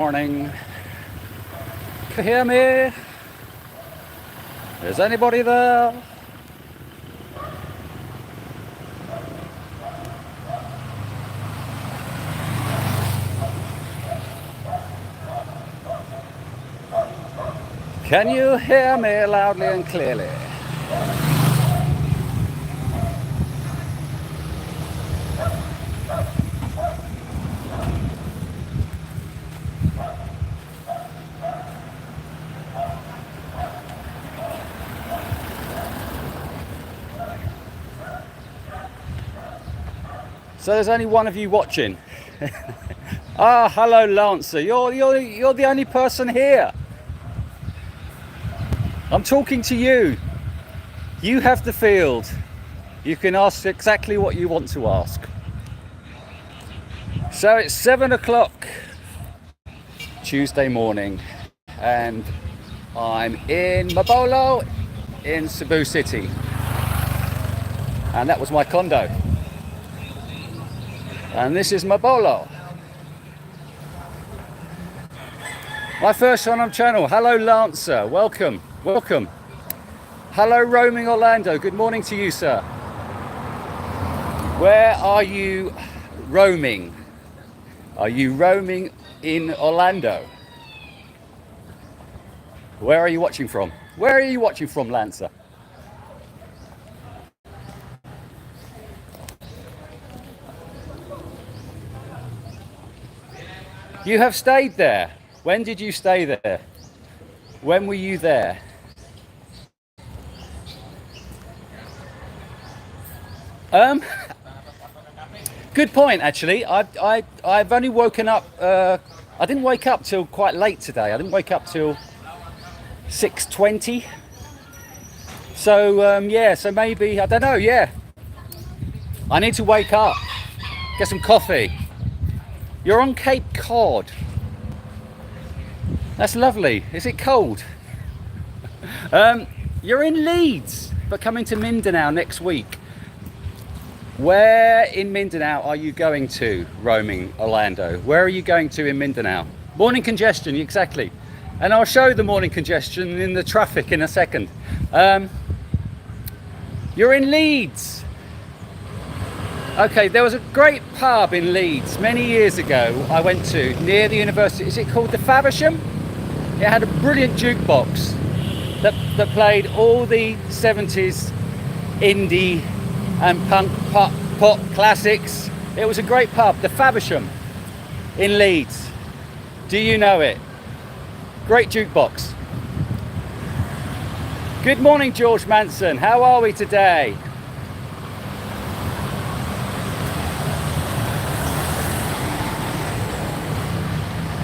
Morning. Can you hear me? Is anybody there? Can you hear me loudly and clearly? So there's only one of you watching. Ah, hello Lancer. You're the only person here. I'm talking to you. You have the field. You can ask exactly what you want to ask. So it's 7 o'clock Tuesday morning, and I'm in Mabolo in Cebu City, and that was my condo. And this is Mabolo. My first one on channel. Hello Lancer, welcome, welcome. Hello roaming Orlando, good morning to you, sir. Where are you roaming? Are you roaming in Orlando? Where are you watching from? Where are you watching from, Lancer? You have stayed there. When did you stay there? When were you there? Good point, actually. I've only woken up. I didn't wake up till quite late today. I didn't wake up till 6:20. So yeah. So maybe I don't know. Yeah. I need to wake up. Get some coffee. You're on Cape Cod. That's lovely. Is it cold? You're in Leeds, but coming to Mindanao next week. Where in Mindanao are you going to, roaming Orlando? Where are you going to in Mindanao? Morning congestion, exactly. And I'll show the morning congestion in the traffic in a second. You're in Leeds. Okay, there was a great pub in Leeds many years ago I went to, near the university. Is it called the Faversham? It had a brilliant jukebox that played all the 70s indie and punk pop classics. It was a great pub, the Faversham in Leeds. Do you know it? Great jukebox. Good morning, George Manson. How are we today?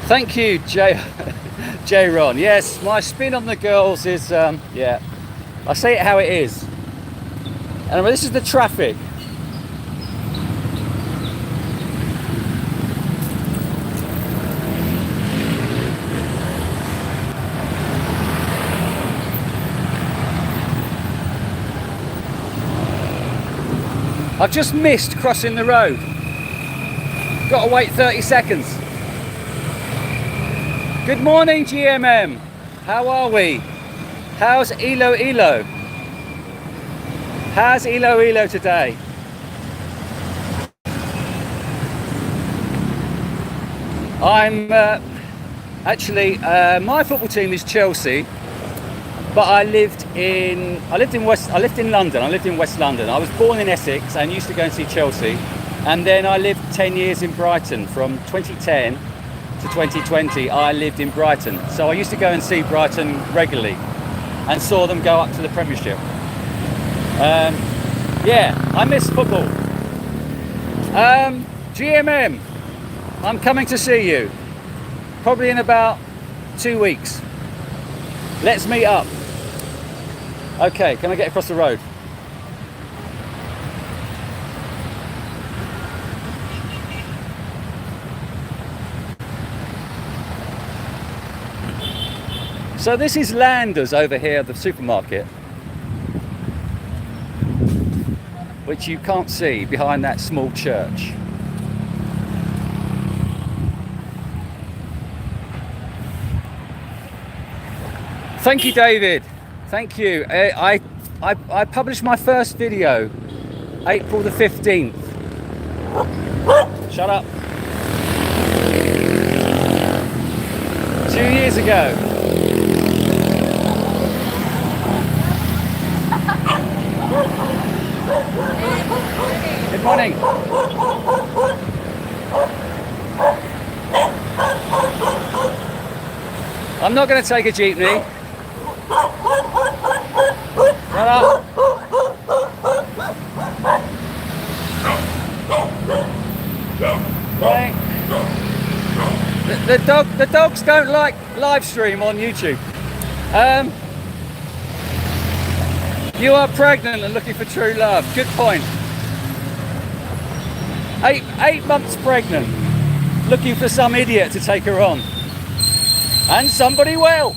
Thank you, J Ron. Yes, my spin on the girls is, yeah, I say it how it is. And this is the traffic. I've just missed crossing the road. Got to wait 30 seconds. Good morning, GMM. How are we? How's Ilo? How's Ilo today? I'm actually my football team is Chelsea, but I lived in London. I lived in West London. I was born in Essex and used to go and see Chelsea, and then I lived 10 years in Brighton from 2010. To 2020, I lived in Brighton, so I used to go and see Brighton regularly and saw them go up to the Premiership. Yeah, I miss football. GMM, I'm coming to see you probably in about 2 weeks. Let's meet up. Okay, can I get across the road? So this is Landers over here, the supermarket, which you can't see behind that small church. Thank you, David. Thank you. I published my first video April the 15th. Shut up. 2 years ago. Good morning. I'm not going to take a jeepney. Shut up. Right. The dogs don't like live stream on YouTube. You are pregnant and looking for true love. Good point. 8 months pregnant, looking for some idiot to take her on, and somebody will.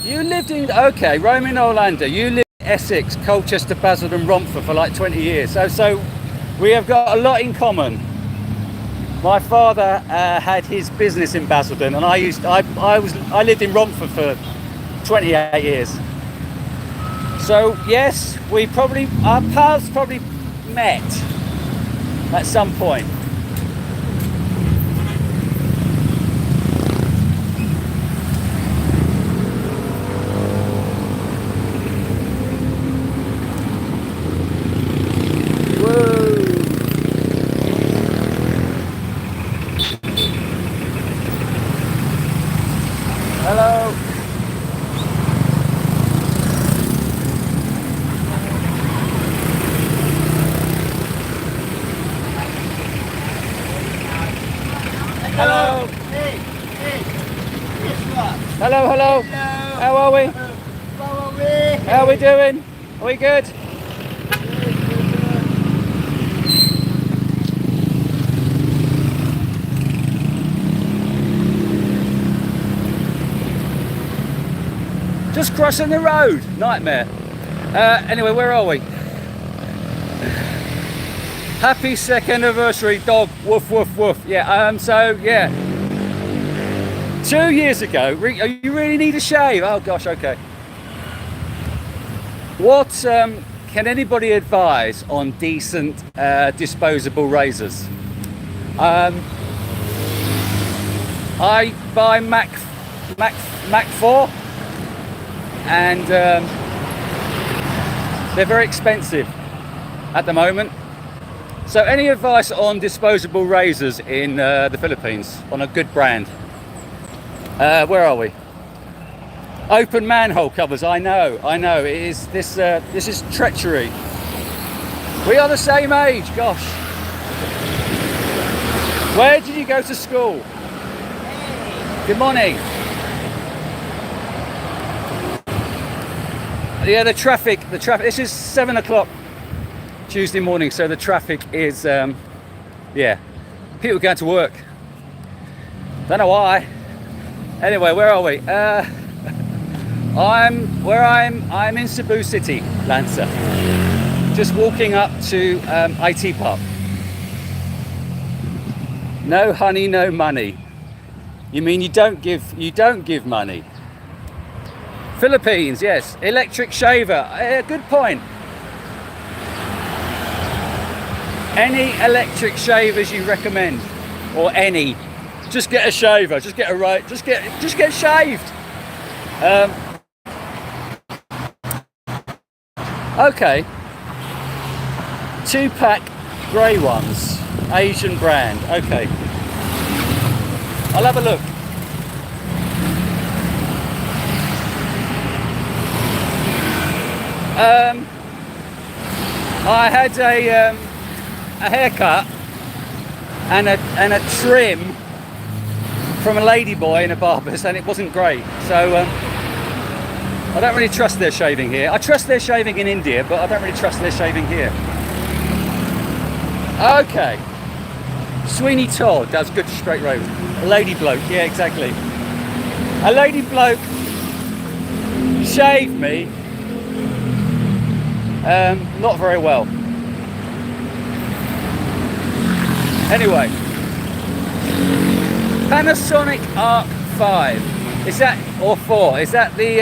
You lived in Roman Orlando. You lived in Essex, Colchester, Basildon, and Romford for like 20 years. So we have got a lot in common. My father had his business in Basildon, and I lived in Romford for 28 years. So yes, our paths probably met at some point. Hello. Hello. Hey. Hello. Hello. How are we? How are we doing? Are we good? Just crossing the road. Nightmare. Anyway, where are we? Happy 2nd anniversary, dog. Woof, woof, woof. Yeah, so, yeah. 2 years ago, you really need a shave? Oh, gosh, okay. What can anybody advise on decent disposable razors? I buy Mac 4, and they're very expensive at the moment. So any advice on disposable razors in the Philippines, on a good brand? Where are we? Open manhole covers. I know. It is this is treachery. We are the same age. Gosh. Where did you go to school? Good morning. Yeah, the traffic. This is 7 o'clock Tuesday morning, so the traffic is, yeah, people going to work. Don't know why. Anyway, where are we? I'm in Cebu City, Lancer. Just walking up to IT Park. No honey, no money. You mean you don't give money? Philippines, yes. Electric shaver. Good point. Any electric shavers you recommend, or any? Just get a shaver. Just get shaved. Okay. 2-pack grey ones, Asian brand. Okay. I'll have a look. I had a haircut and a trim from a ladyboy in a barber's, and it wasn't great. So I don't really trust their shaving here. I trust their shaving in India, but I don't really trust their shaving here. Okay. Sweeney Todd does good straight road. A lady bloke, yeah, exactly. A lady bloke shaved me. Not very well. Anyway, Panasonic Arc 5. Is that, or 4? Is that the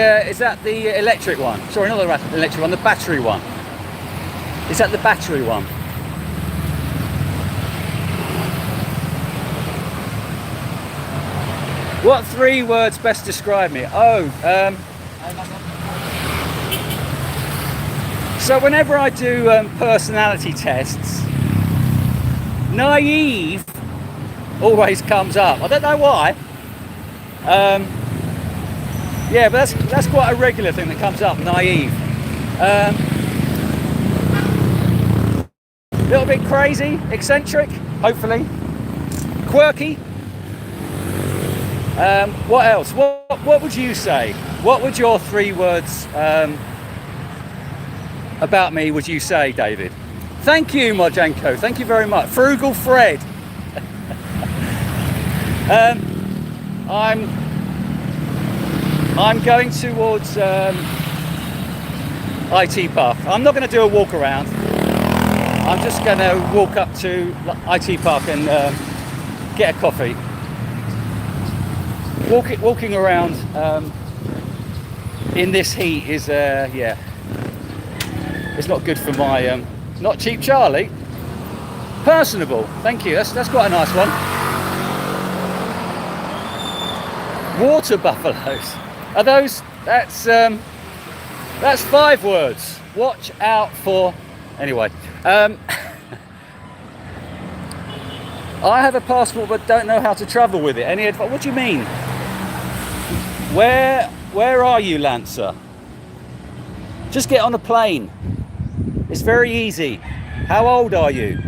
electric one? Sorry, not the electric one, the battery one. Is that the battery one? What 3 words best describe me? So whenever I do personality tests, naive always comes up. I don't know why. Yeah, but that's quite a regular thing that comes up, naive. A little bit crazy, eccentric, hopefully. Quirky. What else? What would you say? What would your 3 words about me would you say, David? Thank you, Mojanko. Thank you very much. Frugal Fred. I'm going towards IT Park. I'm not going to do a walk around. I'm just going to walk up to IT Park and get a coffee. Walking around in this heat is yeah, it's not good for my not cheap Charlie. Personable. Thank you. That's quite a nice one. Water buffaloes. Are those? That's 5 words. Watch out for. Anyway, I have a passport but don't know how to travel with it. Any advice? What do you mean? Where are you, Lancer? Just get on a plane. It's very easy. How old are you?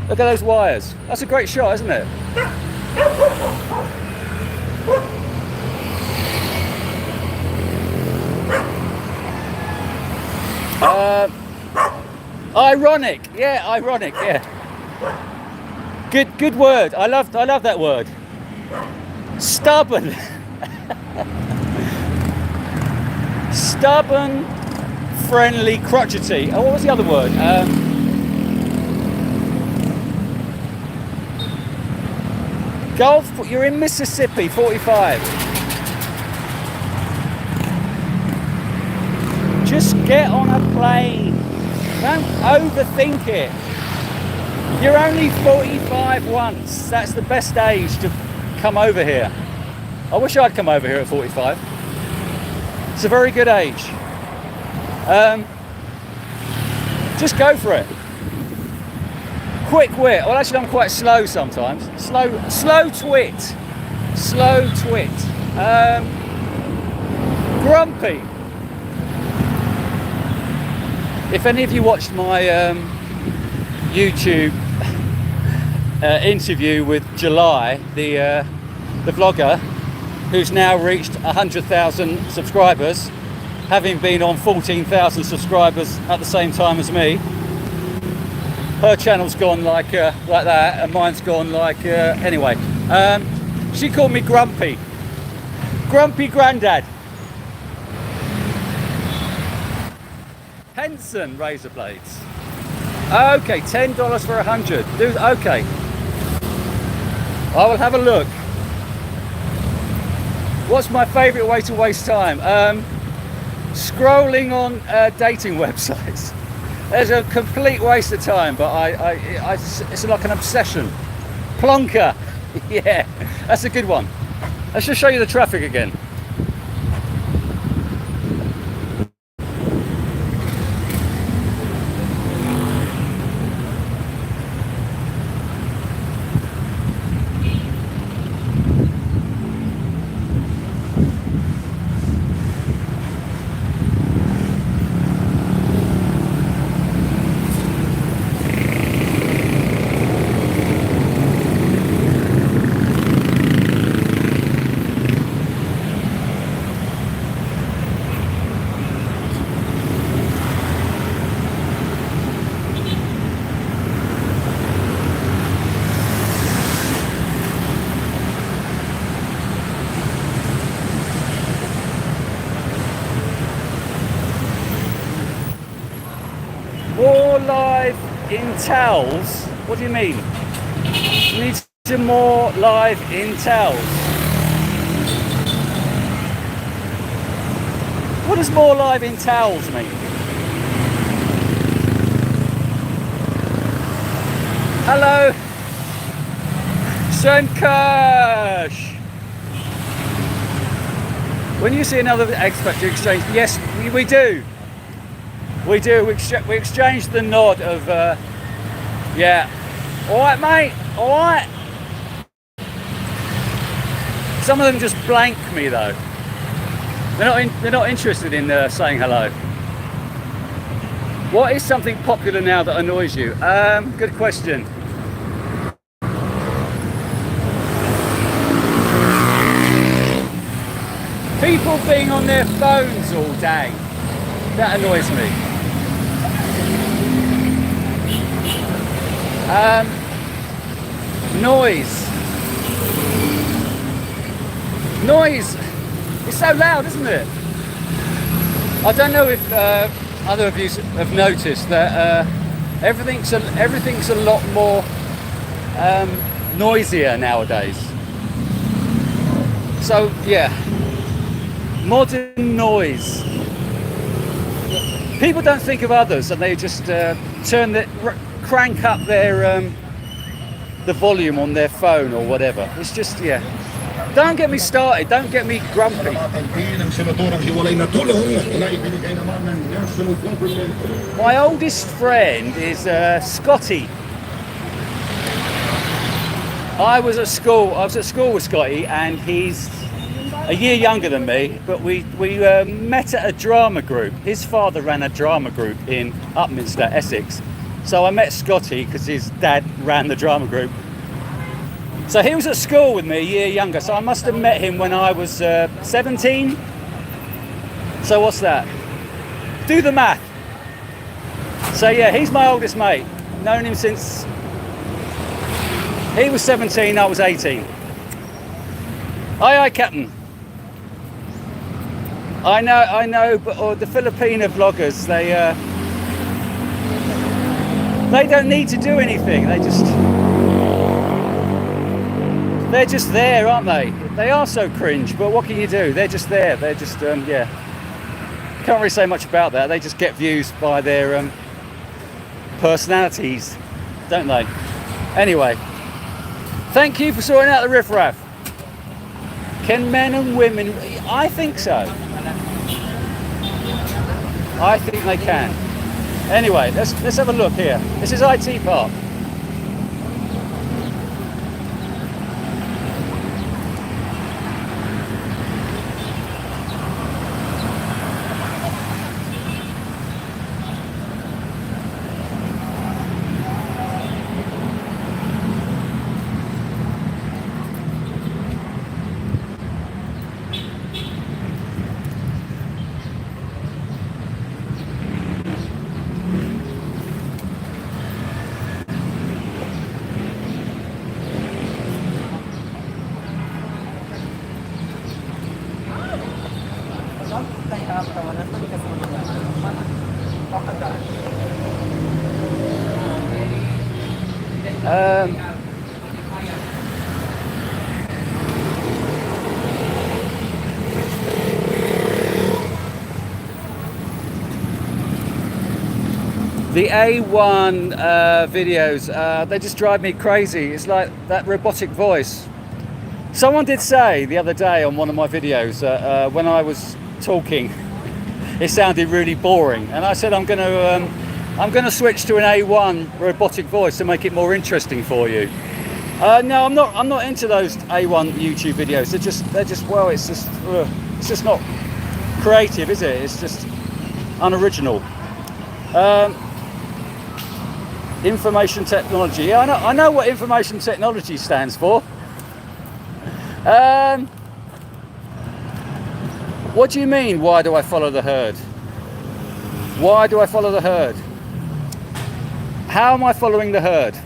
Look at those wires. That's a great shot, isn't it? Ironic. Yeah, ironic. Yeah. Good word. I love that word. Stubborn. Stubborn, friendly, crotchety. Oh, what was the other word? Golf. You're in Mississippi, 45. Just get on a plane. Don't overthink it. You're only 45 once. That's the best age to come over here. I wish I'd come over here at 45. It's a very good age. Just go for it. Quick wit. Well, actually, I'm quite slow sometimes. Slow twit. Slow twit. Grumpy. If any of you watched my YouTube interview with July, the vlogger, who's now reached 100,000 subscribers, having been on 14,000 subscribers at the same time as me. Her channel's gone like that, and mine's gone like anyway. She called me Grumpy Grandad. Henson razor blades. Okay, $10 for 100. Okay, I will have a look. What's my favourite way to waste time? Scrolling on dating websites. There's a complete waste of time, but it's like an obsession. Plonker. Yeah, that's a good one. Let's just show you the traffic again. More live in towels? What do you mean? You need some more live intels. What does more live intels mean? Hello, Kirsch. When you see another expat to exchange, yes, we do. We do. We exchange the nod of, yeah. All right, mate. All right. Some of them just blank me though. They're not interested in saying hello. What is something popular now that annoys you? Good question. People being on their phones all day. That annoys me. Noise. It's so loud, isn't it? I don't know if other of you have noticed that everything's a lot more noisier nowadays. So yeah, modern noise. People don't think of others, and they just crank up their the volume on their phone or whatever. It's just, yeah. Don't get me started. Don't get me grumpy. My oldest friend is Scotty. I was at school with Scotty, and he's a year younger than me, but we met at a drama group. His father ran a drama group in Upminster, Essex. So I met Scotty because his dad ran the drama group. So he was at school with me, a year younger, so I must have met him when I was 17. So what's that? Do the math. So yeah, he's my oldest mate. Known him since he was 17, I was 18. Aye, Captain. I know, but the Filipina vloggers, they don't need to do anything. They're just there, aren't they? They are so cringe, but what can you do? They're just there. They're just, yeah. Can't really say much about that. They just get views by their personalities, don't they? Anyway, thank you for sorting out the riffraff. Can men and women? I think so. I think they can. Anyway, let's have a look here. This is IT Park. The A1 videos, they just drive me crazy. It's like that robotic voice. Someone did say the other day on one of my videos that when I was talking, it sounded really boring, and I said I'm going to switch to an A1 robotic voice to make it more interesting for you. No, I'm not into those A1 YouTube videos. They're just well, it's just not creative, is it? It's just unoriginal. Information technology. Yeah, I know what information technology stands for. What do you mean, why do I follow the herd? Why do I follow the herd? How am I following the herd?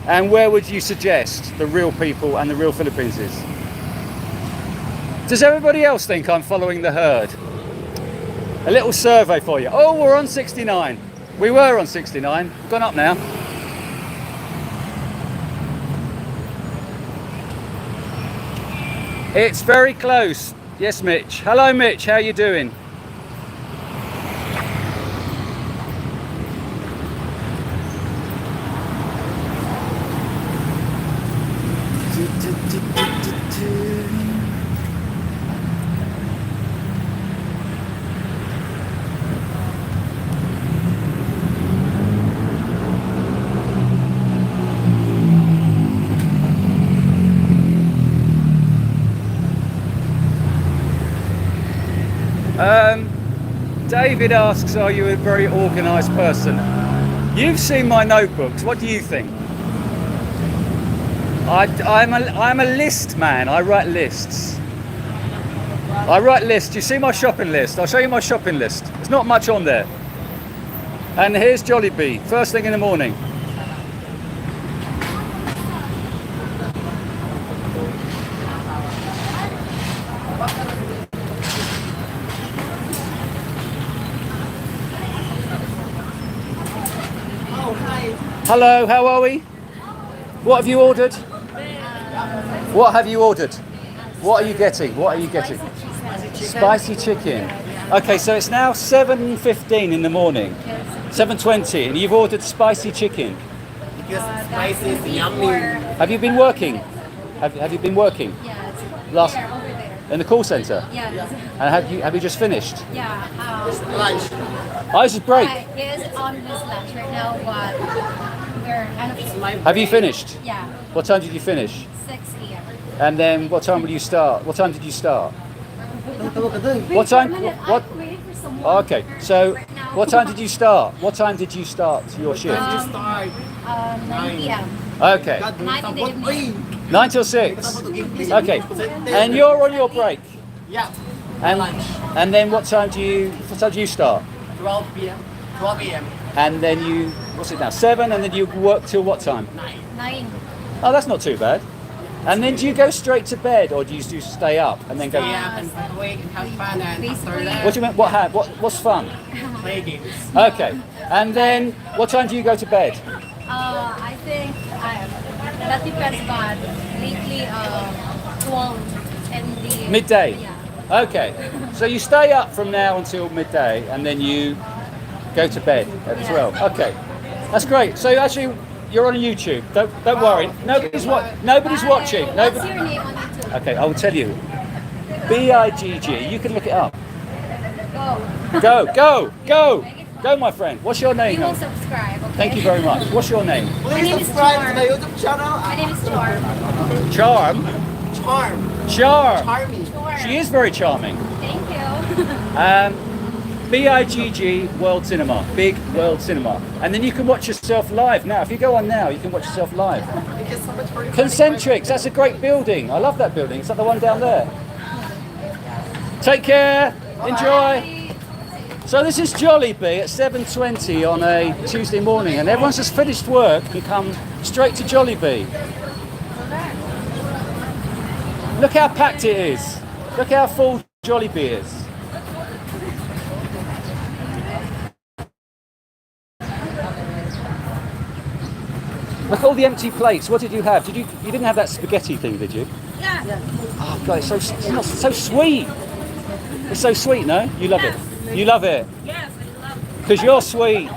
And where would you suggest the real people and the real Philippines is? Does everybody else think I'm following the herd? A little survey for you. Oh, we're on 69. We were on 69, gone up now. It's very close. Yes, Mitch. Hello, Mitch. How you doing? David asks, are you a very organised person? You've seen my notebooks. What do you think? I'm a list man. I write lists. You see my shopping list? I'll show you my shopping list. There's not much on there. And here's Jollibee, first thing in the morning. Hello, how are we? What have you ordered? What have you ordered? What are you getting? What are you getting? Spicy chicken. Okay, so it's now 7:15 in the morning. 7:20, and you've ordered spicy chicken. Because spicy is yummy. Have you been working? Have you been working? Yeah, Last there, over there. in the call center? Yeah. And have you just finished? Yeah. Lunch. Oh, this is break. He is on his lunch right now, but we're kind of. Have you finished? Yeah. What time did you finish? 6 a.m. And then what time will you start? What time did you start? Wait What time? for a minute, What? I'm waiting for someone. Oh, okay, so Right now. what time did you start? What time did you start your shift? Just start. 9 p.m. Okay, 9 in the evening. 9 till 6. Okay, and you're on your break. Yeah. And Lunch. and then what time do you start? 12 p.m. 12 a.m. And then you, what's it now? 7, and then you work till what time? 9. Oh, that's not too bad. And then do you go straight to bed, or do you stay up and then go? Yeah, and wake, have fun, and after Basically- that, What do you mean? What's fun? play games. Okay, and then what time do you go to bed? I think that depends, but lately 12 in the Midday. Yeah. Okay, so you stay up from now until midday, and then you go to bed at Yeah. 12. Okay, that's great. So actually, you're on YouTube. Don't worry. Nobody's watching. What's Nobody. your name on YouTube? Okay, I will tell you. BIGG. You can look it up. Go. Go, my friend. What's your You name? will subscribe, okay? Thank you very much. What's your name? My Please name is subscribe to Charm. the YouTube channel. My name is Charm. Charm. Charm. Charm. Charming. Charm. She is very charming. Thank you. BIGG World Cinema, Big World Cinema. And then you can watch yourself live now. If you go on now, you can watch yourself live. Thank you so much for your Concentrics, that's a great building. I love that building. Is that the one down there? Take care. Enjoy. So this is Jollibee at 7:20 on a Tuesday morning, and everyone's just finished work and come straight to Jollibee. Look how packed it is. Look how full Jollibee is. Look at all the empty plates. What did you have? You didn't have that spaghetti thing, did you? Yeah. Oh God, it's so sweet. It's so sweet, no? You love it. You love it. Yes, I love it. Because you're sweet.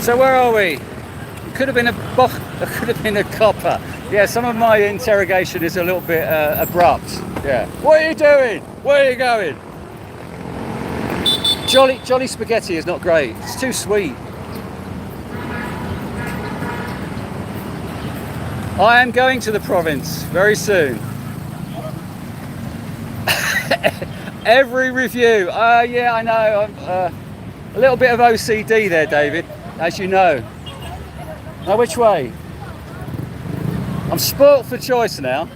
So where are we? Could have been could have been a copper. Yeah, some of my interrogation is a little bit abrupt. Yeah. What are you doing? Where are you going? Jolly spaghetti is not great. It's too sweet. I am going to the province very soon. Every review. Yeah, I know. I'm a little bit of OCD there, David, as you know. Now, which way? I'm spoilt for choice now.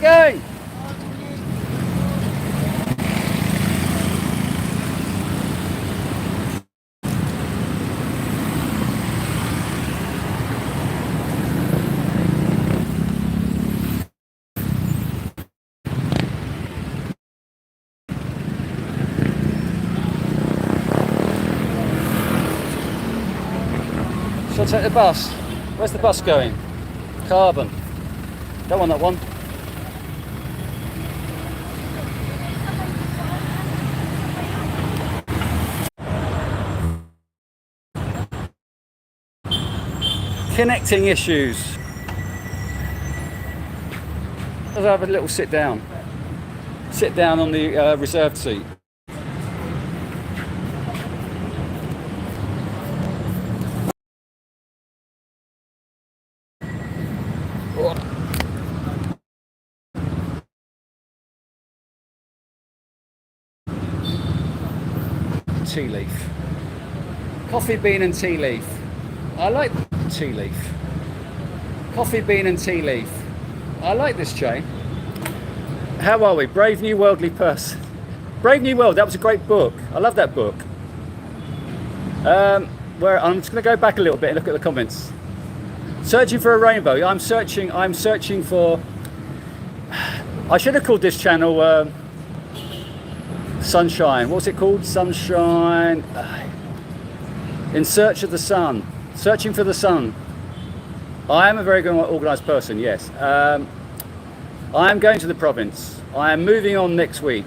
going? Shall I take the bus? Where's the bus going? Carbon. Don't want that one. Connecting issues. Let's have a little sit down. Sit down on the reserved seat. Tea leaf. Coffee bean and tea leaf. I like tea leaf. Coffee bean and tea leaf. I like this chain. How are we? Brave New Worldly Person. Brave New World, that was a great book. I love that book. Where I'm just going to go back a little bit and look at the comments. Searching for a rainbow. I'm searching for... I should have called this channel Sunshine. What's it called? Sunshine. In search of the sun. Searching for the sun. I am a very good organised person, yes. I am going to the province. I am moving on next week.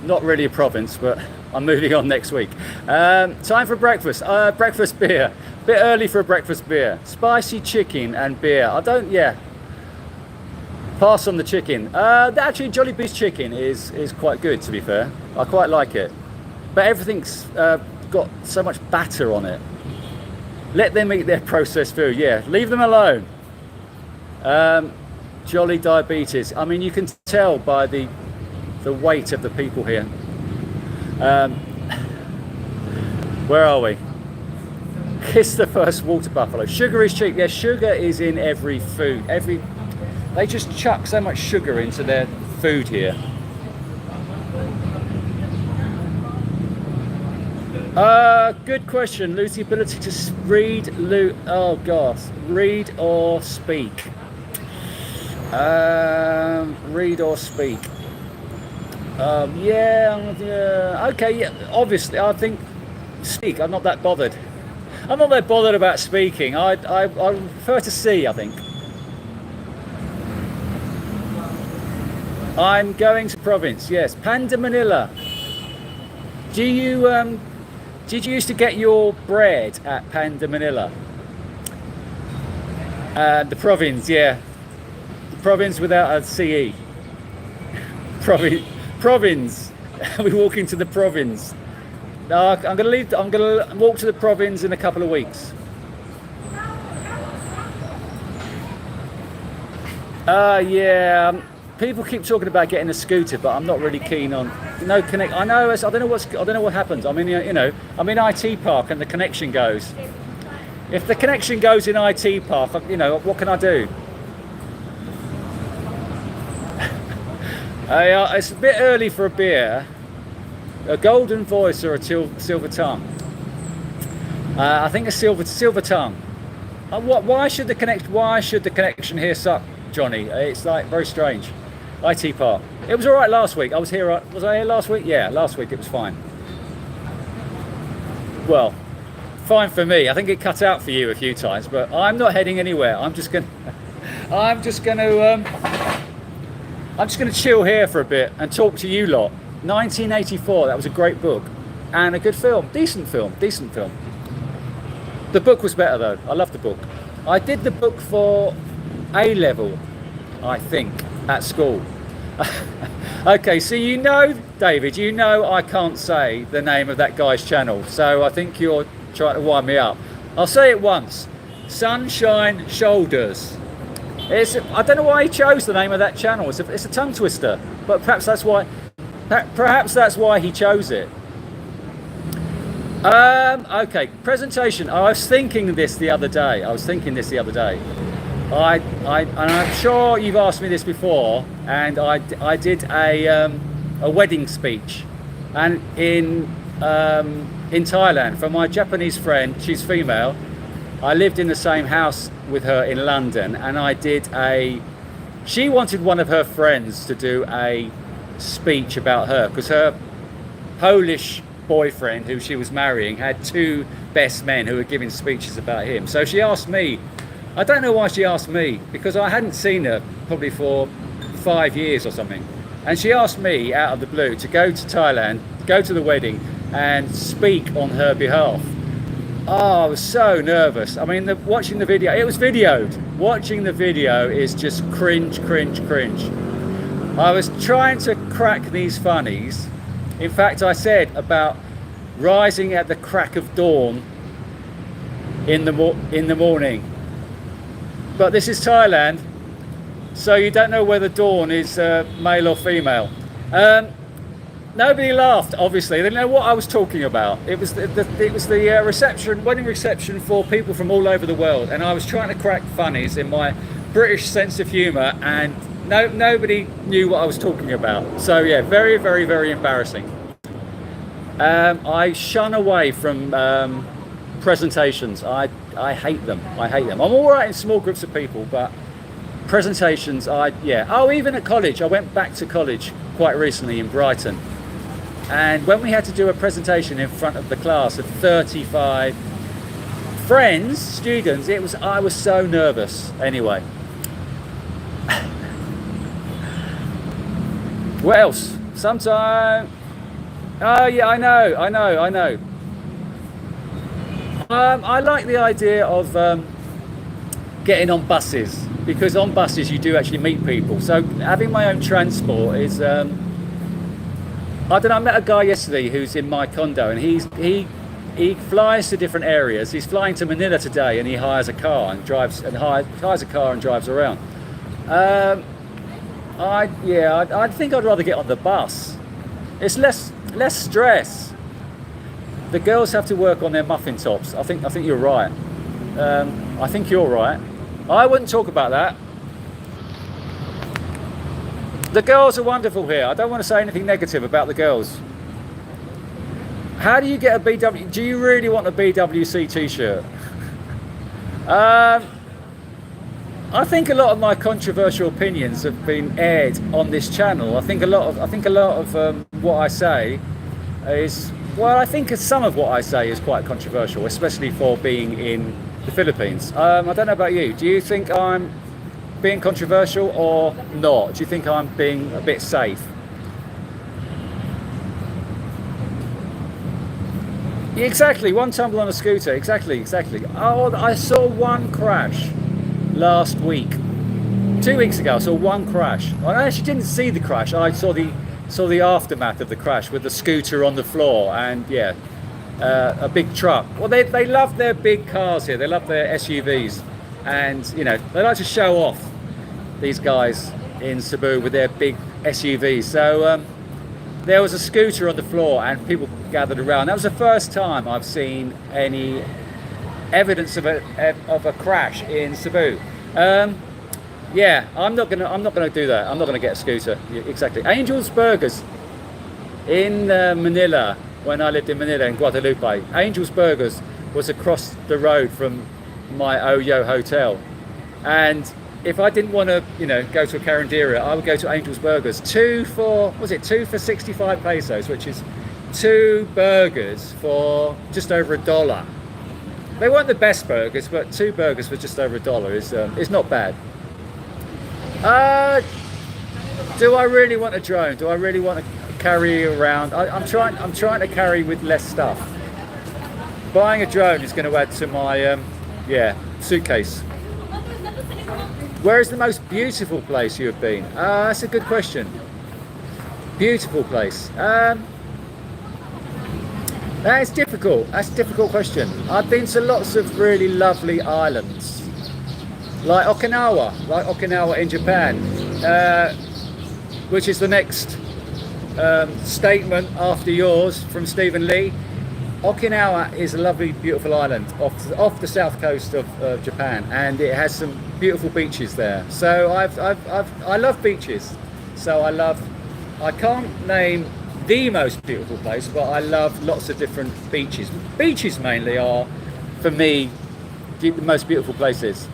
Not really a province, but I'm moving on next week. Time for breakfast. Breakfast beer. Bit early for a breakfast beer. Spicy chicken and beer. Pass on the chicken. Actually, Jollibee's chicken is quite good, to be fair. I quite like it. But everything's got so much batter on it. Let them eat their processed food, yeah. Leave them alone. Jolly diabetes. I mean, you can tell by the weight of the people here. Where are we? Kiss the first water buffalo. Sugar is cheap. Yeah, sugar is in every food. They just chuck so much sugar into their food here. Good question. Lose the ability to read or speak. Read or speak. Okay, yeah, obviously, I think speak. I'm not that bothered. I'm not that bothered about speaking. I prefer to see, I think. I'm going to province, yes. Panda Manila. Did you used to get your bread at Panda Manila? The province, yeah. The province without a CE. Province. We walk into the province. No, I'm going to walk to the province in a couple of weeks. Yeah. People keep talking about getting a scooter, but I'm not really keen on connect. I don't know what happens. I'm in IT Park and the connection goes. If the connection goes in IT Park, what can I do? It's a bit early for a beer. A golden voice or a silver tongue. I think a silver tongue. Why should the connection here suck, Johnny? It's like very strange. IT Park. It was all right last week. I was here. Was I here last week? Yeah, last week it was fine. Well, fine for me. I think it cut out for you a few times, but I'm not heading anywhere. I'm just gonna chill here for a bit and talk to you lot. 1984. That was a great book and a good film. Decent film. The book was better though. I loved the book. I did the book for A level, I think, at school. Okay, so David, I can't say the name of that guy's channel, so I think you're trying to wind me up. I'll say it once. Sunshine Shoulders. I don't know why he chose the name of that channel. It's a tongue twister, but perhaps that's why he chose it. Okay, presentation. I was thinking this the other day. And I'm sure you've asked me this before. and I did a wedding speech, and in Thailand for my Japanese friend. She's female. I lived in the same house with her in London, and she wanted one of her friends to do a speech about her, because her Polish boyfriend, who she was marrying, had 2 best men who were giving speeches about him. So she asked me, I don't know why she asked me, because I hadn't seen her probably for 5 years or something. And she asked me out of the blue to go to Thailand, go to the wedding and speak on her behalf. Oh, I was so nervous. I mean, watching the video, it was videoed. Watching the video is just cringe. I was trying to crack these funnies. In fact, I said about rising at the crack of dawn in the morning. But this is Thailand, so you don't know whether dawn is male or female. Nobody laughed, obviously. They didn't know what I was talking about. It was the wedding reception for people from all over the world, and I was trying to crack funnies in my British sense of humour, and nobody knew what I was talking about. So yeah, very embarrassing. I shun away from presentations. I hate them. I'm all right in small groups of people, but presentations, even at college. I went back to college quite recently in Brighton, and when we had to do a presentation in front of the class of 35 friends, students, I was so nervous. Anyway, what else? Sometime. Oh yeah, I know. I like the idea of getting on buses, because on buses you do actually meet people. So having my own transport is, I don't know, I met a guy yesterday who's in my condo, and he flies to different areas. He's flying to Manila today, and he hires a car and drives around. I think I'd rather get on the bus. It's less stress. The girls have to work on their muffin tops. I think you're right. I think you're right. I wouldn't talk about that. The girls are wonderful here. I don't want to say anything negative about the girls. How do you get a BW? Do you really want a BWC t-shirt? I think a lot of my controversial opinions have been aired on this channel. I think a lot of what I say is, well, I think some of what I say is quite controversial, especially for being in the Philippines. I don't know about you. Do you think I'm being controversial or not? Do you think I'm being a bit safe? Exactly, one tumble on a scooter. Exactly. Oh, I saw one crash last week. 2 weeks ago, I saw one crash. I actually didn't see the crash. I saw the aftermath of the crash with the scooter on the floor, and a big truck. Well, they love their big cars here. They love their SUVs, and they like to show off, these guys in Cebu with their big SUVs. So there was a scooter on the floor, and people gathered around. That was the first time I've seen any evidence of a crash in Cebu. Yeah, I'm not gonna do that. I'm not gonna get a scooter. Exactly. Angel's Burgers in Manila, when I lived in Manila in Guadalupe. Angel's Burgers was across the road from my Oyo hotel, and if I didn't want to, go to a Carinderia, I would go to Angel's Burgers. Two for 65 pesos, which is 2 burgers for just over $1. They weren't the best burgers, but 2 burgers for just over $1 is not bad. Do I really want a drone? Do I really want to carry around? I'm trying to carry with less stuff. Buying a drone is going to add to my suitcase. Where is the most beautiful place you have been? That's a good question. Beautiful place. That's difficult. That's a difficult question. I've been to lots of really lovely islands, like Okinawa in Japan, which is the next statement after yours from Stephen Lee. Okinawa is a lovely, beautiful island off the south coast of Japan, and it has some beautiful beaches there. So I love beaches. So I can't name the most beautiful place, but I love lots of different beaches. Beaches mainly are, for me, the most beautiful places.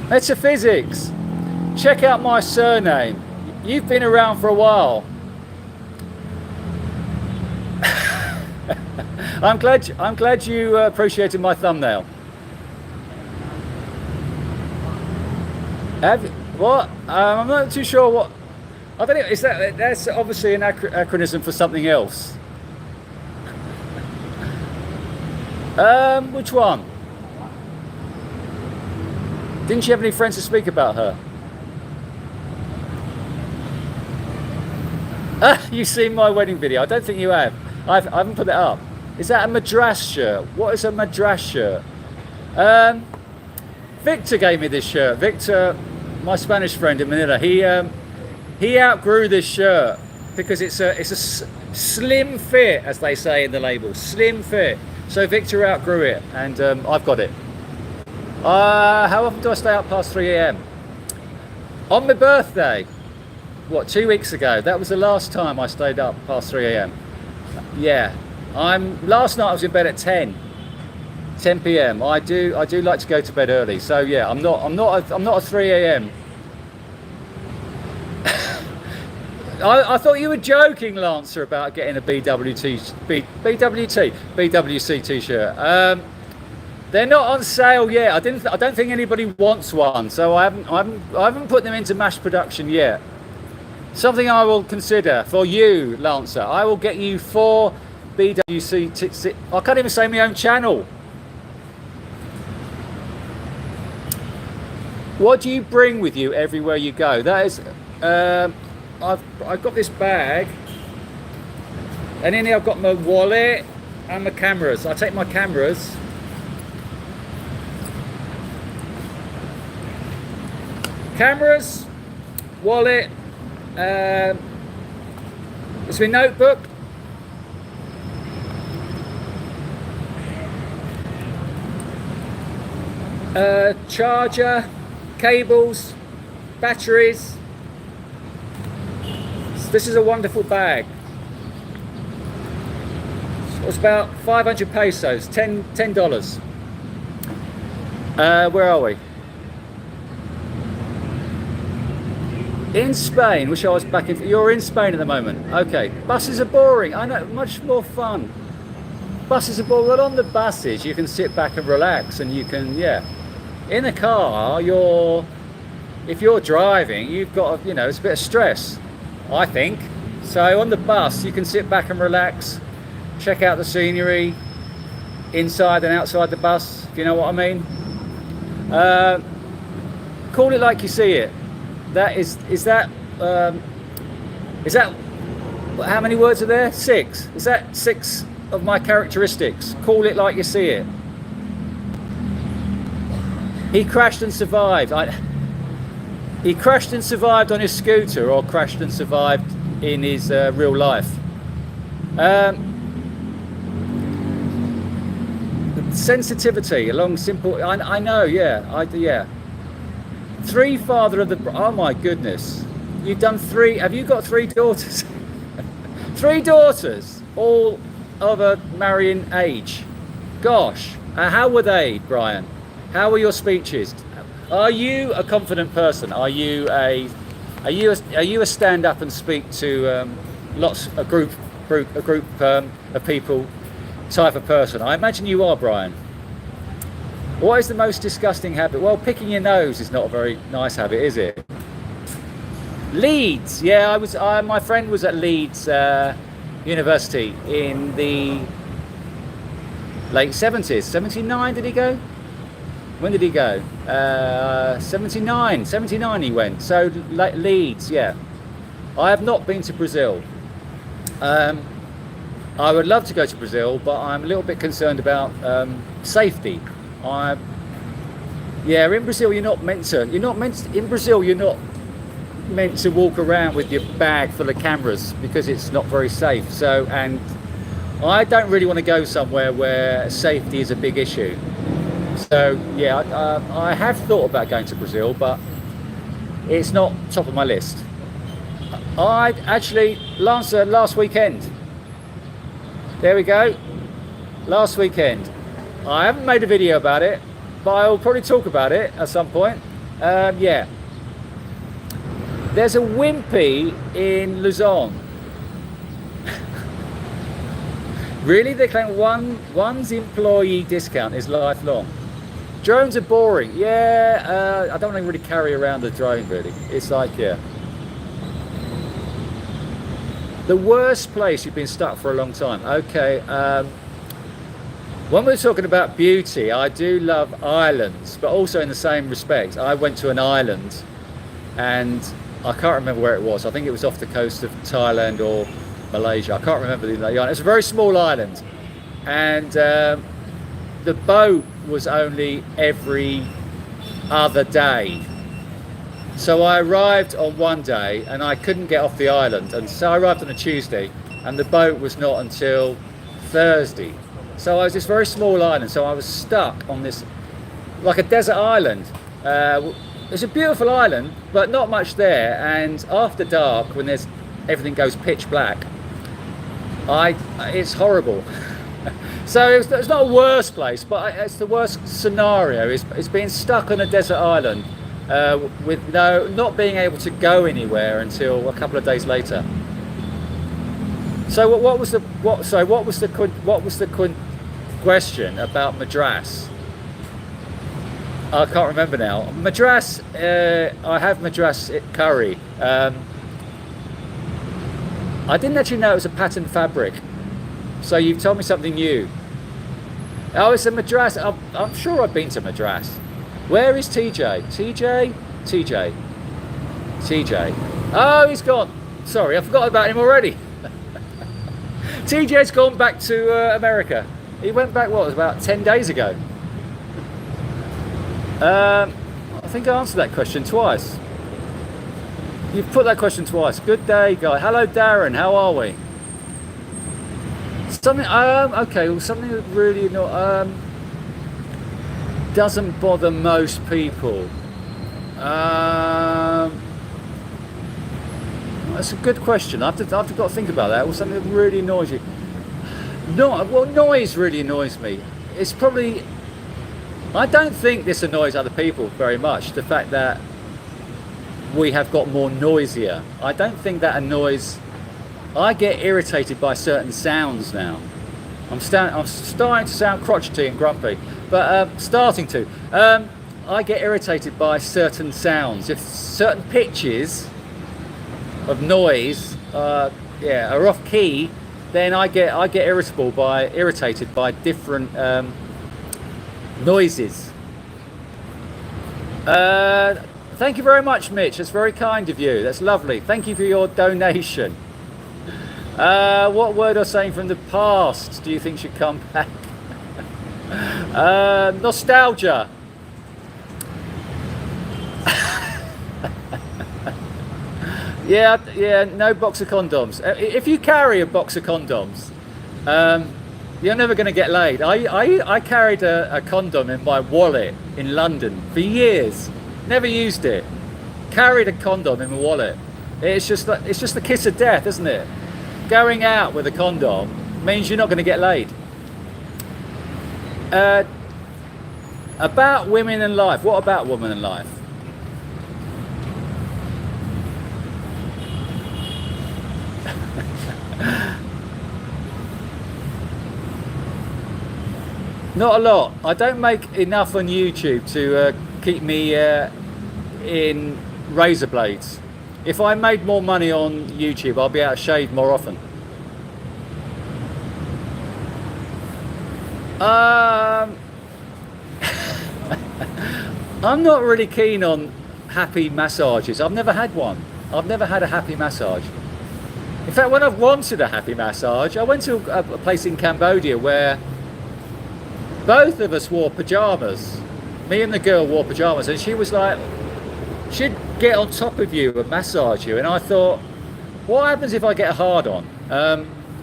Metaphysics. Check out my surname. You've been around for a while. I'm glad you appreciated my thumbnail. What? I'm not too sure what. I don't know. Is that's obviously an acronym for something else? Which one? Didn't you have any friends to speak about her? You've seen my wedding video. I don't think you have. I haven't put it up. Is that a madras shirt? What is a madras shirt? Victor gave me this shirt. Victor, my Spanish friend in Manila, he outgrew this shirt because it's a slim fit, as they say in the label, slim fit. So Victor outgrew it, and I've got it. How often do I stay up past 3 a.m? On my birthday, what, 2 weeks ago? That was the last time I stayed up past 3 a.m. Yeah, last night I was in bed at 10 p.m. I do like to go to bed early. So yeah, I'm not a 3 a.m. I thought you were joking, Lancer, about getting a BWC t-shirt. They're not on sale yet. I don't think anybody wants one, so I haven't put them into mass production yet. Something I will consider for you, Lancer. I will get you 4 BWC. I can't even say my own channel. What do you bring with you everywhere you go? That is, I've got this bag, and in here I've got my wallet and my cameras. I take my cameras. Cameras, wallet. It's my notebook. Charger, cables, batteries. This is a wonderful bag. It's about 500 pesos, $10. Where are we? In Spain. Wish I was back in. You're in Spain at the moment. Okay. Buses are boring. I know. Much more fun. Buses are boring. Well, on the buses you can sit back and relax, and you can, yeah. In a car, if you're driving, you've got, it's a bit of stress, I think. So on the bus, you can sit back and relax, check out the scenery, inside and outside the bus, if you know what I mean. Call it like you see it. Is that how many words are there? 6. Is that 6 of my characteristics? Call it like you see it. He crashed and survived. He crashed and survived on his scooter, or crashed and survived in his real life. Sensitivity along simple. I know. Yeah. 3 father of the. Oh my goodness! You've done 3. Have you got 3 daughters? 3 daughters, all of a marrying age. Gosh, how were they, Brian? How were your speeches? Are you a confident person? Are you a stand up and speak to a group of people type of person? I imagine you are, Brian. What is the most disgusting habit? Well, picking your nose is not a very nice habit, is it? Leeds. Yeah, my friend was at Leeds University in the late 70s. 79 did he go? When did he go? 79 he went. So Leeds, yeah. I have not been to Brazil. I would love to go to Brazil, but I'm a little bit concerned about safety. In Brazil you're not meant to walk around with your bag full of cameras because it's not very safe. So, and I don't really want to go somewhere where safety is a big issue. So yeah, I have thought about going to Brazil, but it's not top of my list. I actually last weekend. There we go. Last weekend. I haven't made a video about it, but I'll probably talk about it at some point. Yeah. There's a Wimpy in Luzon. Really? They claim one's employee discount is lifelong. Drones are boring. Yeah, I don't really carry around a drone really. It's like, yeah. The worst place you've been stuck for a long time. Okay, when we're talking about beauty, I do love islands, but also in the same respect. I went to an island and I can't remember where it was. I think it was off the coast of Thailand or Malaysia. I can't remember the island. It's a very small island. And the boat was only every other day. So I arrived on one day and I couldn't get off the island. And so I arrived on a Tuesday and the boat was not until Thursday. So I was this very small island. So I was stuck on this, like a desert island. It's a beautiful island, but not much there. And after dark, when everything goes pitch black, it's horrible. So it's not a worst place, but it's the worst scenario. It's being stuck on a desert island with not being able to go anywhere until a couple of days later. So what was the question about Madras? I can't remember now. Madras, I have Madras curry. I didn't actually know it was a pattern fabric. So you've told me something new. Oh, it's a Madras. I'm sure I've been to Madras. Where is TJ? TJ. Oh, he's gone. Sorry, I forgot about him already. TJ's gone back to America. He went back, what, about 10 days ago. I think I answered that question twice. You've put that question twice. Good day, guy. Hello, Darren. How are we? Something. Okay. Well, something that really doesn't bother most people. That's a good question. I've got to think about that. Or something that really annoys you. Noise really annoys me. It's probably. I don't think this annoys other people very much. The fact that we have got more noisier. I don't think that annoys. I get irritated by certain sounds now. I'm starting to sound crotchety and grumpy, but starting to. I get irritated by certain sounds. If certain pitches of noise, are off key, then I get irritated by different noises. Thank you very much, Mitch. That's very kind of you. That's lovely. Thank you for your donation. What word or saying from the past do you think should come back? Nostalgia. Yeah, no box of condoms. If you carry a box of condoms, you're never going to get laid. I carried a condom in my wallet in London for years. Never used it. Carried a condom in my wallet. It's just the kiss of death, isn't it? Going out with a condom means you're not going to get laid. About women and life. What about women and life? Not a lot. I don't make enough on YouTube to keep me in razor blades. If I made more money on YouTube, I'll be able to shave more often. I'm not really keen on happy massages. I've never had one. I've never had a happy massage. In fact, when I've wanted a happy massage, I went to a place in Cambodia where both of us wore pajamas. Me and the girl wore pajamas, and she was like, she'd get on top of you and massage you, and I thought, what happens if I get a hard on?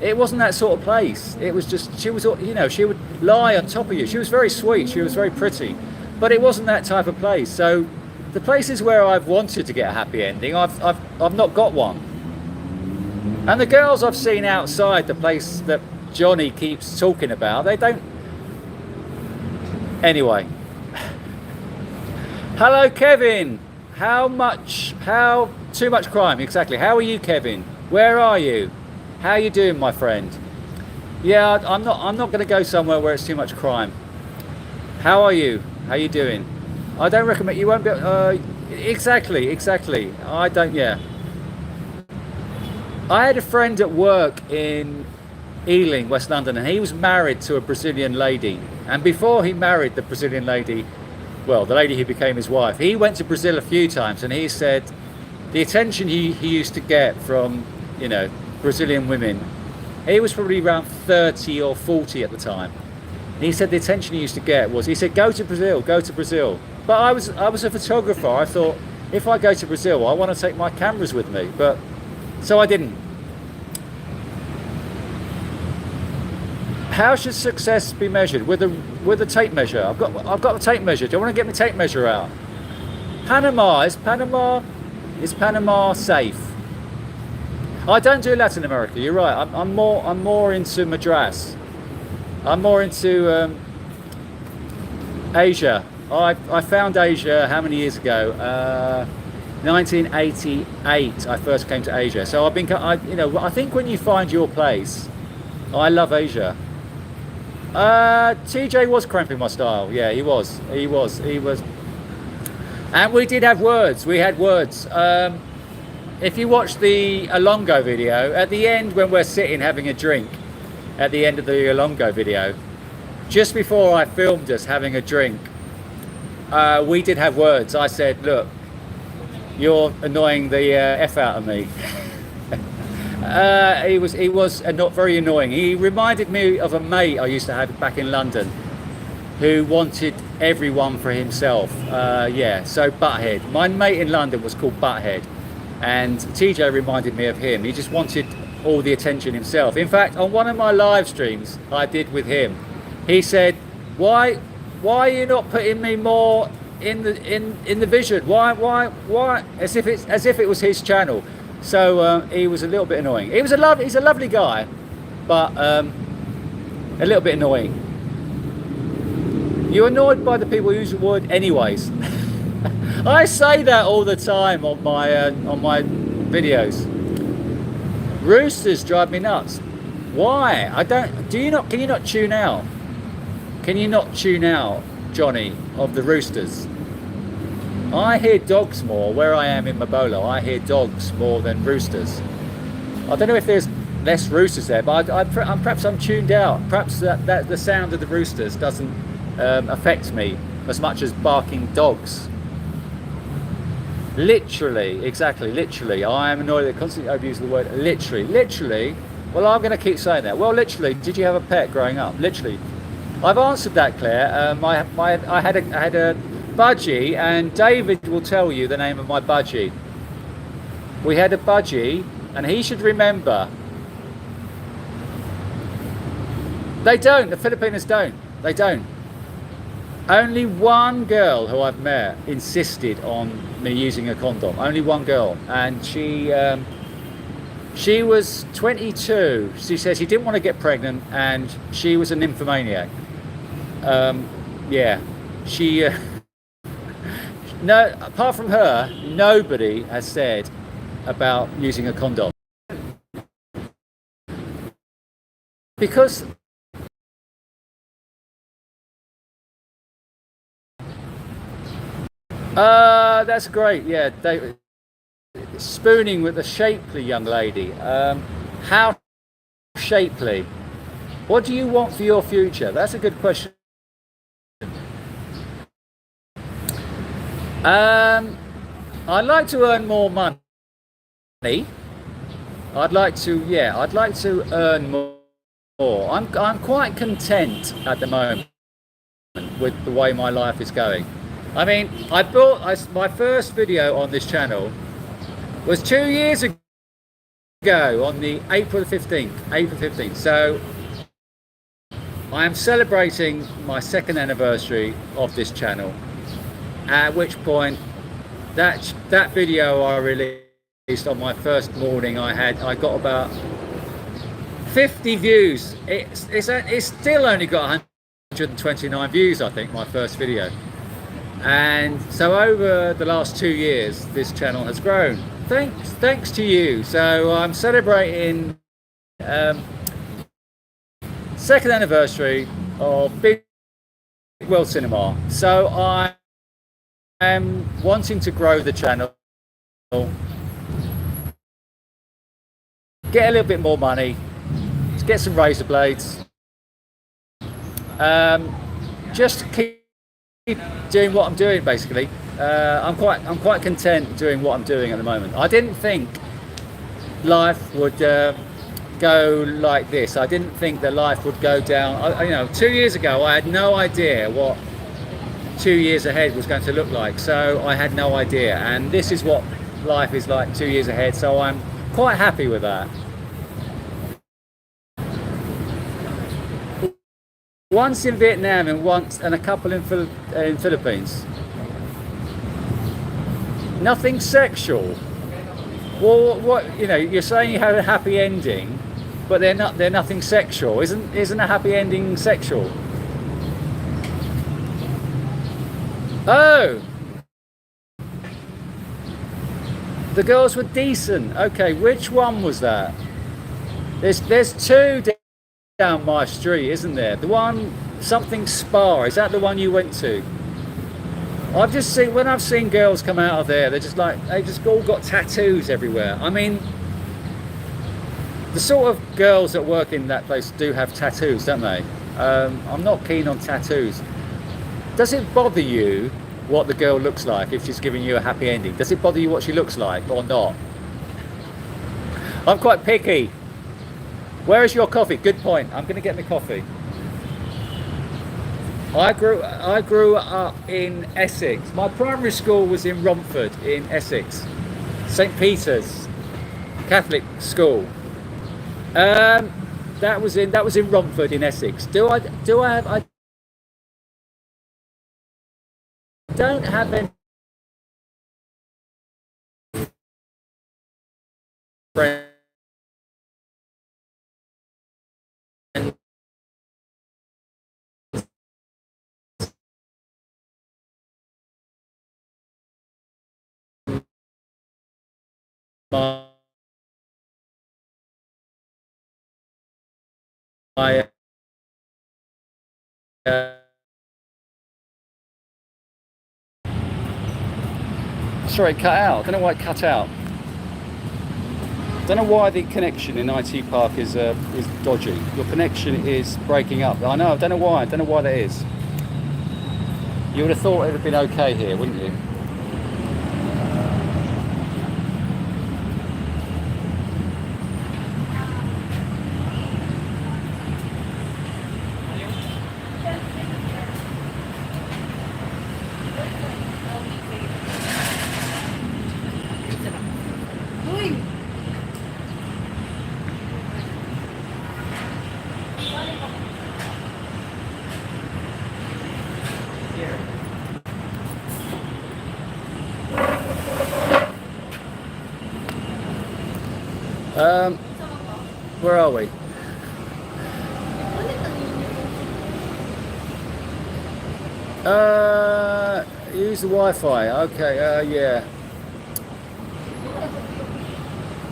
It wasn't that sort of place. It was just, she was, she would lie on top of you. She was very sweet, she was very pretty, but it wasn't that type of place. So the places where I've wanted to get a happy ending, I've not got one. And the girls I've seen outside the place that Johnny keeps talking about, they don't. Anyway. Hello, Kevin. How too much crime? Exactly. How are you, Kevin? Where are you? How are you doing, my friend? Yeah, I'm not going to go somewhere where it's too much crime. How are you? How are you doing? I don't recommend. You won't be. Exactly. I don't. Yeah. I had a friend at work in Ealing, West London, and he was married to a Brazilian lady. And before he married the Brazilian lady, well, the lady who became his wife, he went to Brazil a few times, and he said the attention he used to get from, you know, Brazilian women, he was probably around 30 or 40 at the time. And he said the attention he used to get was, he said, go to Brazil. But I was a photographer. I thought, if I go to Brazil, I want to take my cameras with me. But so I didn't. How should success be measured? With a tape measure. I've got the tape measure. Do you want to get my tape measure out? Is Panama safe? I don't do Latin America. You're right. I'm more into Madras. I'm more into Asia. I found Asia how many years ago? 1988. I first came to Asia. So I've been. I think when you find your place, I love Asia. TJ was cramping my style. Yeah, he was. And we did have words. We had words. If you watch the Alongo video, at the end when we're sitting having a drink, at the end of the Alongo video, just before I filmed us having a drink, we did have words. I said, look, you're annoying the F out of me. He was not very annoying. He reminded me of a mate I used to have back in London who wanted everyone for himself. So Butthead. My mate in London was called Butthead, and TJ reminded me of him. He just wanted all the attention himself. In fact, on one of my live streams I did with him, he said, why are you not putting me more in the vision? Why as if it was his channel. So he was a little bit annoying. He's a lovely guy, but a little bit annoying. You're annoyed by the people who use the word anyways. I say that all the time on my videos. Roosters drive me nuts. Why? Can you not tune out? Can you not tune out, Johnny, of the roosters? I hear dogs more where I am in Mabolo. I hear dogs more than roosters. I don't know if there's less roosters there, but perhaps I'm tuned out. Perhaps that the sound of the roosters doesn't affect me as much as barking dogs. Literally, exactly, literally. I am annoyed that I constantly overuse the word literally. Well, I'm going to keep saying that. Well, literally, did you have a pet growing up? Literally. I've answered that, Claire. I had a budgie, and David will tell you the name of my budgie. We had a budgie, and he should remember. They don't. The Filipinas don't. They don't. Only one girl who I've met insisted on me using a condom. Only one girl, and she was 22. She says she didn't want to get pregnant, and she was a nymphomaniac. She. No, apart from her, nobody has said about using a condom. Because that's great. Yeah, David, spooning with a shapely young lady. How shapely? What do you want for your future? That's a good question. I'd like to earn more money. I'd like to earn more. I'm quite content at the moment with the way my life is going. I mean, my first video on this channel was 2 years ago on the April 15th. So I am celebrating my second anniversary of this channel, at which point that video I released on my first morning, I got about 50 views. It's still only got 129 views, I think, my first video. And so over the last 2 years, this channel has grown. Thanks to you. So I'm celebrating second anniversary of Big World Cinema. So I am wanting to grow the channel, get a little bit more money, get some razor blades, just keep doing what I'm doing. Basically, I'm quite content doing what I'm doing at the moment. I didn't think life would go like this. I didn't think that life would go down. 2 years ago, I had no idea what 2 years ahead was going to look like. So I had no idea, and this is what life is like 2 years ahead. So I'm quite happy with that. Once in Vietnam and a couple in Philippines. Nothing sexual. Well, what you're saying you had a happy ending, but they're nothing sexual. Isn't a happy ending sexual? Oh, the girls were decent. Okay, which one was that? There's two down my street, isn't there? The one, something Spa, is that the one you went to? I've just seen, when I've seen girls come out of there, they're just like, they just all got tattoos everywhere. I mean, the sort of girls that work in that place do have tattoos, don't they? I'm not keen on tattoos. Does it bother you what the girl looks like if she's giving you a happy ending? Does it bother you what she looks like or not? I'm quite picky. Where is your coffee? Good point. I'm going to get my coffee. I grew up in Essex. My primary school was in Romford in Essex, St. Peter's Catholic school. That was in Romford in Essex. I don't have any friends. Sorry, it cut out. I don't know why it cut out. I don't know why the connection in IT Park is dodgy. Your connection is breaking up. I know. I don't know why. I don't know why that is. You would have thought it would have been okay here, wouldn't you? Where are we? Use the Wi-Fi. Okay, yeah.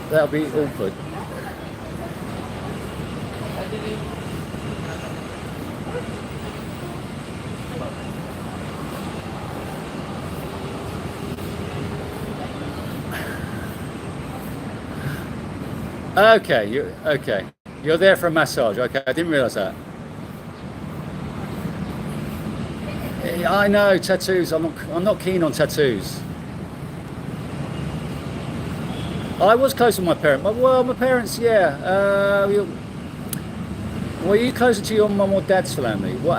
That'll be awkward. Okay, you're there for a massage. Okay, I didn't realise that. I know tattoos. I'm not keen on tattoos. I was close with my parents. Well, my parents, yeah. Were you closer to your mum or dad's family? What?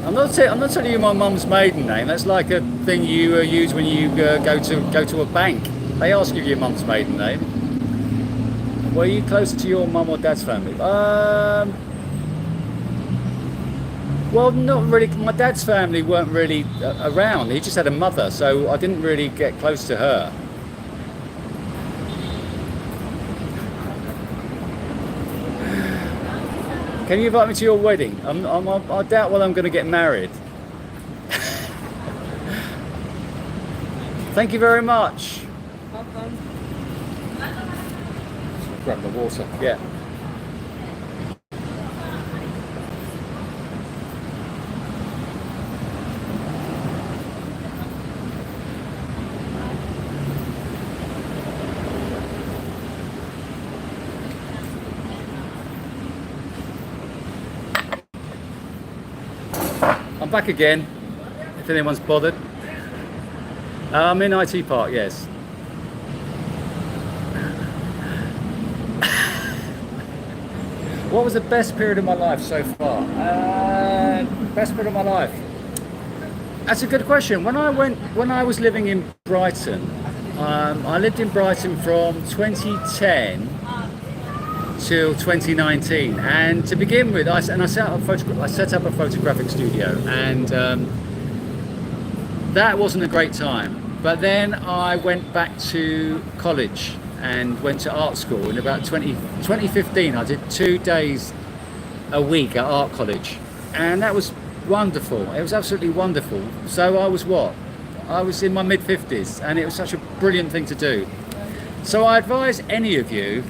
I'm not telling you my mum's maiden name. That's like a thing you use when you go to a bank. They ask you your mum's maiden name. Were you closer to your mum or dad's family? Well, not really. My dad's family weren't really around. He just had a mother, so I didn't really get close to her. Can you invite me to your wedding? I doubt I'm going to get married. Thank you very much. Welcome. Grab the water. Yeah. I'm back again, if anyone's bothered. I'm in IT Park, yes. What was the best period of my life so far? Best period of my life? That's a good question. When I was living in Brighton, I lived in Brighton from 2010 till 2019, and to begin with, I set up a photographic studio, and that wasn't a great time. But then I went back to college and went to art school in about 2015. I did 2 days a week at art college, and that was wonderful. It was absolutely wonderful. So I was in my mid-50s, and it was such a brilliant thing to do. So I advise any of you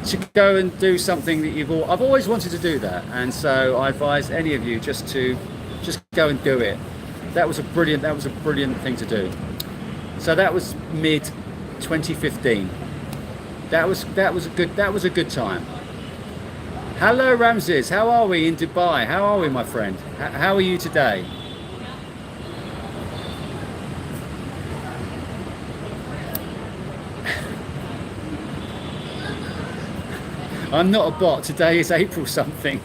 to go and do something that I've always wanted to do that, and so I advise any of you just go and do it. That was a brilliant thing to do. So that was mid 2015. That was a good time. Hello Ramses, how are we in Dubai? How are we, my friend? How are you today? I'm not a bot. Today is April something.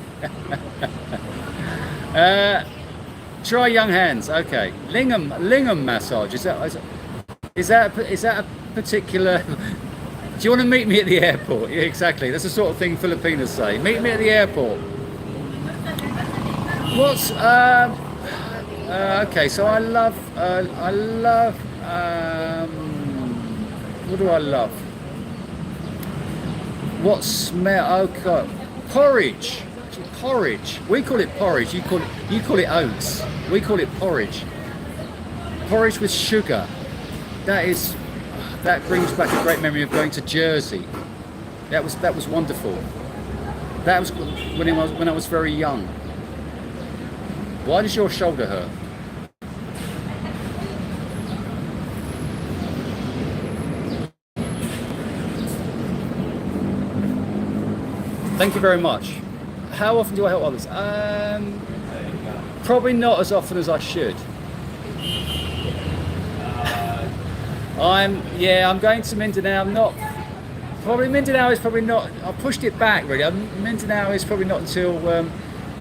Try young hands. Okay. Lingam massage. Is that a particular? Do you want to meet me at the airport? Yeah, exactly. That's the sort of thing Filipinas say. Meet me at the airport. What's okay? So I love. What do I love? What smell? Oh God, porridge. Porridge. We call it porridge. You call it oats. We call it porridge. Porridge with sugar. That brings back a great memory of going to Jersey. That was wonderful. That was when I was very young. Why does your shoulder hurt? Thank you very much. How often do I help others? Probably not as often as I should. I'm going to Mindanao. Mindanao is probably not. I pushed it back really. Mindanao is probably not until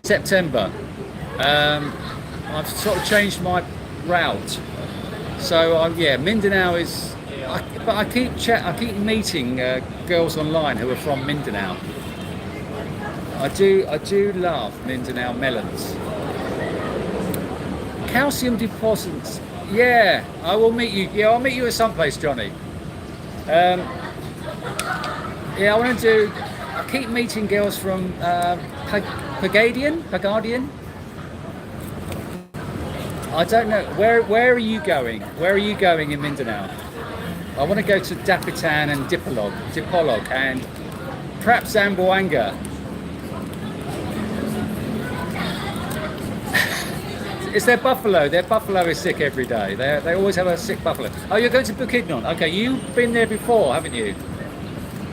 September. I've sort of changed my route. So Mindanao is. But I keep meeting girls online who are from Mindanao. I do love Mindanao melons. Calcium deposits. Yeah, I will meet you. Yeah, I'll meet you at some place, Johnny. I want to do. I keep meeting girls from Pagadian. I don't know. Where are you going? Where are you going in Mindanao? I want to go to Dapitan and Dipolog, and perhaps Zamboanga. It's their buffalo. Their buffalo is sick every day. They always have a sick buffalo. Oh, you're going to Bukidnon. Okay, you've been there before, haven't you?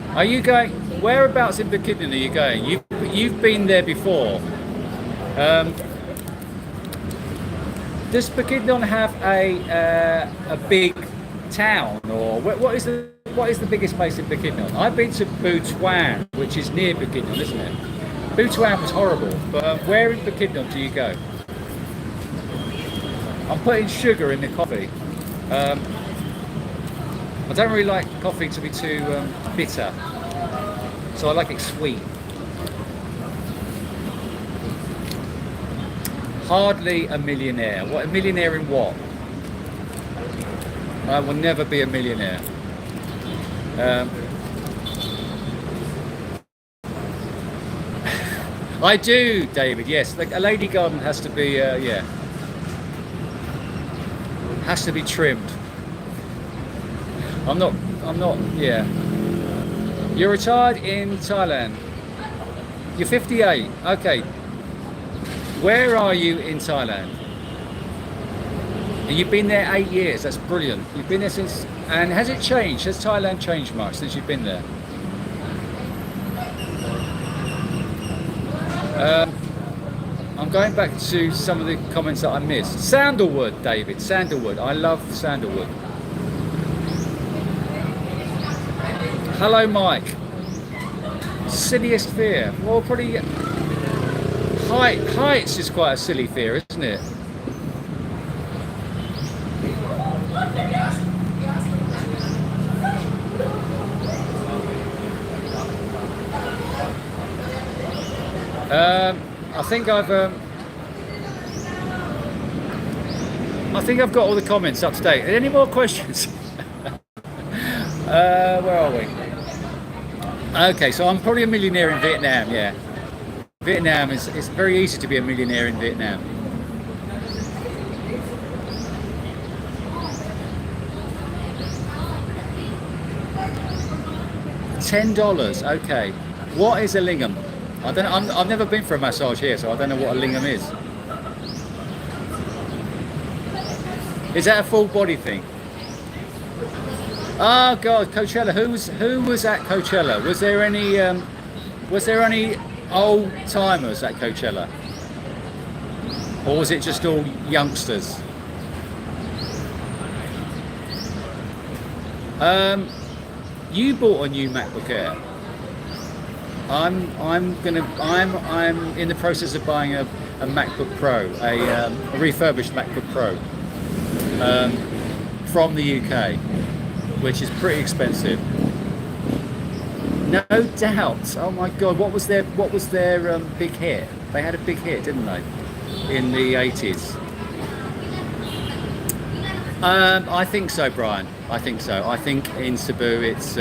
Are you going? Whereabouts in Bukidnon are you going? You've been there before. Does Bukidnon have a big town, or what is the biggest place in Bukidnon? I've been to Butuan, which is near Bukidnon, isn't it? Butuan was horrible, but where in Bukidnon do you go? I'm putting sugar in the coffee. I don't really like coffee to be too bitter, so I like it sweet. Hardly a millionaire. What, a millionaire in what? I will never be a millionaire. I do, David. Yes, like a lady garden has to be, yeah, has to be trimmed. I'm not. Yeah. You're retired in Thailand. You're 58. Okay. Where are you in Thailand? And you've been there 8 years. That's brilliant. You've been there since. And has it changed? Has Thailand changed much since you've been there? I'm going back to some of the comments that I missed. Sandalwood, David. Sandalwood. I love sandalwood. Hello, Mike. Silliest fear. Well, probably heights is quite a silly fear, isn't it? I think I've got all the comments up to date. Any more questions? Where are we? Okay, so I'm probably a millionaire in Vietnam. Yeah, Vietnam is. It's very easy to be a millionaire in Vietnam. $10. Okay, what is a lingam? I don't know. I've never been for a massage here, so I don't know what a lingam is. Is that a full body thing? Oh God, Coachella. Who was at Coachella? Was there any old timers at Coachella, or was it just all youngsters? You bought a new MacBook Air. I'm in the process of buying a MacBook Pro, a refurbished MacBook Pro from the UK, which is pretty expensive. No doubt. Oh my God, what was their big hit? They had a big hit, didn't they, in the 80s? I think so, Brian. I think so. I think in Cebu it's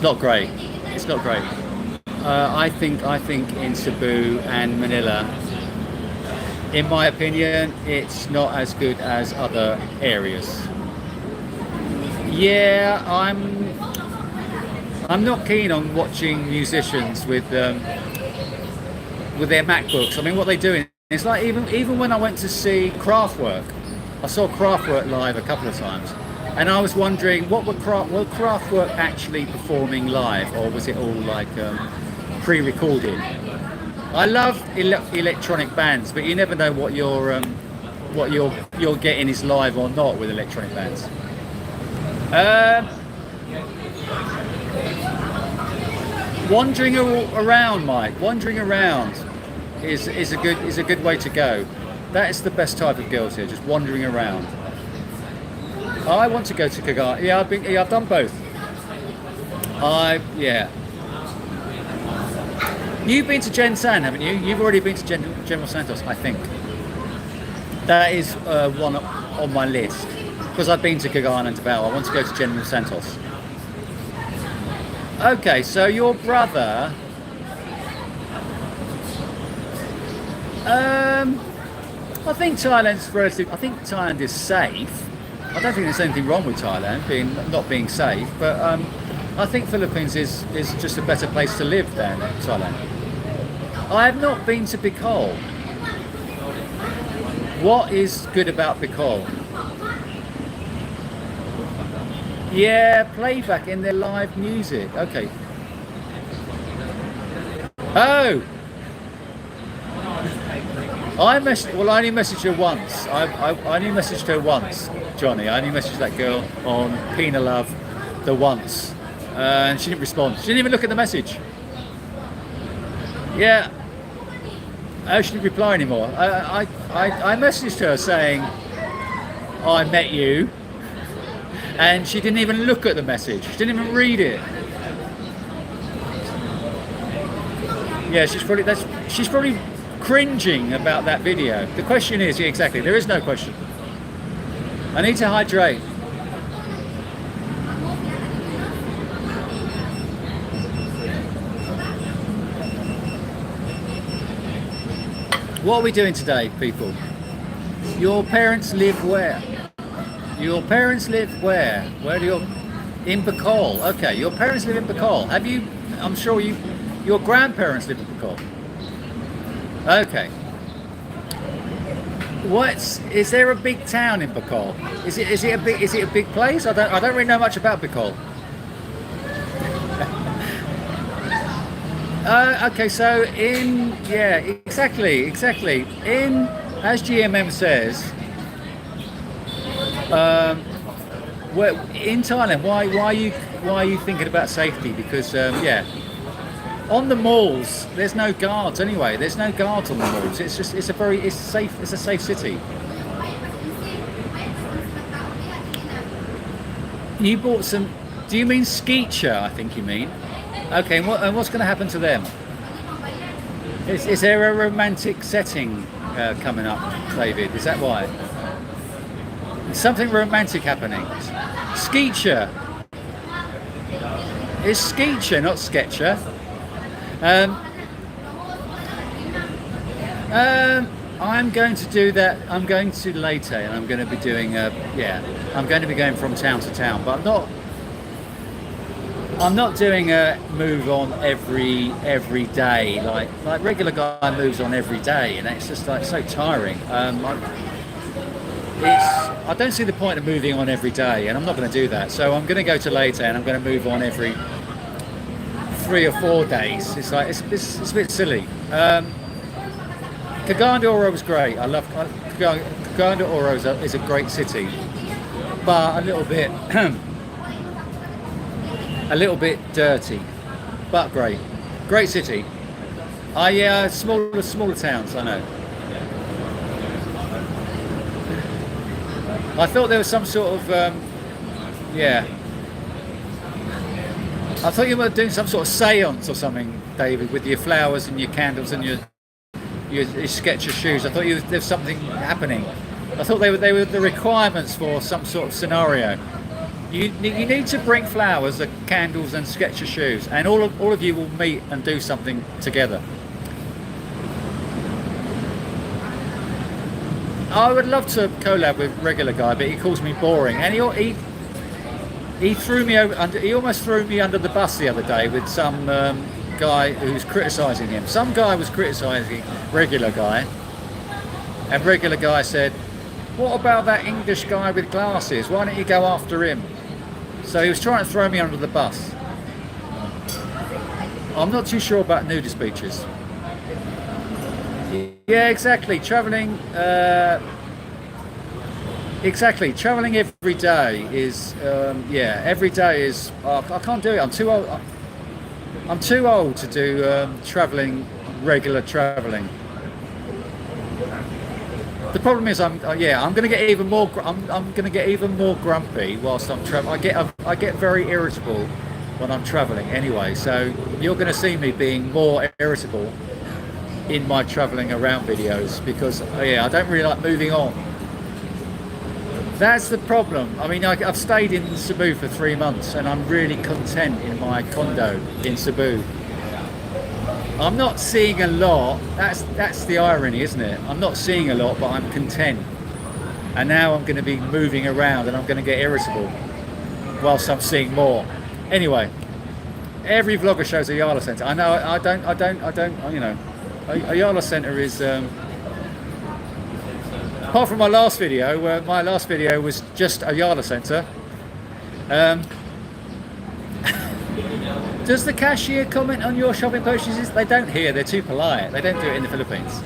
not great. It's not great. I think in Cebu and Manila, in my opinion, it's not as good as other areas. Yeah, I'm not keen on watching musicians with their MacBooks. I mean, what they do is like even when I went to see Kraftwerk, I saw Kraftwerk live a couple of times, and I was wondering were Kraftwerk actually performing live, or was it all like pre-recorded? I love electronic bands, but you never know what you're getting is live or not with electronic bands. Wandering around, Mike. Wandering around is a good way to go. That is the best type of girls here, just wandering around. I want to go to Kagaya. Yeah, I've done both. You've been to Gen San, haven't you? You've already been to General Santos, I think. That is one on my list, because I've been to Cagayan and Davao. I want to go to General Santos. Okay, so your brother. I think Thailand's relative. I think Thailand is safe. I don't think there's anything wrong with Thailand not being safe, but I think Philippines is just a better place to live than Thailand. I have not been to Bicol. What is good about Bicol? Yeah, playback in their live music. Okay. Oh. I only messaged her once. I only messaged her once, Johnny. I only messaged that girl on Pina Love the once. And she didn't respond. She didn't even look at the message. Yeah. Oh, she didn't reply anymore. I messaged her saying, I met you. And she didn't even look at the message. She didn't even read it. Yeah, she's probably cringing about that video. The question is, yeah, exactly, there is no question. I need to hydrate. What are we doing today, people? Your parents live where? Your parents live where? Where do your... In Bacol. Okay, your parents live in Bacol. Have you... I'm sure your grandparents live in Bacol. Okay. Is there a big town in Bacol? Is it a big place? I don't really know much about Bacol. Okay, so exactly. In, as GMM says, in Thailand, why are you thinking about safety? Because on the malls, there's no guards anyway. There's no guards on the malls. It's a safe city. You bought some. Do you mean Skeecher? I think you mean. Okay, and what's going to happen to them? Is there a romantic setting coming up, David? Is that why? Is something romantic happening? Skeecher. It's Skeecher, not Sketcher. I'm going to do that. I'm going to later, and I'm going to be doing I'm going to be going from town to town, but I'm not doing a move on every day like regular guy moves on every day, and it's just like so tiring. I don't see the point of moving on every day, and I'm not going to do that. So I'm going to go to later, and I'm going to move on every 3 or 4 days. It's like it's a bit silly. Cagayan was great. I love Cagayan is a great city, but a little bit dirty, but great city. Smaller towns, I know. I thought there was some sort of I thought you were doing some sort of seance or something, David, with your flowers and your candles and your Skechers shoes. I thought there's something happening. I thought they were the requirements for some sort of scenario. You need to bring flowers, candles, and Skechers shoes, and all of you will meet and do something together. I would love to collab with regular guy, but he calls me boring, and he threw me over. He almost threw me under the bus the other day with some guy who's criticising him. Some guy was criticising regular guy, and regular guy said, "What about that English guy with glasses? Why don't you go after him?" So he was trying to throw me under the bus. I'm not too sure about nudist beaches. Yeah, exactly. Travelling every day is every day is. I can't do it. I'm too old. I'm too old to do regular travelling. The problem is, I'm going to get even more. I'm going to get even more grumpy whilst I'm traveling. I get very irritable when I'm travelling anyway. So you're going to see me being more irritable in my travelling around videos because I don't really like moving on. That's the problem. I mean, I've stayed in Cebu for 3 months and I'm really content in my condo in Cebu. I'm not seeing a lot. That's the irony, isn't it? I'm not seeing a lot, but I'm content. And now I'm going to be moving around and I'm going to get irritable whilst I'm seeing more. Anyway, every vlogger shows Ayala Centre. I know. I don't. You know, Ayala Centre is. Apart from my last video, where my last video was just Ayala Centre. Does the cashier comment on your shopping purchases? They don't here, they're too polite. They don't do it in the Philippines.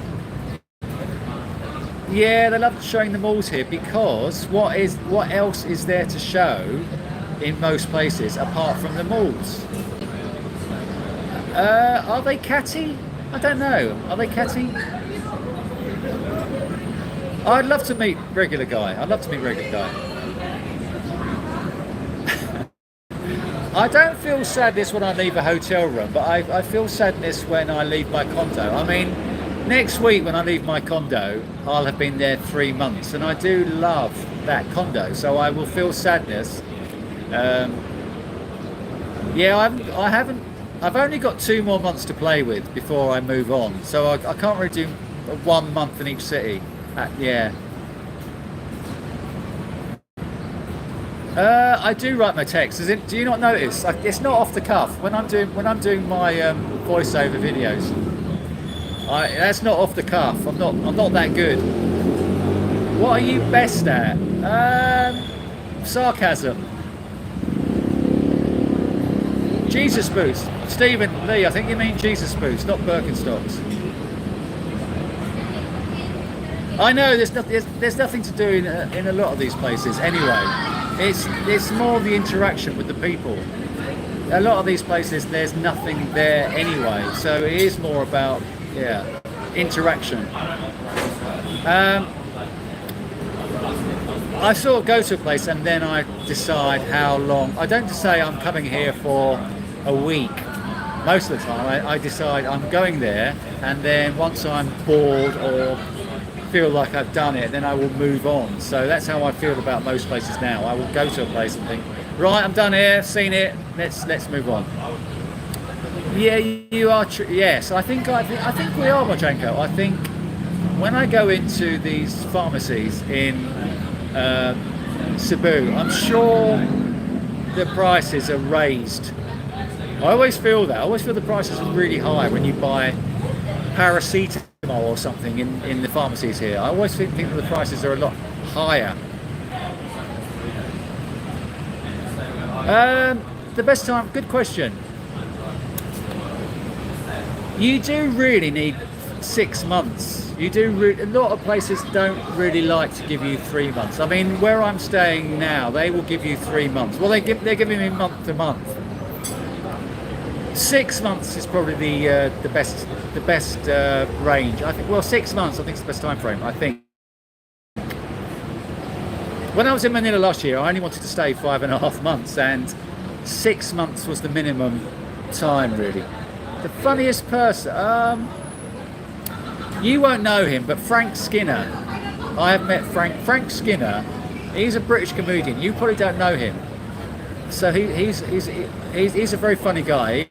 Yeah, they love showing the malls here because what else is there to show in most places apart from the malls? Are they catty? I don't know. Are they catty? I'd love to meet regular guy. I don't feel sadness when I leave a hotel room, but I feel sadness when I leave my condo. I mean, Next week when I leave my condo, I'll have been there 3 months, and I do love that condo, so I will feel sadness. Yeah, I've only got 2 more months to play with before I move on, so I can't really do 1 month in each city. Yeah. I do write my text. Do you not notice? It's not off the cuff when I'm doing my voiceover videos. That's not off the cuff. I'm not that good. What are you best at? Sarcasm. Jesus boost. Stephen Lee, I think you mean Jesus boost, not Birkenstocks. I know there's nothing to do in a lot of these places anyway. It's more the interaction with the people. A lot of these places there's nothing there anyway, so it is more about interaction. I sort of go to a place and then I decide how long. I don't say I'm coming here for a week. Most of the time I decide I'm going there, and then once I'm bored or feel like I've done it, then I will move on. So that's how I feel about most places now. I will go to a place and think, right, I'm done here, seen it, let's move on. Yeah, you are true. Yes, I think we are, Mochenko. I think when I go into these pharmacies in Cebu, I'm sure the prices are raised. I always feel that. I always feel the prices are really high when you buy paracetamol or something in the pharmacies here. I always think that the prices are a lot higher. The best time, good question. You do really need 6 months. You do. A lot of places don't really like to give you 3 months. I mean, where I'm staying now, they will give you 3 months. Well, they're giving me month to month. 6 months is probably the best range. I think. Well, 6 months I think is the best time frame. I think. When I was in Manila last year, I only wanted to stay 5.5 months, and 6 months was the minimum time, really. The funniest person, you won't know him, but Frank Skinner. I have met Frank Skinner. He's a British comedian. You probably don't know him. So he's a very funny guy.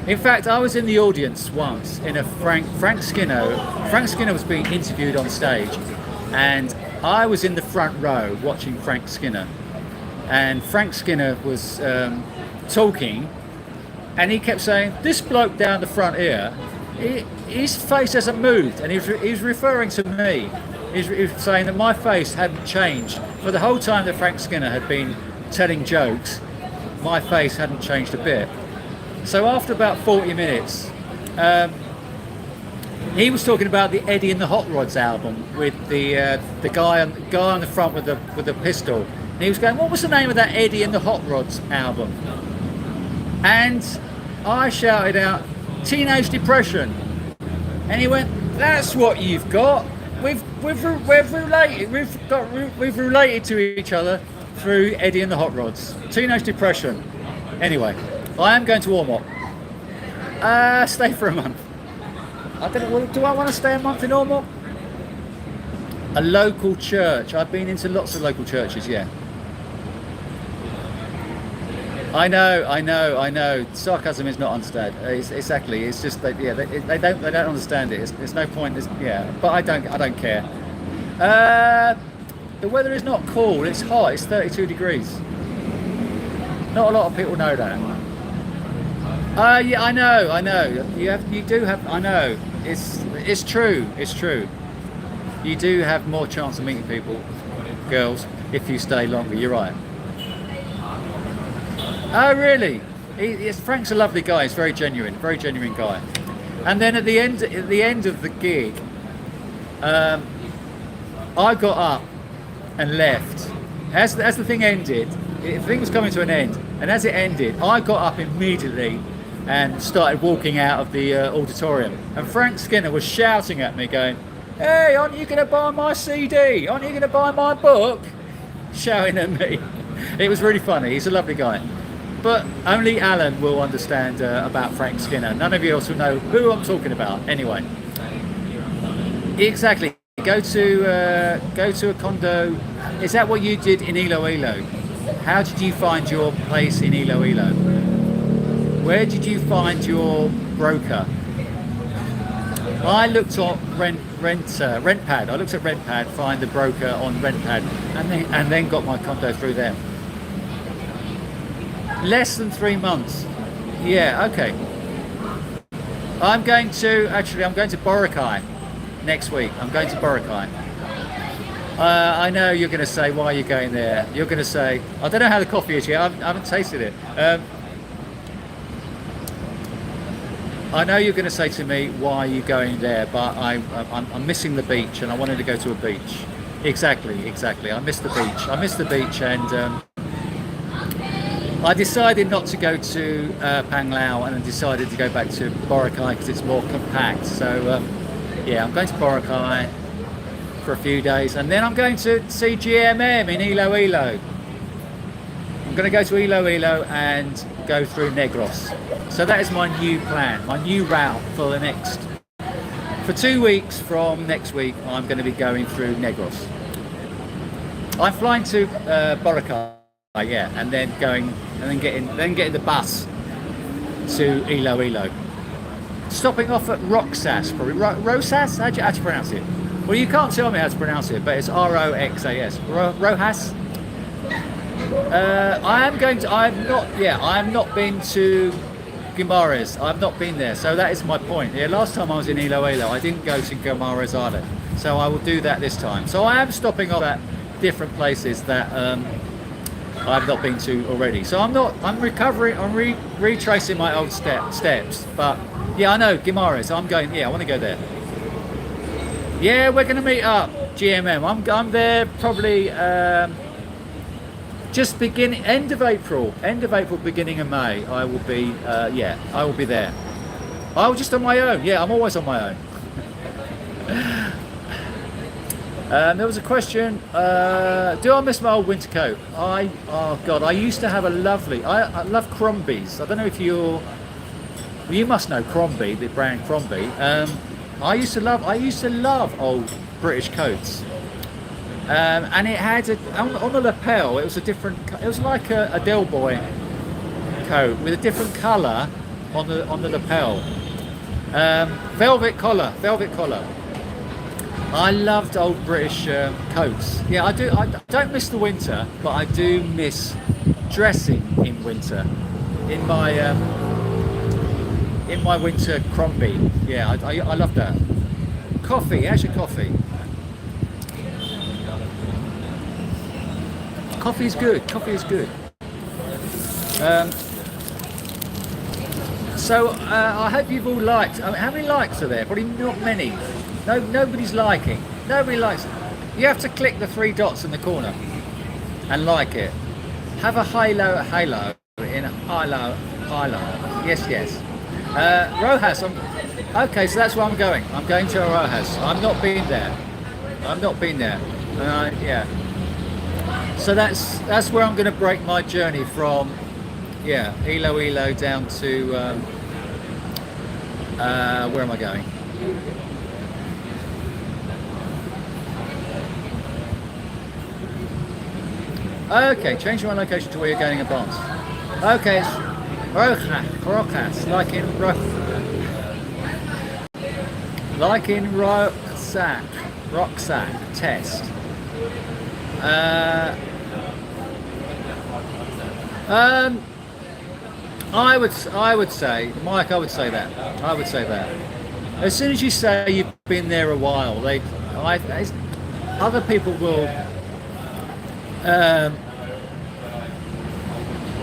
In fact, I was in the audience once in a Frank Skinner. Frank Skinner was being interviewed on stage, and I was in the front row watching Frank Skinner. And Frank Skinner was talking, and he kept saying, "This bloke down the front here, his face hasn't moved," and he's referring to me. He's saying that my face hadn't changed. For the whole time that Frank Skinner had been telling jokes, my face hadn't changed a bit. So after about 40 minutes, he was talking about the Eddie and the Hot Rods album with the guy on the front with the pistol. And he was going, "What was the name of that Eddie and the Hot Rods album?" And I shouted out, "Teenage Depression." And he went, "That's what you've got. We've related to each other through Eddie and the Hot Rods. Teenage Depression." Anyway, I am going to Ormoc. Stay for a month. I don't know. Do I want to stay a month in Ormoc? A local church. I've been into lots of local churches. Yeah. I know. Sarcasm is not understood. Exactly. It's just that they don't understand it. There's no point. But I don't care. The weather is not cool. It's hot. It's 32 degrees. Not a lot of people know that. Yeah, I know. You do have. I know. It's true. It's true. You do have more chance of meeting people, girls, if you stay longer. You're right. Oh, really? Frank's a lovely guy. He's very genuine guy. And then at the end of the gig, I got up and left. As the thing ended, the thing was coming to an end, and as it ended, I got up immediately and started walking out of the auditorium. And Frank Skinner was shouting at me, going, "Hey, aren't you going to buy my CD? Aren't you going to buy my book?" Shouting at me. It was really funny. He's a lovely guy. but only Alan will understand about Frank Skinner. None of you else will know who I'm talking about. Anyway, exactly. Go to a condo. Is that what you did in Iloilo? How did you find your place in Iloilo? Where did you find your broker? I looked on RentPad. I looked at RentPad, find the broker on RentPad, and then got my condo through them. Less than 3 months. Yeah, okay. I'm going to Boracay next week. I'm going to Boracay. I know you're going to say, why are you going there? You're going to say, I don't know how the coffee is yet. I haven't tasted it. I know you're going to say to me, why are you going there? But I'm missing the beach, and I wanted to go to a beach. Exactly. I missed the beach, and I decided not to go to Panglao, and I decided to go back to Boracay because it's more compact. So yeah, I'm going to Boracay for a few days, and then I'm going to see GMM in Iloilo. I'm going to go to Iloilo and go through Negros. So that is my new plan, my new route for 2 weeks from next week. I'm going to be going through Negros. I'm flying to Boracay, yeah, and then getting the bus to Iloilo. Stopping off at Roxas, probably Rosas. How do you pronounce it? Well, you can't tell me how to pronounce it, but it's Roxas. Rojas. I've not been to Guimaras. I've not been there, so that is my point. Yeah, last time I was in Iloilo, I didn't go to Guimaras either, so I will do that this time. So I am stopping off at different places that I've not been to already. So I'm recovering. I'm retracing my old steps. But yeah, I know Guimaras. I want to go there. Yeah, we're going to meet up. GMM. I'm there probably. Just end of April, beginning of May. I will be, I will be there. I was just on my own. Yeah, I'm always on my own. There was a question. Do I miss my old winter coat? I used to have I love Crombie's. I don't know if you must know Crombie, the brand Crombie. I used to love old British coats. And it had on the lapel. It was like a Del Boy coat with a different colour on the lapel. Velvet collar. I loved old British coats. Yeah, I do. I don't miss the winter, but I do miss dressing in winter. In my winter Crombie. Yeah, I love that. Coffee. How's your coffee? Coffee is good. I hope you've all liked. How many likes are there? Probably not many. Nobody's liking. Nobody likes it. You have to click the 3 dots in the corner and like it. Have a halo in halo. Yes. Rojas. Okay, so that's where I'm going. I'm going to Rojas. I've not been there. Yeah. So that's where I'm going to break my journey from, Iloilo down to where am I going? Okay, changing my location to where you're going in advance. Okay, it's Rojas, like in Rucksack test. I would say, Mike, I would say that. As soon as you say you've been there a while, other people will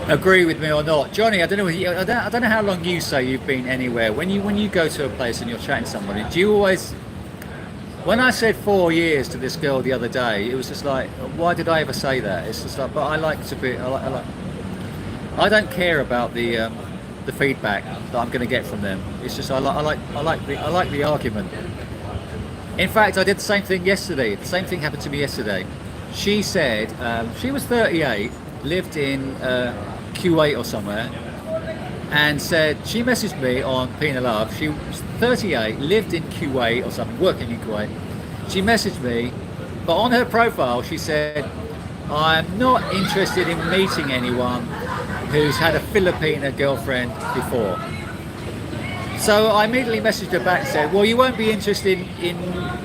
agree with me or not. Johnny, I don't know how long you say you've been anywhere. When you go to a place and you're chatting to somebody, do you always? When I said 4 years to this girl the other day, it was just like, why did I ever say that? It's just like, but I like to be. I don't care about the feedback that I'm going to get from them. It's just I like the argument. In fact, I did the same thing yesterday. The same thing happened to me yesterday. She said she was 38, lived in Kuwait or somewhere, and said, she messaged me on Pina Love. She was 38, lived in Kuwait or something, working in Kuwait. She messaged me, but on her profile she said, I'm not interested in meeting anyone who's had a Filipina girlfriend before. So I immediately messaged her back and said, well, you won't be interested in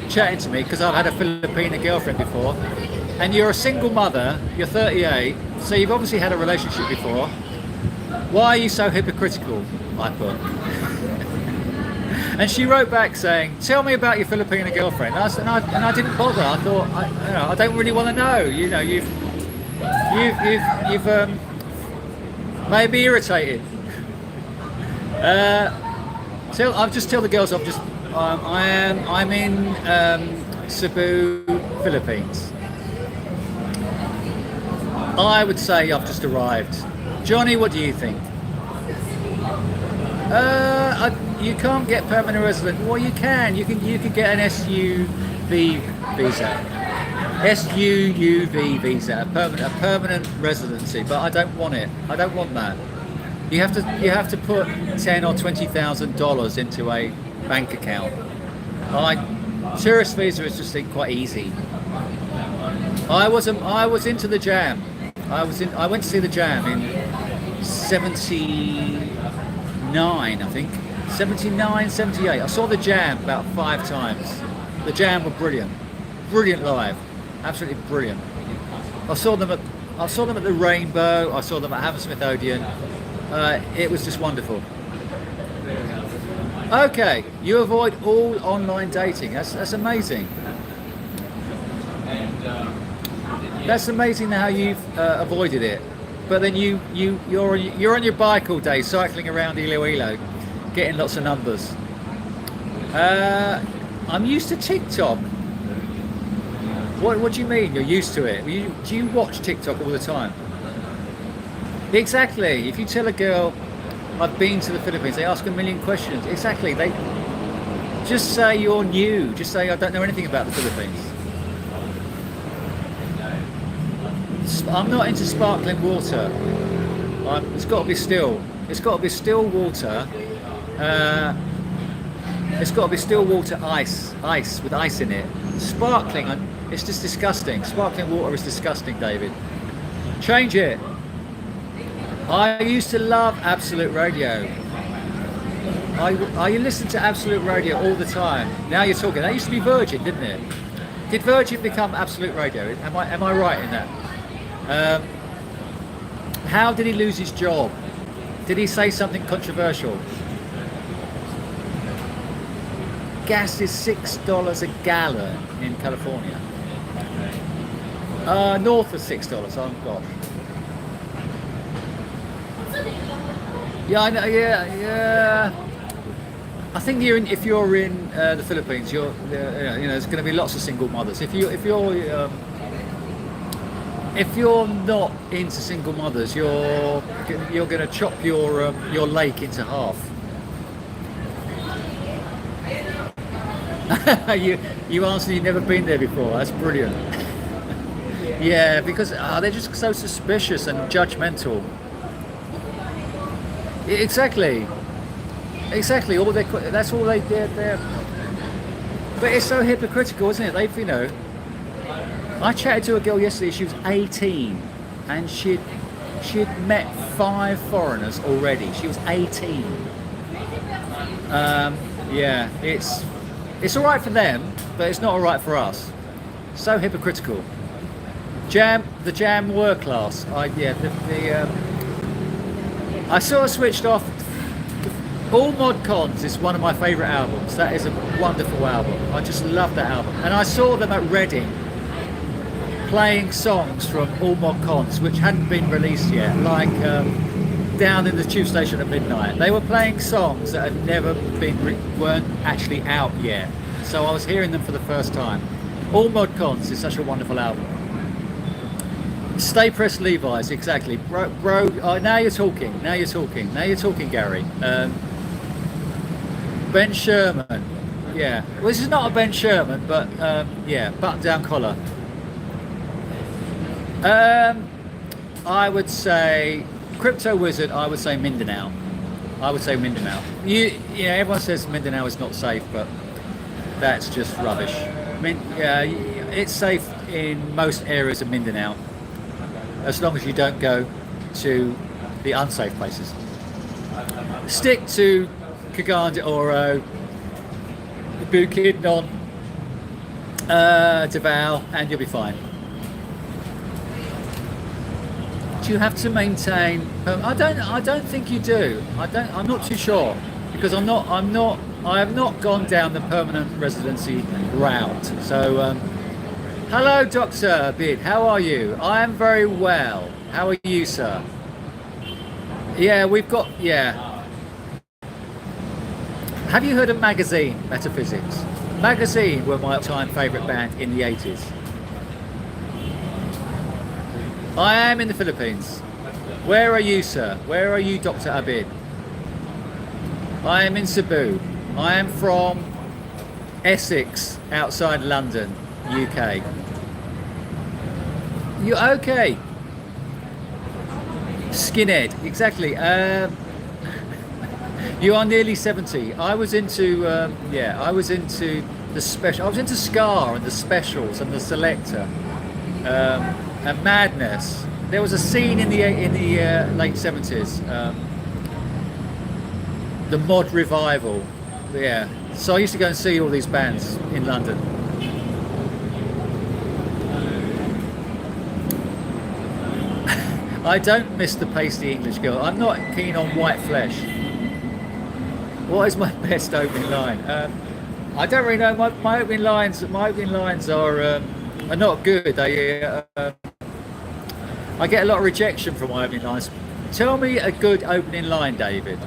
chatting to me because I've had a Filipina girlfriend before, and you're a single mother, you're 38, so you've obviously had a relationship before. Why are you so hypocritical? I put. And she wrote back saying, tell me about your Filipina girlfriend. And I didn't bother. I thought, I don't really want to know. You know, you've made me irritated. I'll just tell the girls I'm in Cebu, Philippines. I would say I've just arrived. Johnny, what do you think? You can't get permanent resident. Well, you can. You can get an SUV visa. SUUV visa, a permanent residency. But I don't want it. I don't want that. You have to put $10,000 or $20,000 into a bank account. Tourist visa is just quite easy. I was into the Jam. I went to see the Jam in 79, I think. 79, 78. I saw the Jam about 5 times. The Jam were brilliant. Brilliant live. Absolutely brilliant. I saw them at the Rainbow. I saw them at Hammersmith Odeon. It was just wonderful. Okay, you avoid all online dating. That's amazing. That's amazing how you've avoided it. But then you're on your bike all day, cycling around Iloilo, getting lots of numbers. I'm used to TikTok. What do you mean you're used to it? Do you watch TikTok all the time? Exactly. If you tell a girl, I've been to the Philippines, they ask a million questions. Exactly. They just say you're new. Just say I don't know anything about the Philippines. I'm not into sparkling water. It's got to be still. It's got to be still water. It's got to be still water ice with ice in it. Sparkling, it's just disgusting. Sparkling water is disgusting, David. Change it. I used to love Absolute Radio. I listened to Absolute Radio all the time. Now you're talking. That used to be Virgin, didn't it? Did Virgin become Absolute Radio? Am I right in that? How did he lose his job? Did he say something controversial? Gas is $6 a gallon in California. North of $6. Oh gosh. Yeah, I know. Yeah. I think if you're in the Philippines, there's going to be lots of single mothers. If you're not into single mothers, you're going to chop your lake into half. You answered you've never been there before. That's brilliant. Yeah, because they're just so suspicious and judgmental. Exactly. That's all they did there. But it's so hypocritical, isn't it? I chatted to a girl yesterday. She was 18, and she'd met 5 foreigners already. She was 18. Yeah, it's all right for them, but it's not all right for us. So hypocritical. The Jam were class. I sort of switched off. All Mod Cons is one of my favourite albums. That is a wonderful album. I just love that album. And I saw them at Reading playing songs from All Mod Cons which hadn't been released yet, like Down in the Tube Station at Midnight. They were playing songs that had never weren't actually out yet. So I was hearing them for the first time. All Mod Cons is such a wonderful album. Stay Pressed Levi's, exactly. Bro, now you're talking, Gary. Ben Sherman, yeah. Well, this is not a Ben Sherman, but yeah, button down collar. I would say crypto wizard, I would say Mindanao. I would say Mindanao. Yeah, everyone says Mindanao is not safe, but that's just rubbish. It's safe in most areas of Mindanao, as long as you don't go to the unsafe places. Stick to Cagayan de Oro, Bukidnon, Davao, and you'll be fine. Do you have to maintain? I don't think you do. I'm not too sure, because I have not gone down the permanent residency route. So, hello, Dr. Bid. How are you? I am very well. How are you, sir? Yeah, we've got. Yeah. Have you heard of Magazine Metaphysics? Magazine were my all-time favourite band in the 80s. I am in the Philippines. Where are you, sir? Where are you, Dr. Abid? I am in Cebu. I am from Essex, outside London, UK. You okay? Skinhead, exactly. You are nearly 70. I was into, I was into the special. I was into Scar and the Specials and the Selector. And Madness. There was a scene in the late 70s, the mod revival. Yeah, so I used to go and see all these bands in London. I don't miss the pasty English girl. I'm not keen on white flesh. What is my best opening line? I don't really know. My opening lines. My opening lines are not good. I get a lot of rejection from my opening lines. Tell me a good opening line, David.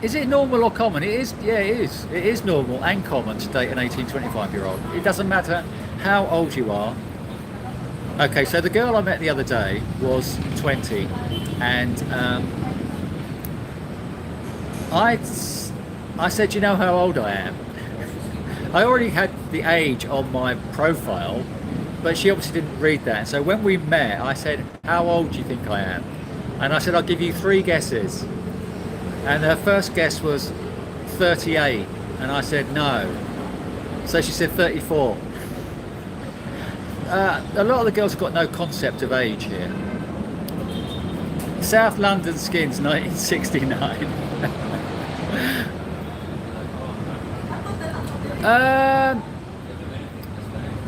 Is it normal or common? It is. Yeah, it is. It is normal and common to date an 18, 25-year-old. It doesn't matter how old you are. Okay, so the girl I met the other day was 20, and I said, you know how old I am? I already had the age on my profile, but she obviously didn't read that. So when we met, I said, how old do you think I am? And I said, I'll give you 3 guesses. And her first guess was 38. And I said, no. So she said 34. A lot of the girls have got no concept of age here. South London Skins, 1969.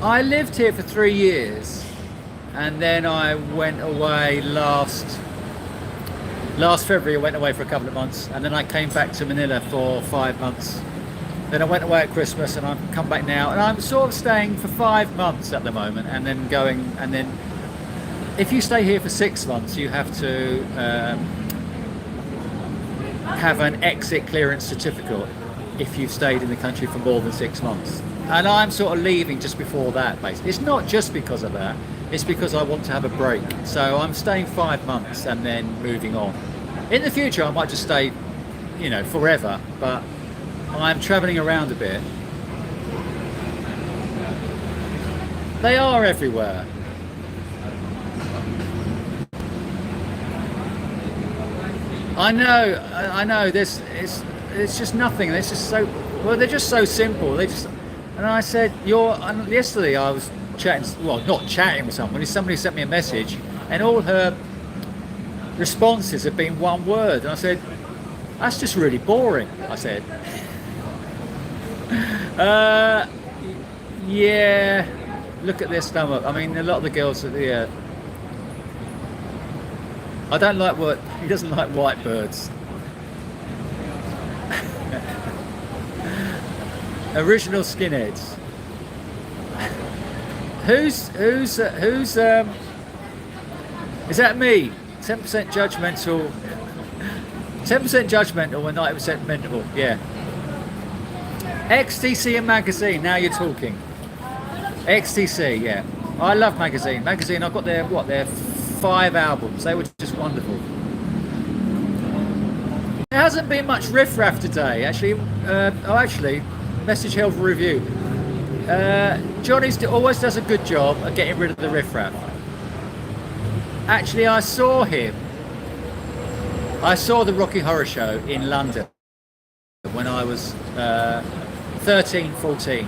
I lived here for 3 years, and then I went away last February. I went away for a couple of months, and then I came back to Manila for 5 months. Then I went away at Christmas, and I've come back now, and I'm sort of staying for 5 months at the moment, and then going. And then, if you stay here for 6 months, you have to have an exit clearance certificate if you've stayed in the country for more than 6 months. And I'm sort of leaving just before that, basically. It's not just because of that, it's because I want to have a break. So I'm staying 5 months and then moving on. In the future, I might just stay, forever, but I'm traveling around a bit. They are everywhere. I know. It's just nothing. It's just so. Well, they're just so simple. And I said, yesterday I was chatting. Well, not chatting with somebody. Somebody sent me a message, and all her responses have been one word. And I said, that's just really boring. I said, yeah. Look at their stomach. I mean, a lot of the girls are there. I don't like he doesn't like white birds. Original skinheads. Who's is that me? 10% judgmental. 10% judgmental and 90% mental. Yeah. XTC and Magazine. Now you're talking. XTC. Yeah. I love Magazine. Magazine. I've got their 5 albums. They were just wonderful. There hasn't been much riffraff today. Actually, message held for review. Johnny always does a good job at getting rid of the riffraff. Actually, I saw the Rocky Horror Show in London when I was 13, 14,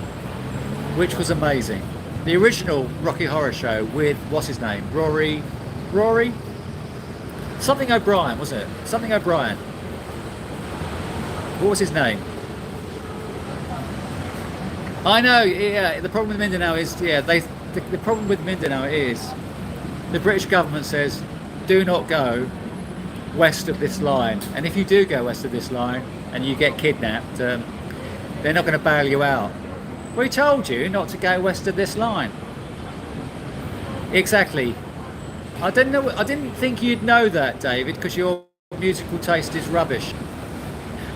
which was amazing. The original Rocky Horror Show with, what's his name? Rory? Something O'Brien, wasn't it? Something O'Brien. What was his name? I know, yeah, the problem with Mindanao is, the problem with Mindanao is the British government says, do not go west of this line. And if you do go west of this line and you get kidnapped, they're not going to bail you out. We told you not to go west of this line. Exactly. I didn't think you'd know that, David, because your musical taste is rubbish.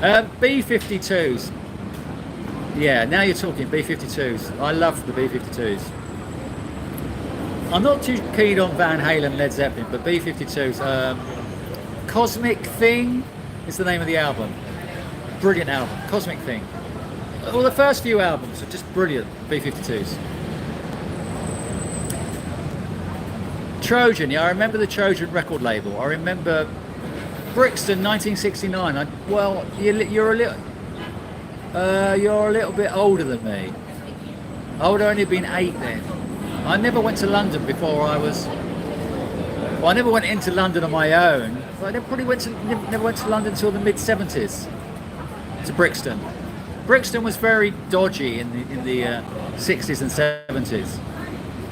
B-52s. Yeah, now you're talking B-52s. I love the B-52s. I'm not too keen on Van Halen, Led Zeppelin, but B-52s. Cosmic Thing is the name of the album. Brilliant album, Cosmic Thing. Well, the first few albums are just brilliant, B-52s. Trojan, yeah, I remember the Trojan record label. I remember Brixton, 1969. You're a little bit older than me. I would have only been 8 then. I never went to London before I never went into London on my own. I never went to London until the mid-70s. To Brixton. Brixton was very dodgy in the 60s and 70s.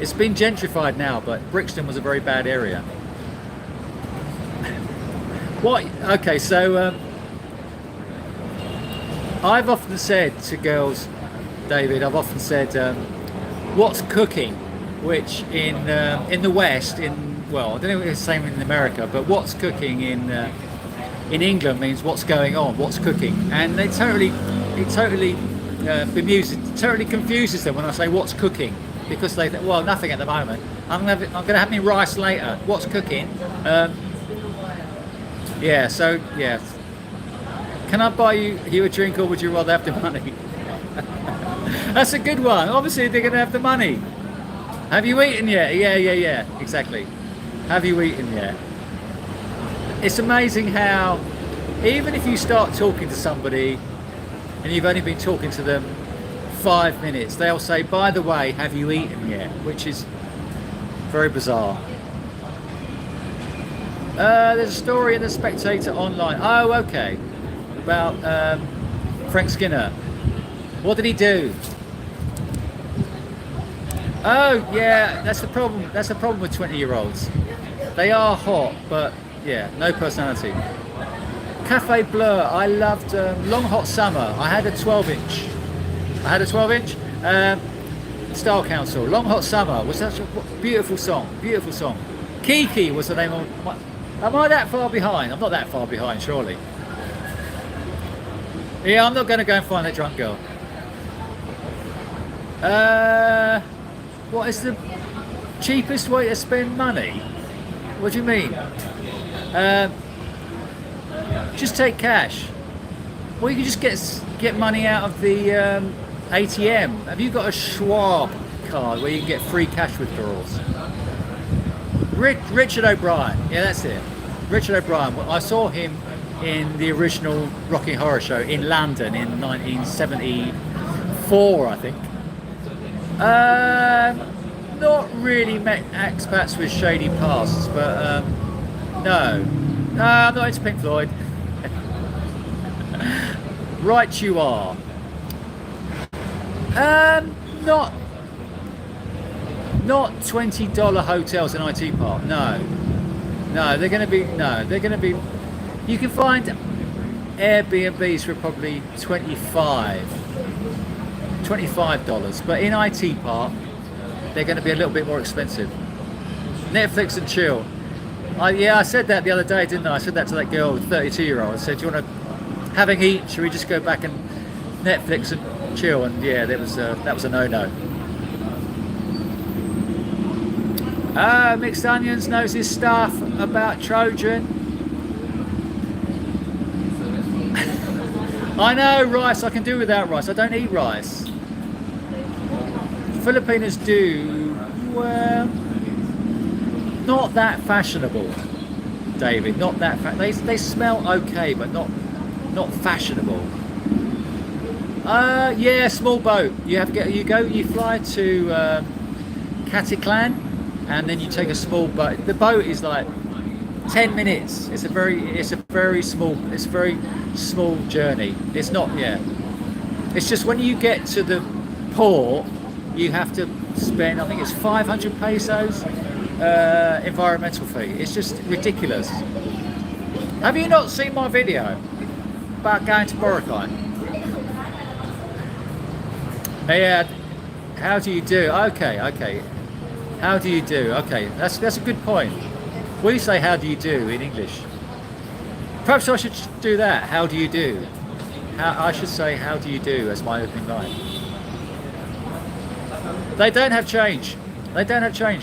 It's been gentrified now, but Brixton was a very bad area. What? Okay, so I've often said to girls, David, what's cooking? Which in the West, I don't know if it's the same in America, but what's cooking in England means what's going on, what's cooking, and it totally confuses them when I say what's cooking, because they think, well, nothing at the moment. I'm gonna have me rice later. What's cooking? Can I buy you a drink, or would you rather have the money? That's a good one. Obviously, they're gonna have the money. Have you eaten yet? Yeah, exactly. Have you eaten yet? It's amazing how, even if you start talking to somebody and you've only been talking to them 5 minutes, they'll say, by the way, have you eaten yet? Which is very bizarre. There's a story in The Spectator online. Oh, okay. About Frank Skinner. What did he do? Oh, yeah, that's the problem. That's the problem with 20-year-olds. They are hot, but yeah, no personality. Cafe Blur. I loved Long Hot Summer. I had a 12-inch. Style Council. Long Hot Summer was such a beautiful song. Beautiful song. Kiki was the name of. Am I that far behind? I'm not that far behind, surely. Yeah, I'm not going to go and find that drunk girl. What is the cheapest way to spend money? What do you mean? Just take cash. Or you can just get money out of the ATM. Have you got a Schwab card where you can get free cash withdrawals? Richard O'Brien. Yeah, that's it. Richard O'Brien. I saw him in the original Rocky Horror Show in London in 1974, I think. Not really met expats with shady pasts, but no, I'm not into Pink Floyd. Right you are. Not $20 hotels in IT Park. No, they're going to be. You can find Airbnbs for probably $25, but in IT Park they're going to be a little bit more expensive. Netflix and chill. I said that the other day, didn't I? I said that to that girl, 32-year-old. I said, do you want to, having eaten, should we just go back and Netflix and chill? And yeah, that was a no-no. Mixed Onions knows his stuff about Trojan. I know rice, I can do without rice. I don't eat rice. Filipinos do, well, not that fashionable, David. Not that they smell okay, but not fashionable. Yeah, small boat. You fly to Caticlan, and then you take a small boat. The boat is like 10 minutes. It's a very small journey. It's not, yeah. It's just when you get to the port, you have to spend, I think it's 500 pesos environmental fee. It's just ridiculous. Have you not seen my video about going to Boracay? Yeah. How do you do? Okay. How do you do? Okay, that's a good point. We say how do you do in English. Perhaps I should do that. How do you do? I should say how do you do as my opening line. They don't have change.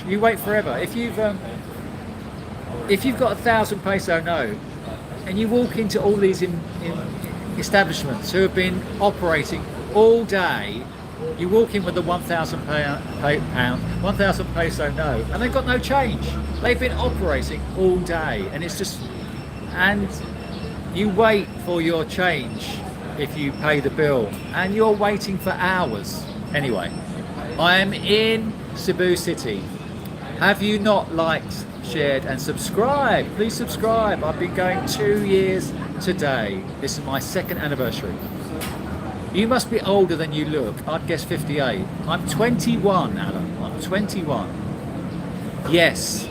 You wait forever. If you've got 1,000 peso note and you walk into all these in establishments who have been operating all day, you walk in with the 1,000 peso note and they've got no change. They've been operating all day, and it's just, and you wait for your change if you pay the bill, and you're waiting for hours. Anyway, I am in Cebu City. Have you not liked, shared and subscribed? Please subscribe. I've been going 2 years today. This is my 2nd anniversary. You must be older than you look. I'd guess 58. I'm 21, Alan. I'm 21. Yes.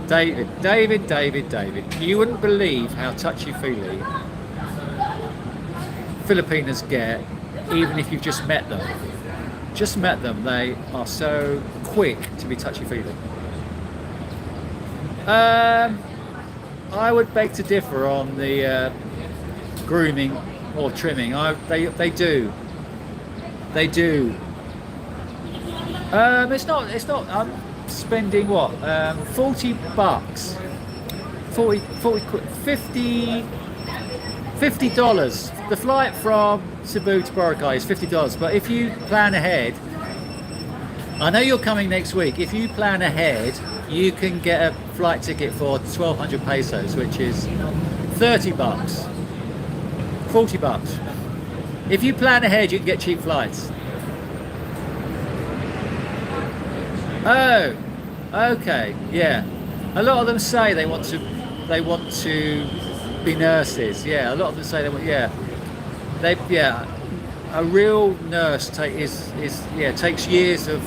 David. You wouldn't believe how touchy-feely Filipinas get, even if you've just met them. They are so quick to be touchy-feely. I would beg to differ on the grooming or trimming. They do. It's not. I'm spending what? 40 bucks. 40 quid. $50. The flight from Cebu to Boracay is $50. But if you plan ahead, I know you're coming next week. If you plan ahead, you can get a flight ticket for 1,200 pesos, which is 30 bucks. 40 bucks. If you plan ahead, you can get cheap flights. Oh, okay, yeah. A lot of them say they want to be nurses. Yeah, a lot of them say they want. Yeah, a real nurse takes years of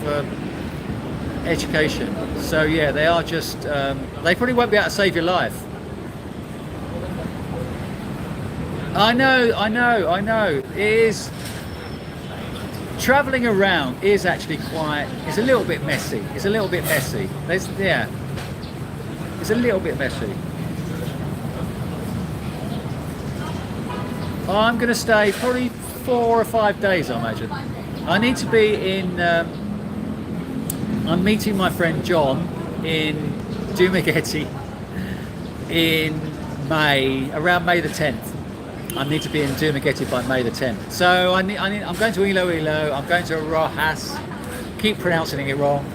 education. So yeah, they are just. They probably won't be able to save your life. I know. It is. Travelling around is actually it's a little bit messy. It's a little bit messy. It's a little bit messy. I'm going to stay probably 4 or 5 days, I imagine. I need to be in. I'm meeting my friend John in Dumaguete in around May the 10th. I need to be in Dumaguete by May the 10th. So I'm going to Iloilo, I'm going to Rojas, keep pronouncing it wrong,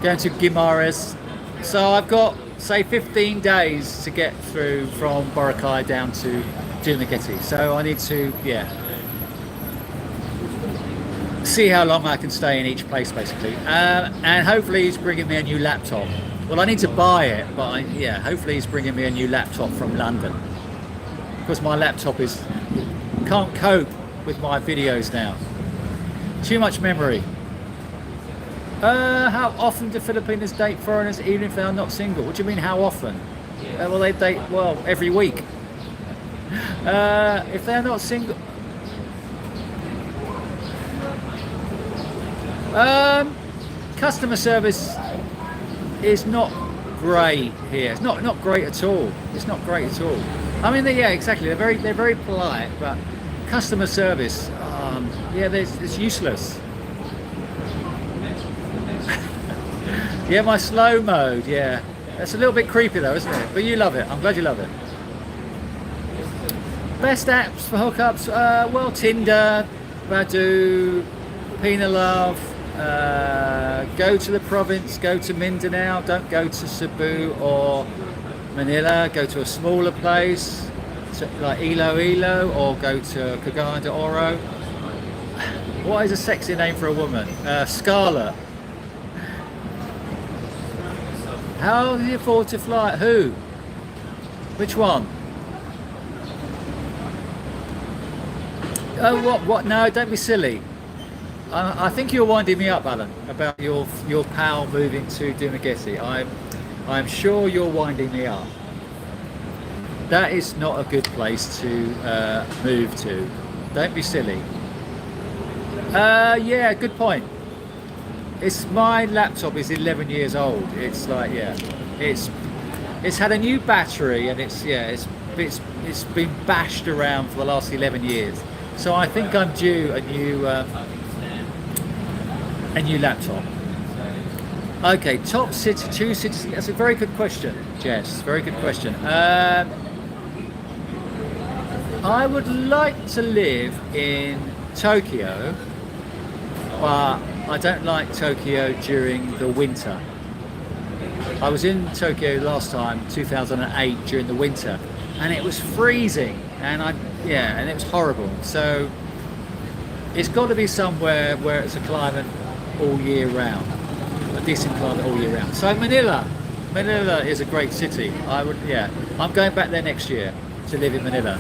going to Guimaras. So I've got, say, 15 days to get through from Boracay down to Dumaguete. So I need to, see how long I can stay in each place, basically. And hopefully he's bringing me a new laptop. Well, I need to buy it, but hopefully he's bringing me a new laptop from London. Because my laptop can't cope with my videos now. Too much memory. How often do Filipinos date foreigners even if they are not single? What do you mean how often? Well, they date, every week. If they're not single... customer service is not great here. It's not great at all. It's not great at all. I mean, exactly. They're very polite, but customer service, it's useless. My slow mode, that's a little bit creepy though, isn't it? But you love it. I'm glad you love it. Best apps for hookups? Tinder, Badoo, Pina Love, Go to the province, go to Mindanao, don't go to Cebu or Manila, go to a smaller place like Iloilo, or go to Cagayan de Oro. What is a sexy name for a woman? Scarlet. How do you afford to fly? Who? Which one? Oh, what? No, don't be silly. I think you're winding me up, Alan, about your pal moving to Dumaguete. I'm sure you're winding me up. That is not a good place to move to. Don't be silly. Yeah, good point. My laptop is 11 years old. It's like, yeah, it's had a new battery, and it's been bashed around for the last 11 years. So I think I'm due a new laptop. Okay, top city, 2 cities. That's a very good question, Jess. Very good question. I would like to live in Tokyo, but I don't like Tokyo during the winter. I was in Tokyo last time, 2008, during the winter, and it was freezing, and it was horrible. So it's got to be somewhere where it's a climate all year round, a decent climate all year round. So Manila is a great city. I'm going back there next year to live in Manila.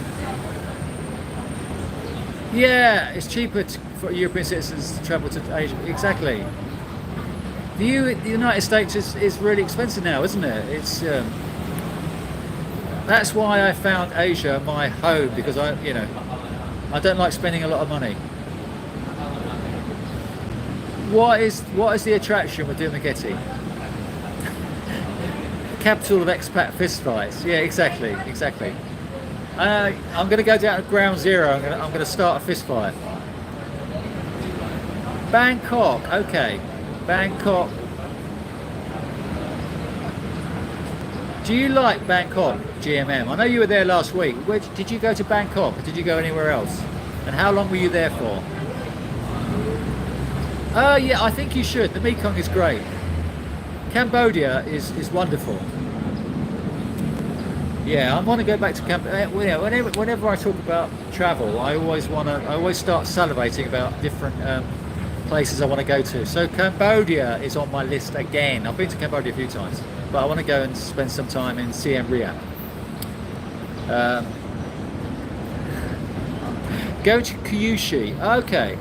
Yeah, it's cheaper for European citizens to travel to Asia. Exactly. The United States is really expensive now, isn't it? It's that's why I found Asia my home, because I don't like spending a lot of money. What is the attraction with Dumaguete? Capital of expat fistfights. Yeah, exactly. I'm going to go down to ground zero. I'm going to start a fistfight. Bangkok. Okay, Bangkok. Do you like Bangkok, GMM? I know you were there last week. Did you go to Bangkok, or did you go anywhere else? And how long were you there for? Yeah, I think you should. The Mekong is great. Cambodia is wonderful. Yeah, I want to go back to Cambodia. Whenever I talk about travel, I always start salivating about different places I want to go to. So Cambodia is on my list again. I've been to Cambodia a few times, but I want to go and spend some time in Siem Reap. Go to Kyushu. Okay.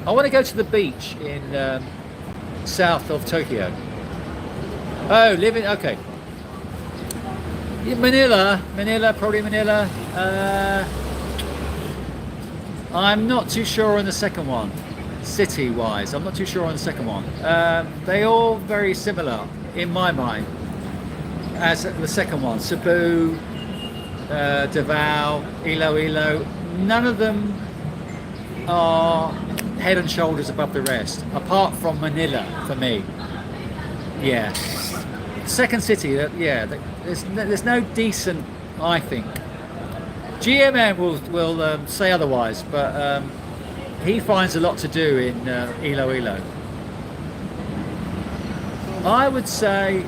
I want to go to the beach in south of Tokyo. Oh, okay. Yeah, Manila, probably Manila. I'm not too sure on the second one, city-wise. I'm not too sure on the second one. They all very similar in my mind as the second one. Cebu, Davao, Iloilo. None of them are head and shoulders above the rest, apart from Manila for me. Yeah. Second city, there's no decent, I think. GMM will say otherwise, but he finds a lot to do in Iloilo. I would say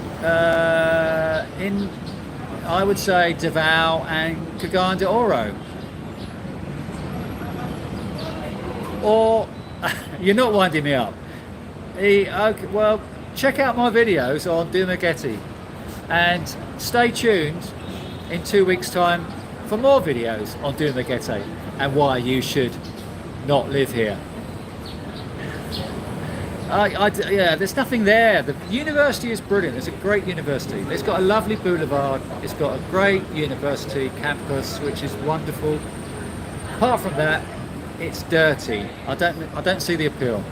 Davao and Cagayan de Oro. Or you're not winding me up. Okay, well, check out my videos on Dumaguete, and stay tuned in 2 weeks' time for more videos on Dumaguete and why you should not live here. There's nothing there. The university is brilliant. It's a great university. It's got a lovely boulevard. It's got a great university campus, which is wonderful. Apart from that, it's dirty. I don't see the appeal.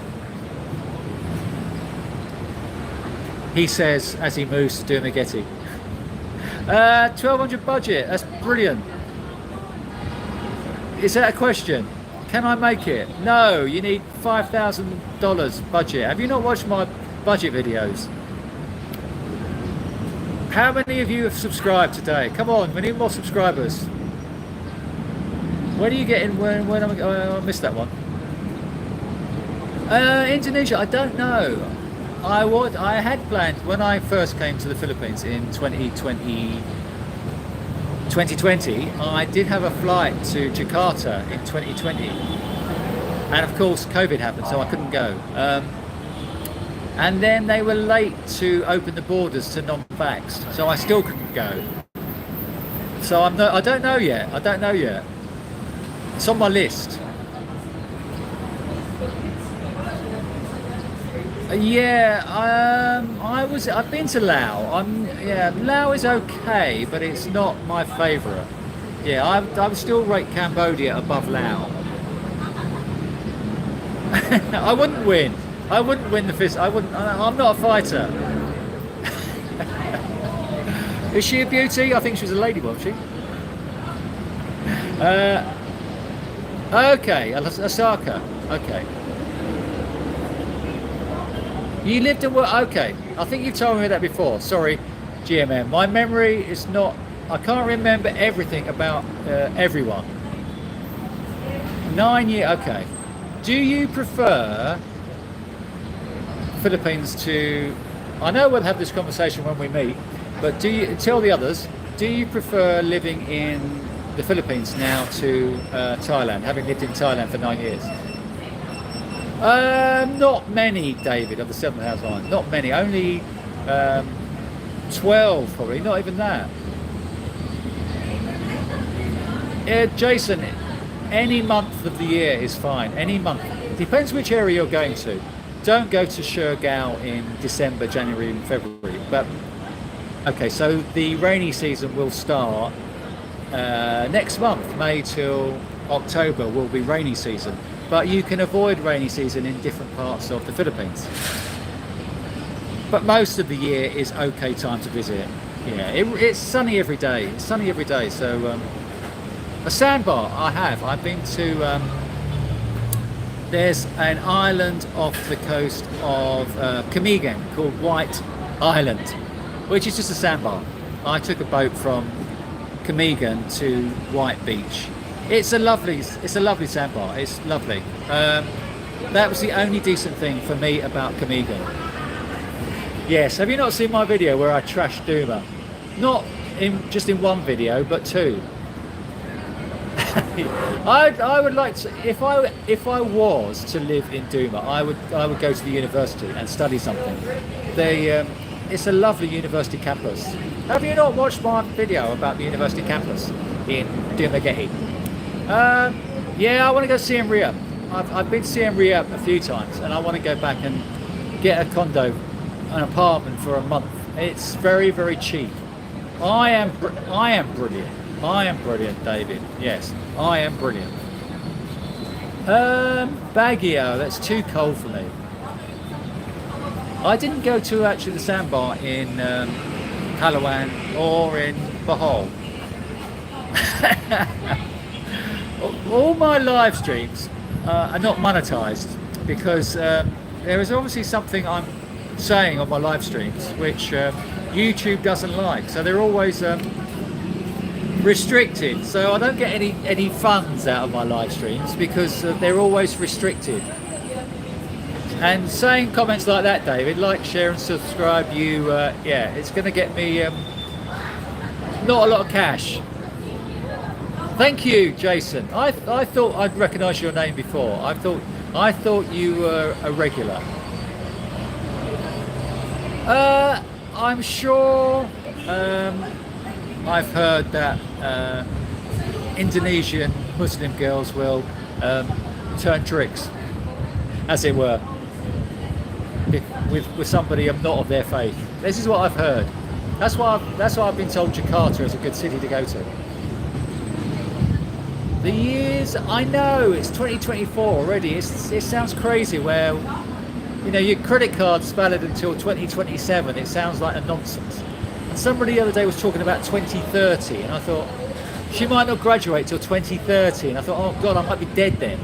He says as he moves to Dumaguete. 1200 budget. That's brilliant. Is that a question? Can I make it? No, you need $5,000 budget. Have you not watched my budget videos? How many of you have subscribed today? Come on, we need more subscribers. When are you getting? When I missed that one. Indonesia, I don't know. I had planned when I first came to the Philippines in 2020. I did have a flight to Jakarta in 2020, and of course COVID happened, so I couldn't go. And then they were late to open the borders to non-vaxxed, so I still couldn't go. So I don't know yet. It's on my list. I've been to Laos. Laos is okay, but it's not my favourite. Yeah, I would still rate Cambodia above Laos. I wouldn't win the fist. I'm not a fighter. Is she a beauty? I think she was a lady, wasn't she? Okay, Osaka. Okay. You lived and worked. Okay, I think you told me that before. Sorry, GMM. My memory is not. I can't remember everything about everyone. 9 years. Okay. Do you prefer Philippines to? I know we'll have this conversation when we meet, but do you tell the others? Do you prefer living in the Philippines now to Thailand, having lived in Thailand for 9 years? Not many, David, of the 7th house line. Not many. Only 12, probably. Not even that. Jason, any month of the year is fine. Any month. Depends which area you're going to. Don't go to Siargao in December, January, and February. But okay, so the rainy season will start next month. May till October will be rainy season. But you can avoid rainy season in different parts of the Philippines. But most of the year is okay time to visit. Yeah, it's sunny every day. It's sunny every day. So a sandbar I've been to. There's an island off the coast of Camigan called White Island, which is just a sandbar. I took a boat from Camigan to White Beach. It's a lovely sandbar. It's lovely. That was the only decent thing for me about Camigan. Yes, have you not seen my video where I trashed Duma? Not just in one video, but two. I would like to, if I was to live in Duma, I would go to the university and study something. It's a lovely university campus. Have you not watched my video about the university campus in Dumaguete? Yeah, I want to go to Siem Reap. I've been to Siem Reap a few times, and I want to go back and get a condo, an apartment for a month. It's very, very cheap. I am brilliant. I am brilliant, David. Yes, I am brilliant. Baguio, that's too cold for me. I didn't go to actually the sandbar in Palawan or in Bohol. All my live streams are not monetized because there is obviously something I'm saying on my live streams which YouTube doesn't like, so they're always restricted. So I don't get any funds out of my live streams because they're always restricted. And saying comments like that, David, like, share and subscribe, yeah, it's going to get me not a lot of cash. Thank you, Jason. I thought I'd recognise your name before. I thought you were a regular. I'm sure I've heard that Indonesian Muslim girls will turn tricks, as it were, with somebody not of their faith. This is what I've heard. That's why I've been told Jakarta is a good city to go to. The years, I know, it's 2024 already. It sounds crazy where, you know, your credit card's valid until 2027. It sounds like a nonsense. And somebody the other day was talking about 2030, and I thought, she might not graduate till 2030. And I thought, oh God, I might be dead then.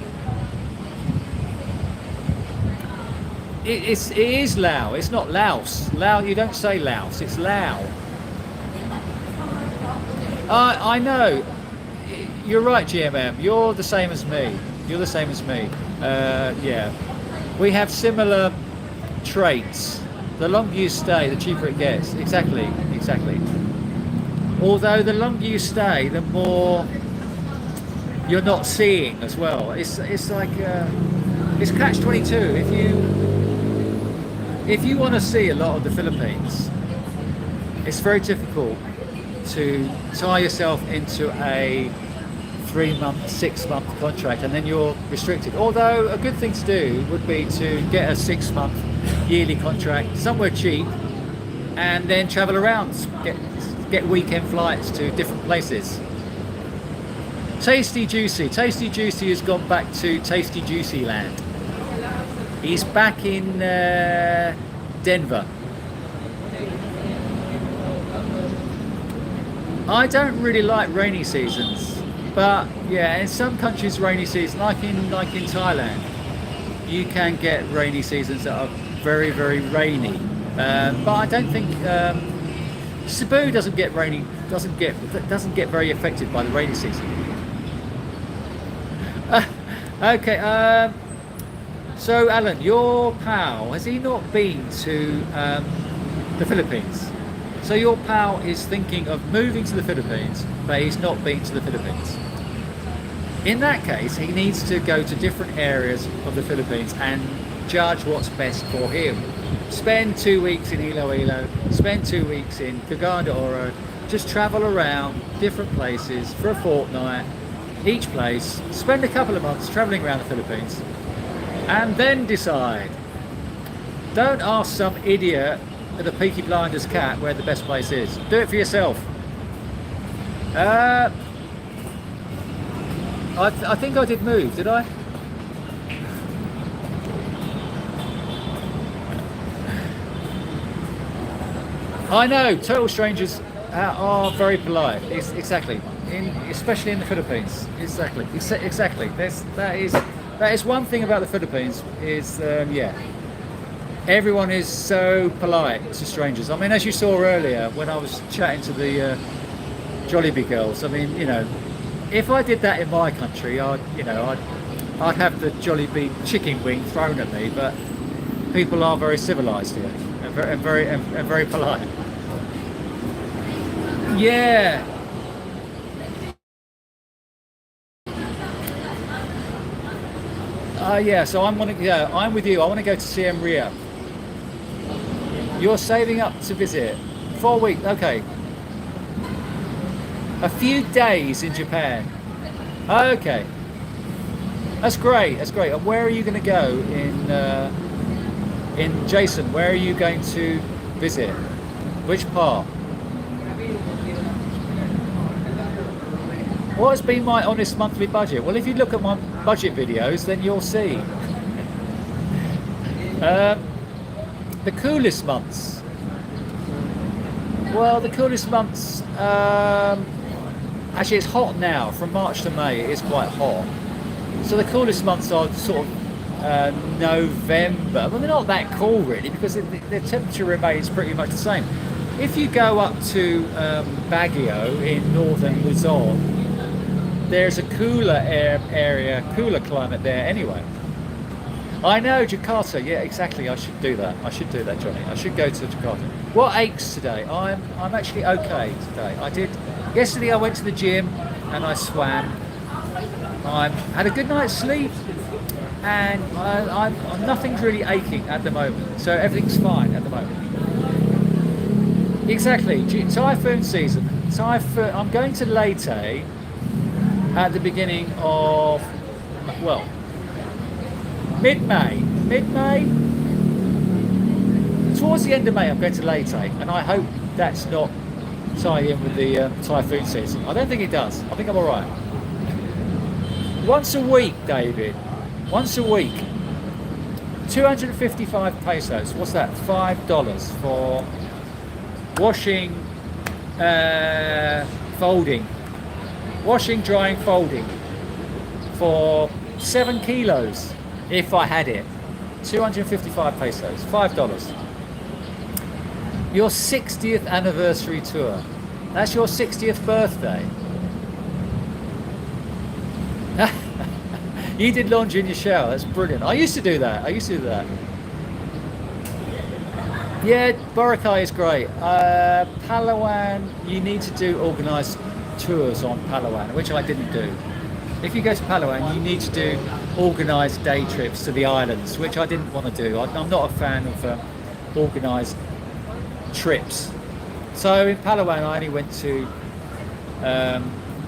It is Lao. It's not Laos. Lao, you don't say Laos. It's Lao. I know. You're right, GMM. You're the same as me. Yeah. We have similar traits. The longer you stay, the cheaper it gets. Exactly. Although the longer you stay, the more you're not seeing as well. It's like it's catch-22. If you want to see a lot of the Philippines, it's very difficult to tie yourself into a 3-month, 6-month contract, and then you're restricted. Although a good thing to do would be to get a 6-month yearly contract somewhere cheap, and then travel around, get weekend flights to different places. Tasty Juicy has gone back to Tasty Juicy land. He's back in Denver. I don't really like rainy seasons, but yeah, in some countries rainy season, like in Thailand, you can get rainy seasons that are very, very rainy. But I don't think Cebu doesn't get very affected by the rainy season. Okay, so Alan, your pal, has he not been to the Philippines? So your pal is thinking of moving to the Philippines, but he's not been to the Philippines. In that case, he needs to go to different areas of the Philippines and judge what's best for him. Spend 2 weeks in Iloilo, spend 2 weeks in Cagayan de Oro, just travel around different places for a fortnight, each place, spend a couple of months traveling around the Philippines, and then decide. Don't ask some idiot at the Peaky Blinders cat where the best place is. Do it for yourself. I think I did move, did I? I know, total strangers are very polite. Exactly, especially in the Philippines. Exactly. That is one thing about the Philippines. Is yeah, everyone is so polite to strangers. I mean, as you saw earlier when I was chatting to the Jollibee girls. I mean, you know, if I did that in my country, I'd have the Jollibee chicken wing thrown at me. But people are very civilized here and very polite. Yeah. Yeah. So I'm with you. I want to go to Siem Reap. You're saving up to visit 4 weeks. Okay. A few days in Japan. Okay. That's great. And where are you going to go in Jason? Where are you going to visit? Which part? What has been my honest monthly budget? Well, if you look at my budget videos, then you'll see. The coolest months. Well, the coolest months. Actually, it's hot now. From March to May, it is quite hot. So the coolest months are sort of November. Well, they're not that cool really, because the temperature remains pretty much the same. If you go up to Baguio in northern Luzon, there's a cooler cooler climate there anyway. I know, Jakarta, yeah, exactly. I should do that, Johnny. I should go to Jakarta. What aches today? I'm actually okay today. Yesterday I went to the gym and I swam. I had a good night's sleep, and nothing's really aching at the moment. So everything's fine at the moment. Exactly, typhoon season. I'm going to Leyte at the beginning of, well, mid-May. Towards the end of May, I'm going to Leyte, and I hope that's not tying in with the typhoon season. I don't think it does. I think I'm all right. Once a week, David. Once a week. 255 pesos. What's that? $5 for washing, folding. Washing, drying, folding. For 7 kilos, if I had it. 255 pesos. $5. Your 60th anniversary tour. That's your 60th birthday. You did laundry in your shower. That's brilliant. I used to do that. Yeah, Boracay is great. Palawan, you need to do organised tours on Palawan, which I didn't do. If you go to Palawan, you need to do organised day trips to the islands, which I didn't want to do. I'm not a fan of organised trips. So in Palawan, I only went to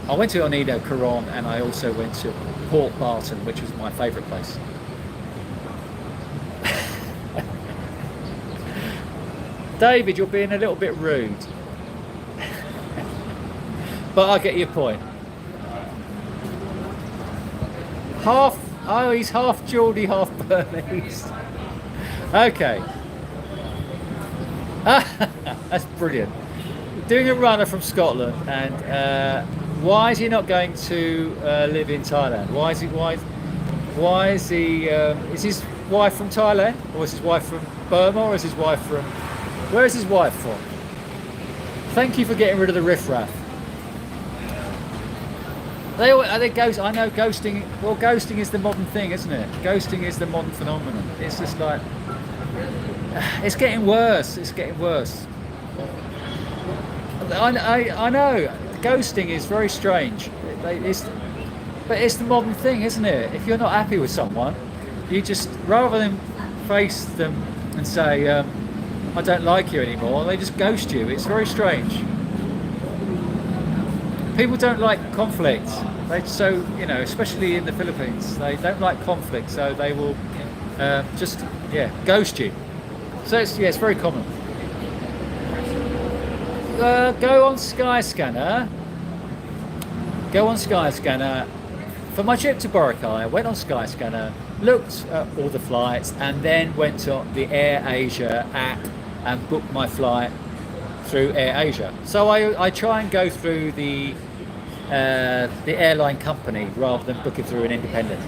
Onido, Coron, and I also went to Port Barton, which was my favourite place. David, you're being a little bit rude. But I get your point. He's half Geordie, half Burmese. Okay. That's brilliant. Doing a runner from Scotland, and why is he not going to live in Thailand? Why is he? Is his wife from Thailand, or is his wife from Burma, or is his wife from? Where is his wife from? Thank you for getting rid of the riffraff. Are they ghost? I know ghosting. Well, ghosting is the modern thing, isn't it? Ghosting is the modern phenomenon. It's just like it's getting worse. It's getting worse. I know. Ghosting is very strange. But it's the modern thing, isn't it? If you're not happy with someone, you just rather than face them and say I don't like you anymore, they just ghost you. It's very strange. People don't like conflict. Especially in the Philippines, they don't like conflict, so they will ghost you. So it's very common. Go on Skyscanner. For my trip to Boracay, I went on Skyscanner, looked at all the flights, and then went to the AirAsia app and booked my flight through AirAsia. So I try and go through the airline company rather than booking through an independent.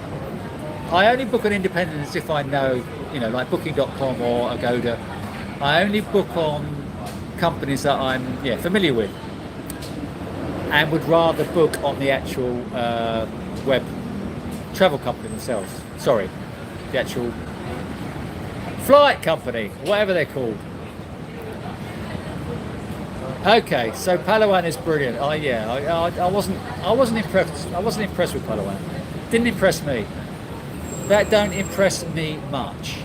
I only book an independent if I know, like Booking.com or Agoda. I only book on companies that I'm familiar with, and would rather book on the actual web travel company themselves. Sorry, the actual flight company, whatever they're called. Okay, so Palawan is brilliant. I wasn't impressed. I wasn't impressed with Palawan. Didn't impress me. That don't impress me much.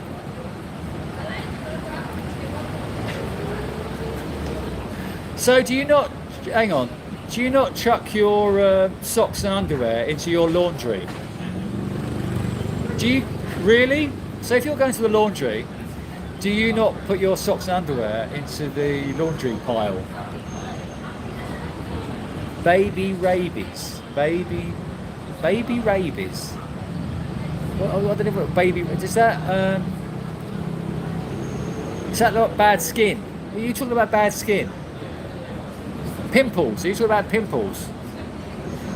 So do you not chuck your socks and underwear into your laundry? Do you really? So if you're going to the laundry, do you not put your socks and underwear into the laundry pile? Baby rabies. Baby rabies. What, I don't know what baby... Is that like bad skin? Are you talking about bad skin? Pimples. Are you talking about pimples?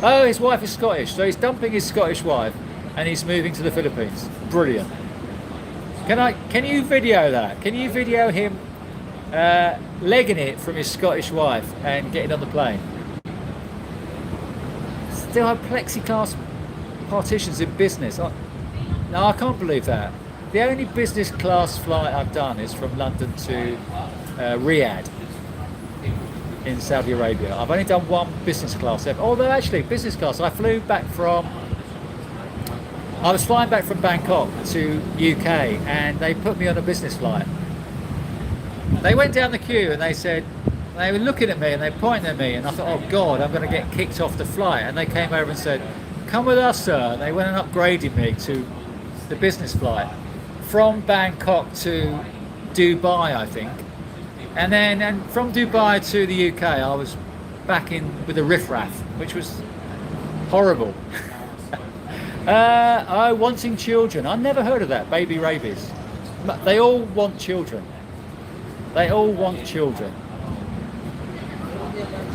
Oh, his wife is Scottish, so he's dumping his Scottish wife and he's moving to the Philippines. Brilliant. Can you video that? Can you video him legging it from his Scottish wife and getting on the plane? Still have plexiglass partitions in business. No, I can't believe that. The only business class flight I've done is from London to Riyadh in Saudi Arabia. I've only done one business class ever. Although actually, business class, I was flying back from Bangkok to UK, and they put me on a business flight. They went down the queue and they were looking at me and they pointed at me, and I thought, oh God, I'm going to get kicked off the flight. And they came over and said, come with us, sir. And they went and upgraded me to the business flight from Bangkok to Dubai, I think. And from Dubai to the UK, I was back in with a riffraff, which was horrible. Wanting children. I've never heard of that. Baby rabies. They all want children. They all want children.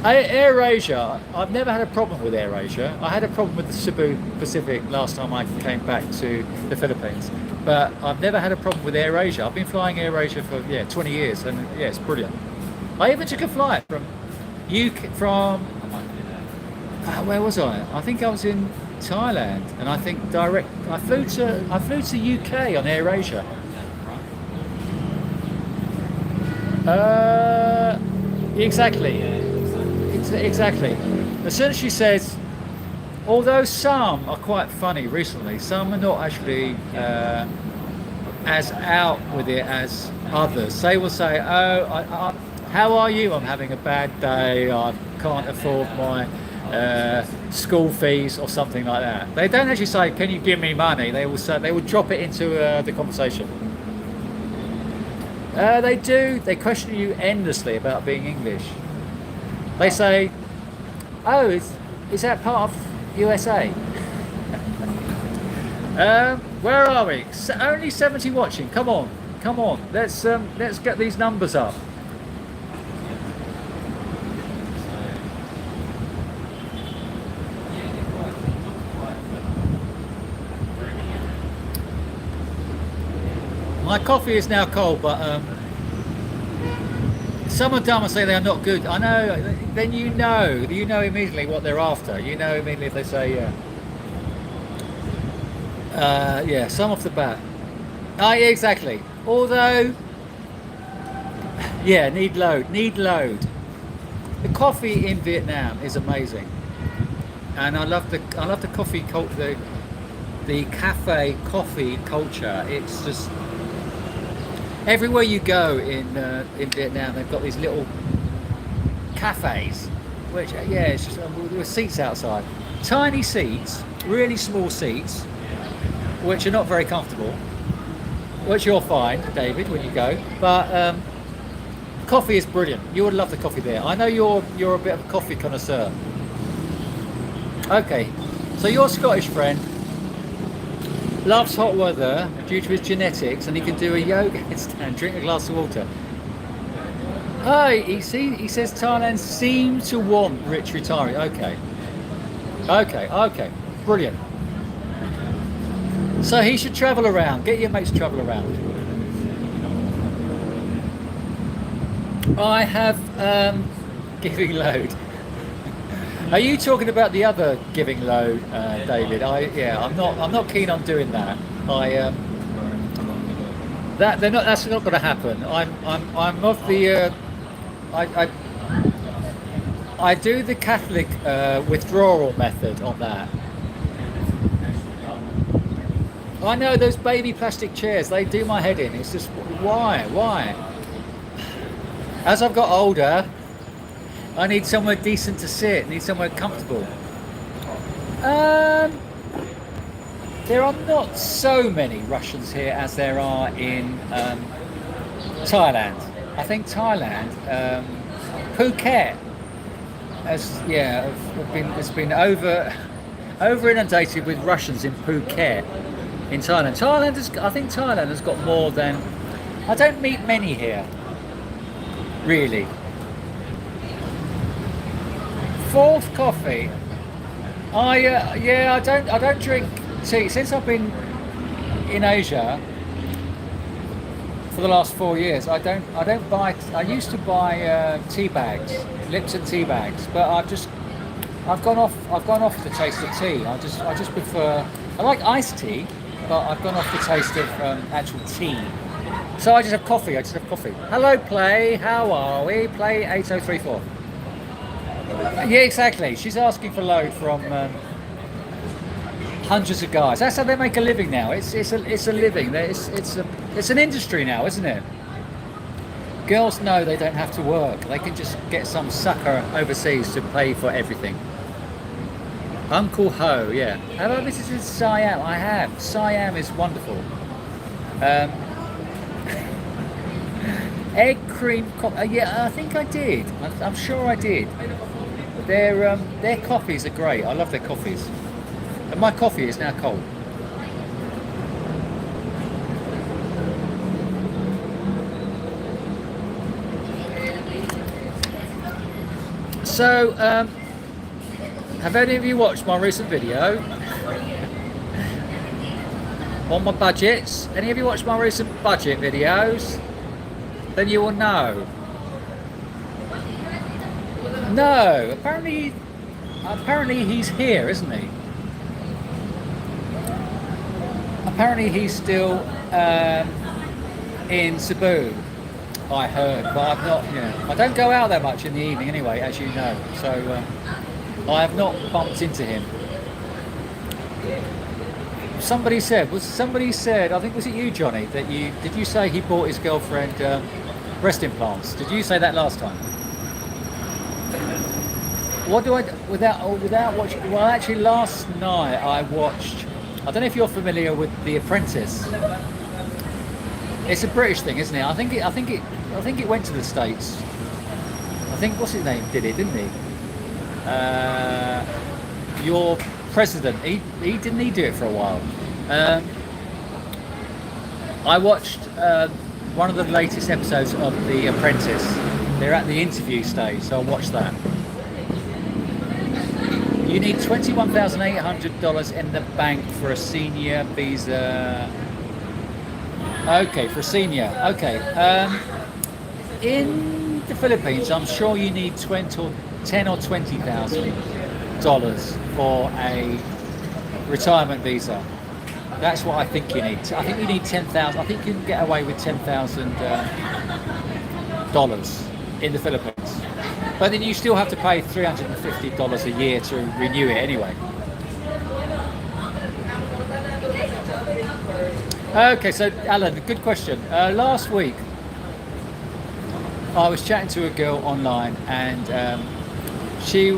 AirAsia, I've never had a problem with AirAsia. I had a problem with the Cebu Pacific last time I came back to the Philippines, but I've never had a problem with AirAsia. I've been flying AirAsia for 20 years, and it's brilliant. I even took a flight from where was I? I think I was in Thailand, and I think I flew to UK on AirAsia. Exactly. As soon as she says, although some are quite funny recently, some are not actually as out with it as others. They will say, "Oh, how are you? I'm having a bad day. I can't afford my school fees," or something like that. They don't actually say, "Can you give me money?" They will say, they will drop it into the conversation. They do. They question you endlessly about being English. They say, "Oh, is that part of USA?" Where are we? Only 70 watching. Come on. Let's get these numbers up. My coffee is now cold, but some of them will say they are not good. I know. Then you know immediately what they're after. You know immediately if they say yeah, some off the bat. Yeah, exactly. Although, yeah, need load. The coffee in Vietnam is amazing, and I love the coffee culture, the cafe coffee culture. It's just everywhere you go in Vietnam, they've got these little cafes, which it's just with seats outside, tiny seats, really small seats, which are not very comfortable, which you'll find, David, when you go. But coffee is brilliant. You would love the coffee there. I know you're a bit of a coffee connoisseur. Okay, so your Scottish friend loves hot weather due to his genetics, and he can do a yoga handstand, drink a glass of water. Hi, he says Thailand seems to want rich retirees. Okay, brilliant. So he should travel around. Get your mates to travel around. I have giving load. Are you talking about the other giving load, David? I'm not keen on doing that. That's not going to happen. I'm of the I do the Catholic withdrawal method on that. I know those baby plastic chairs, they do my head in. It's just, why? As I've got older, I need somewhere decent to sit, need somewhere comfortable. There are not so many Russians here as there are in Thailand. I think Thailand, Phuket, has been over inundated with Russians in Phuket. In Thailand, I think Thailand has got more than. I don't meet many here, really. Fourth coffee. I don't drink tea since I've been in Asia for the last 4 years. I don't buy. I used to buy tea bags, Lipton tea bags, but I've gone off the taste of tea. I just prefer. I like iced tea, but I've gone off the taste of actual tea. So I just have coffee. Hello, Play. How are we? Play 8034. Yeah, exactly. She's asking for load from hundreds of guys. That's how they make a living now. It's a living. It's an industry now, isn't it? Girls know they don't have to work. They can just get some sucker overseas to pay for everything. Uncle Ho, yeah. Have I visited Siam? I have. Siam is wonderful. Egg cream yeah, I think I did. I'm sure I did. Their coffees are great. I love their coffees. And my coffee is now cold. So, have any of you watched my recent video on my budgets? Any of you watched my recent budget videos? Then you will know. No, apparently he's here, isn't he? apparently he's still in Cebu, I heard, but I've not, I don't go out that much in the evening anyway, as you know, so I have not bumped into him. Somebody said, I think, was it you, Johnny, that did you say he bought his girlfriend breast implants? Did you say that last time? What do I, without watching, well actually last night I watched, I don't know if you're familiar with The Apprentice. It's a British thing, isn't it? I think it went to the States. I think, what's his name, did it, didn't he? Your president, he didn't he do it for a while? I watched one of the latest episodes of The Apprentice. They're at the interview stage, so I watched that. You need $21,800 in the bank for a senior visa. Okay, for a senior. Okay. In the Philippines, I'm sure you need $10,000 or $20,000 for a retirement visa. That's what I think you need. I think you need 10,000. I think you can get away with $10,000 in the Philippines. But then you still have to pay $350 a year to renew it anyway. Okay, so Alan, good question. Last week, I was chatting to a girl online, and she'd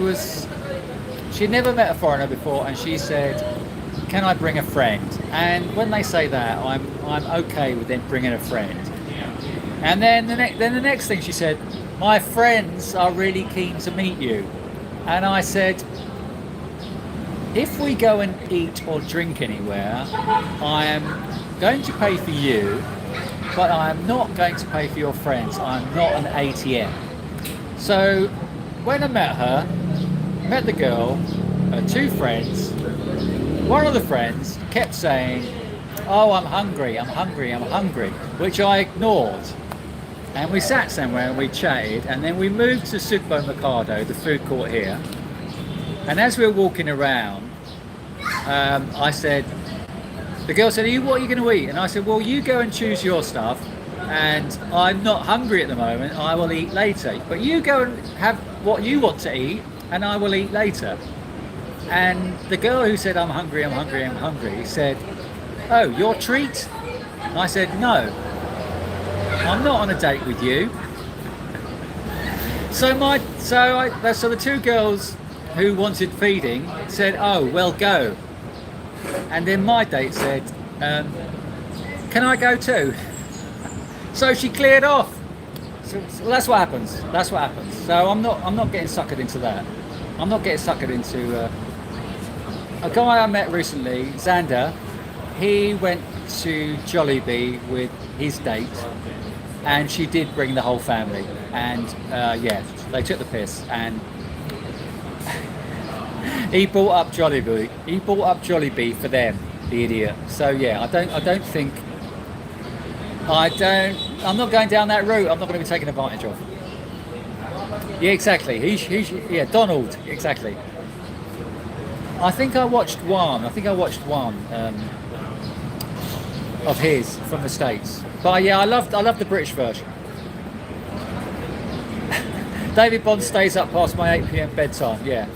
never met a foreigner before, and she said, "Can I bring a friend?" And when they say that, I'm okay with them bringing a friend. And then the next thing she said, "My friends are really keen to meet you." And I said, "If we go and eat or drink anywhere, I am going to pay for you, but I am not going to pay for your friends. I'm not an ATM." So when I met the girl, her two friends, one of the friends kept saying, "Oh, I'm hungry, which I ignored. And we sat somewhere and we chatted, and then we moved to Supermercado, the food court here. And as we were walking around, I said, the girl said, what are you going to eat? And I said, well, you go and choose your stuff, and I'm not hungry at the moment, I will eat later. But you go and have what you want to eat, and I will eat later. And the girl who said, I'm hungry, said, oh, your treat? And I said, no, I'm not on a date with you. So the two girls who wanted feeding said, oh, well, go. And then my date said, can I go too? So she cleared off. So that's what happens. So I'm not getting suckered into that. I'm not getting suckered into a guy I met recently, Xander. He went to Jollibee with his date, and she did bring the whole family. And yeah, they took the piss, and he bought up Jollibee. He bought up Jollibee for them, the idiot. So yeah, I'm not going down that route. I'm not going to be taken advantage of. Yeah, exactly. Yeah, Donald, exactly. I think I watched one of his from the States. But yeah, I love the British version. David Bond stays up past my 8 p.m. bedtime. Yeah,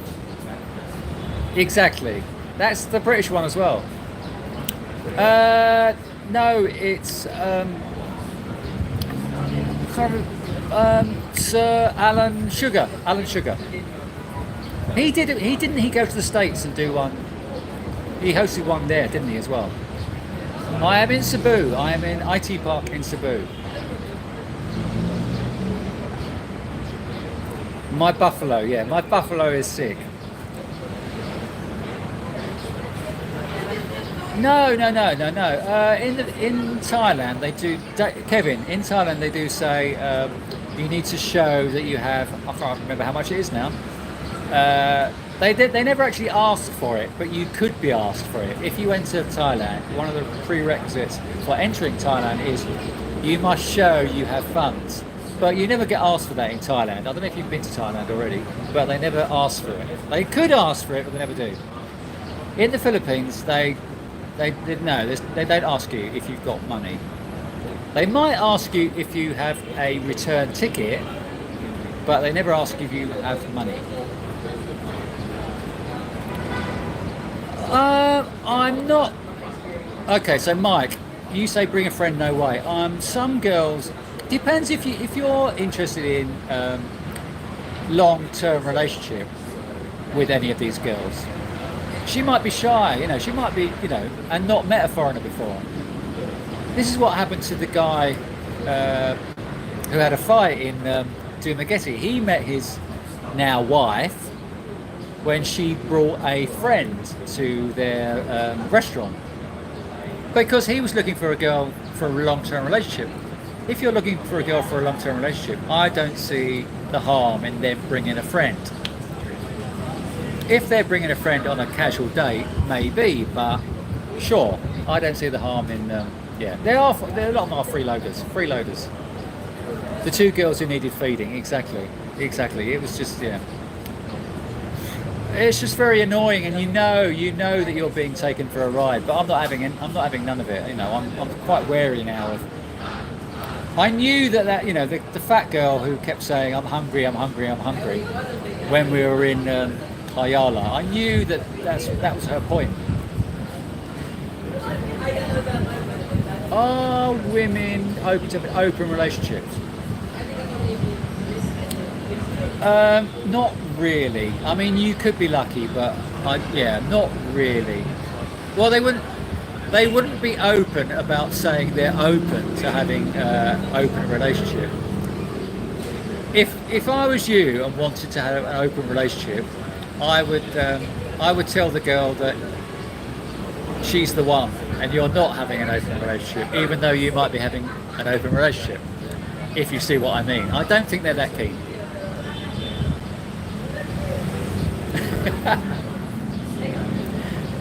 exactly. That's the British one as well. No, it's Sir Alan Sugar. He didn't go to the States and do one? He hosted one there, didn't he, as well? I am in Cebu. I am in IT Park in Cebu. My buffalo is sick. No. In Thailand they do, Kevin. In Thailand they do say you need to show that you have. I can't remember how much it is now. They never actually ask for it, but you could be asked for it. If you enter Thailand, one of the prerequisites for entering Thailand is you must show you have funds. But you never get asked for that in Thailand. I don't know if you've been to Thailand already, but they never ask for it. They could ask for it, but they never do. In the Philippines, they they don't ask you if you've got money. They might ask you if you have a return ticket, but they never ask if you have money. I'm not. Okay, so Mike, you say bring a friend, no way. Some girls, depends if you're interested in long-term relationship with any of these girls. She might be shy, she might be, and not met a foreigner before. This is what happened to the guy who had a fight in Dumaguete. He met his now wife when she brought a friend to their restaurant, because he was looking for a girl for a long-term relationship. If you're looking for a girl for a long-term relationship, I don't see the harm in them bringing a friend. If they're bringing a friend on a casual date, maybe, but sure, I don't see the harm in. There are a lot of them are freeloaders. The two girls who needed feeding, exactly. It was just it's just very annoying, and you know that you're being taken for a ride. But I'm not having none of it. I'm quite wary now of. I knew that the fat girl who kept saying I'm hungry when we were in Ayala. I knew that was her point. Are women open to open relationships? Not really. I mean, you could be lucky, but not really. Well, they wouldn't be open about saying they're open to having open relationship. If I was you and wanted to have an open relationship, I would tell the girl that she's the one and you're not having an open relationship, even though you might be having an open relationship, if you see what I mean. I don't think they're that keen.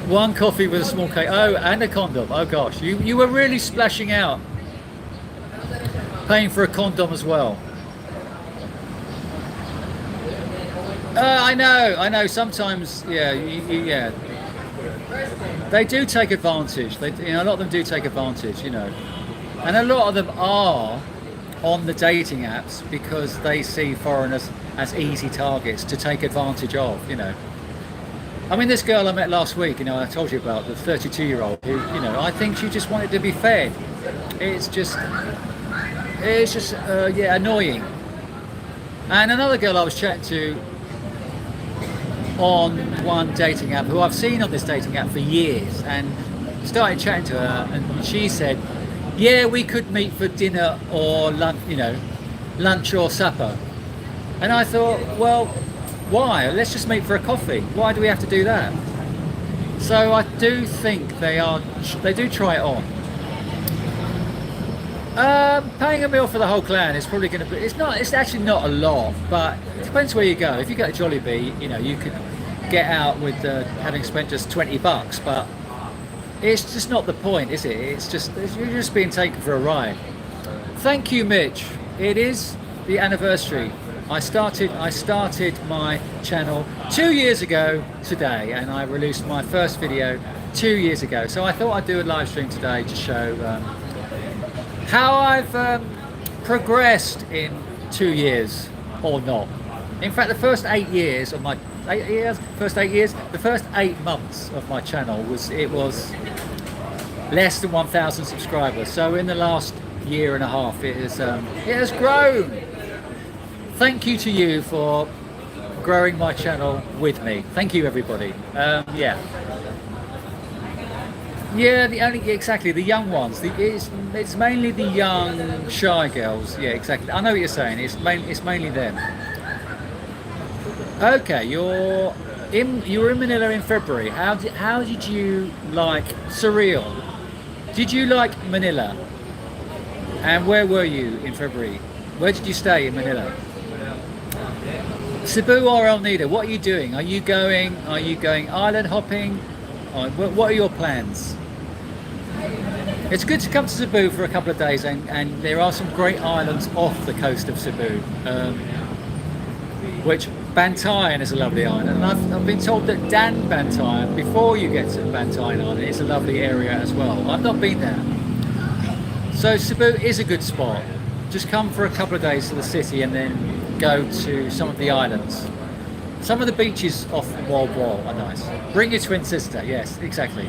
One coffee with a small cake. Oh, and a condom. Oh gosh, you were really splashing out, paying for a condom as well. I know. Sometimes, they do take advantage. A lot of them do take advantage, and a lot of them are on the dating apps because they see foreigners as easy targets to take advantage of. I mean, this girl I met last week, I told you about, the 32-year-old who, I think she just wanted to be fed. It's just annoying. And another girl I was chatting to on one dating app, who I've seen on this dating app for years, and started chatting to her, and she said, yeah, we could meet for dinner or lunch or supper. And I thought, well, why? Let's just meet for a coffee. Why do we have to do that? So I do think they do try it on. Paying a meal for the whole clan is probably going to be. It's actually not a lot, but it depends where you go. If you go to Jollibee, you could get out with having spent just $20, but it's just not the point, is it? You're just being taken for a ride. Thank you, Mitch. It is the anniversary. I started my channel 2 years ago today, and I released my first video 2 years ago. So I thought I'd do a live stream today to show how I've progressed in 2 years or not. In fact, the first 8 years of my the first 8 months of my channel was less than 1,000 subscribers. So in the last year and a half, it has grown. Thank you to you for growing my channel with me. Thank you, everybody. The young ones. It's mainly the young, shy girls. Yeah, exactly. I know what you're saying. It's mainly them. Okay, you were in Manila in February. How did you like surreal? Did you like Manila? And where were you in February? Where did you stay in Manila? Cebu or El Nido? What are you doing? Are you going island hopping? What are your plans? It's good to come to Cebu for a couple of days, and there are some great islands off the coast of Cebu, which Bantayan is a lovely island, and I've been told that Dan Bantayan, before you get to Bantayan Island, is a lovely area as well. I've not been there. So Cebu is a good spot. Just come for a couple of days to the city and then go to some of the islands. Some of the beaches off Wall are nice. Bring your twin sister. Yes, exactly.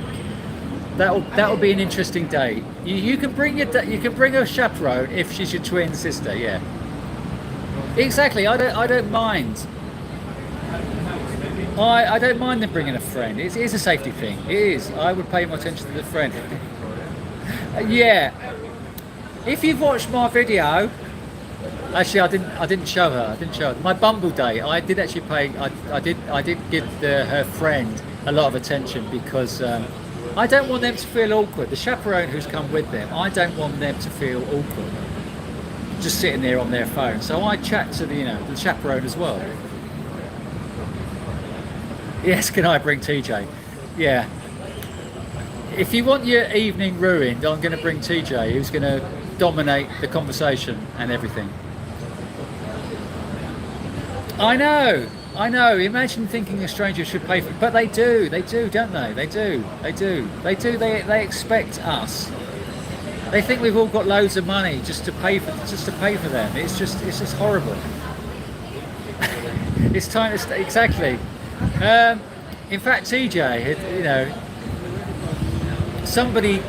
That'll be an interesting day. You can bring a chaperone if she's your twin sister. Yeah. Exactly. I don't mind. I don't mind them bringing a friend. It is a safety thing. It is. I would pay more attention to the friend. Yeah. If you've watched my video, actually I didn't show her. My Bumble day. I did actually pay. I did give her friend a lot of attention because I don't want them to feel awkward. The chaperone who's come with them, I don't want them to feel awkward, just sitting there on their phone. So I chat to the chaperone as well. Yes, can I bring TJ? Yeah. If you want your evening ruined, I'm going to bring TJ, who's going to dominate the conversation and everything. I know. Imagine thinking a stranger should pay for it, but they do, don't they? They do. They expect us. They think we've all got loads of money just to pay for them. It's just horrible. It's time to exactly. In fact, TJ, somebody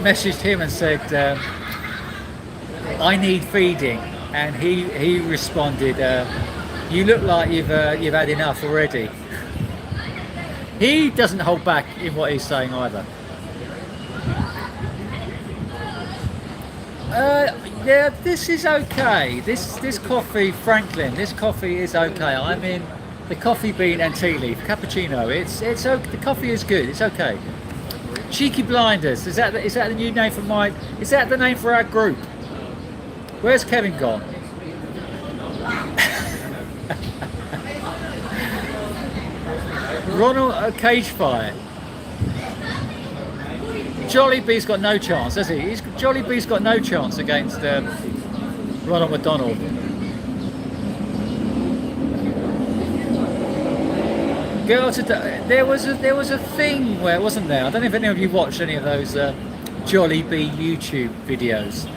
messaged him and said, "I need feeding," and he responded, "You look like you've had enough already." He doesn't hold back in what he's saying either. Yeah, this is okay. This coffee, Franklin, this coffee is okay. I mean, the coffee bean and tea leaf cappuccino. It's okay. The coffee is good. It's okay. Cheeky Blinders. Is that the new name for mine? Is that the name for our group? Where's Kevin gone? Ronald Cage Fire. Jollibee's got no chance, has he? Jollibee's got no chance against Ronald McDonald. Girl today. There was a thing where, wasn't there? I don't know if any of you watched any of those Jollibee YouTube videos.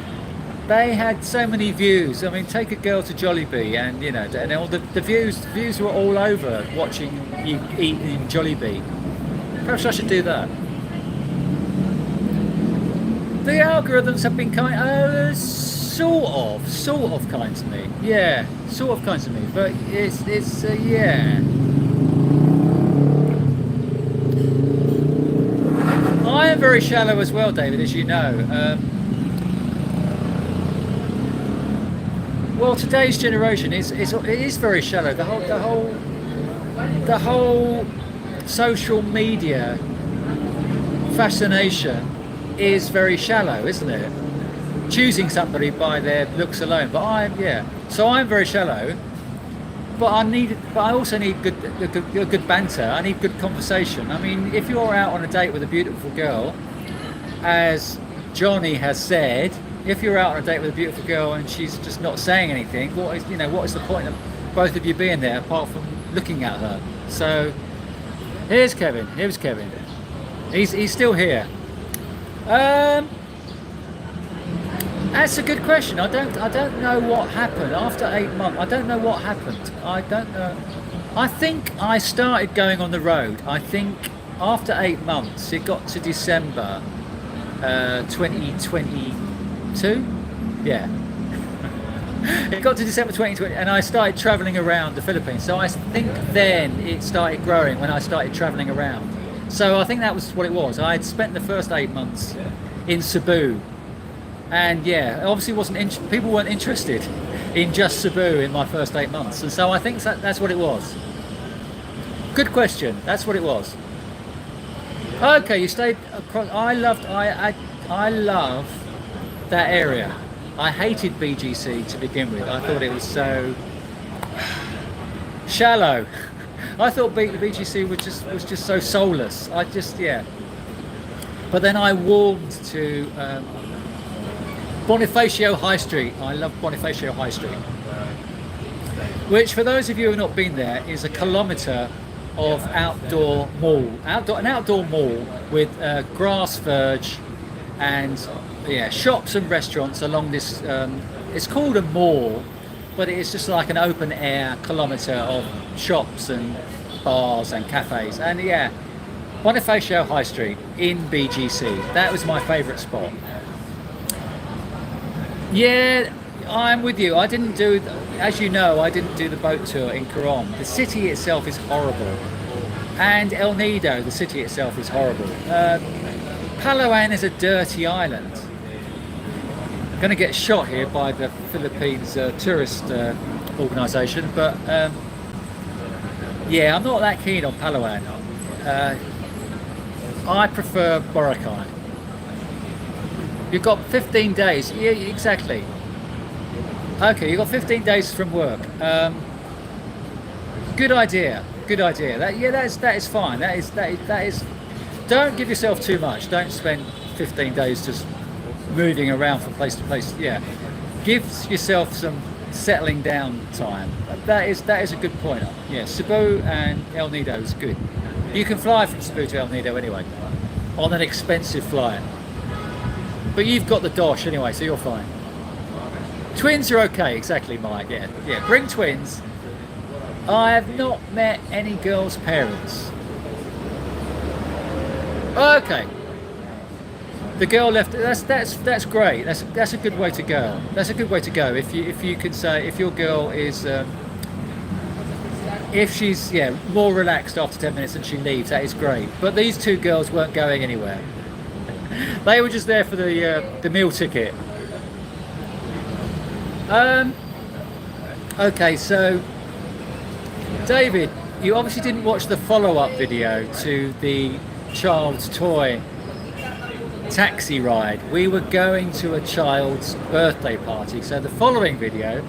They had so many views. I mean, take a girl to Jollibee, and and all the views were all over watching you eating Jollibee. Perhaps I should do that. The algorithms have been sort of kind to me. Yeah, sort of kind to me. But it's yeah. I am very shallow as well, David, as you know. Well, today's generation it is very shallow. The whole social media fascination is very shallow, isn't it? Choosing somebody by their looks alone. But I'm very shallow. But I also need good banter. I need good conversation. I mean, if you're out on a date with a beautiful girl, as Johnny has said, if you're out on a date with a beautiful girl and she's just not saying anything, what is the point of both of you being there apart from looking at her? So here's Kevin. He's still here. That's a good question. I don't know what happened after 8 months. I don't know what happened. I don't know. I think I started going on the road. I think after 8 months, it got to December 2022. Yeah. It got to December 2020, and I started traveling around the Philippines. So I think then it started growing when I started traveling around. So I think that was what it was. I had spent the first 8 months in Cebu. And yeah, obviously people weren't interested in just Cebu in my first 8 months, and so I think that's what it was. Good question. That's what it was. Okay, you stayed across. I love that area. I hated BGC to begin with. I thought it was so shallow. I thought the BGC was just so soulless. But then I warmed to. Bonifacio High Street. I love Bonifacio High Street. which for those of you who have not been there is a kilometre of outdoor mall, an outdoor mall with grass verge and shops and restaurants along this. It's called a mall, but it's just like an open air kilometre of shops and bars and cafes. And Bonifacio High Street in BGC. That was my favourite spot. Yeah, I'm with you. As you know, I didn't do the boat tour in Coron. The city itself is horrible. And El Nido, the city itself is horrible. Palawan is a dirty island. I'm going to get shot here by the Philippines tourist organisation, but I'm not that keen on Palawan. I prefer Boracay. You've got 15 days. Yeah, exactly. Okay, you've got 15 days from work. Good idea. That is fine. That is. Don't give yourself too much. Don't spend 15 days just moving around from place to place. Yeah, give yourself some settling down time. That is a good point. Yeah, Cebu and El Nido is good. You can fly from Cebu to El Nido anyway, on an expensive flight. But you've got the dosh anyway, so you're fine. Twins are okay, exactly, Mike. Yeah. Bring twins. I have not met any girls' parents. Okay. The girl left. That's great. That's a good way to go. That's a good way to go. If you can say if your girl is if she's more relaxed after 10 minutes and she leaves, that is great. But these two girls weren't going anywhere. They were just there for the meal ticket. Okay, so David, you obviously didn't watch the follow-up video to the child's toy taxi ride. We were going to a child's birthday party. So the following video,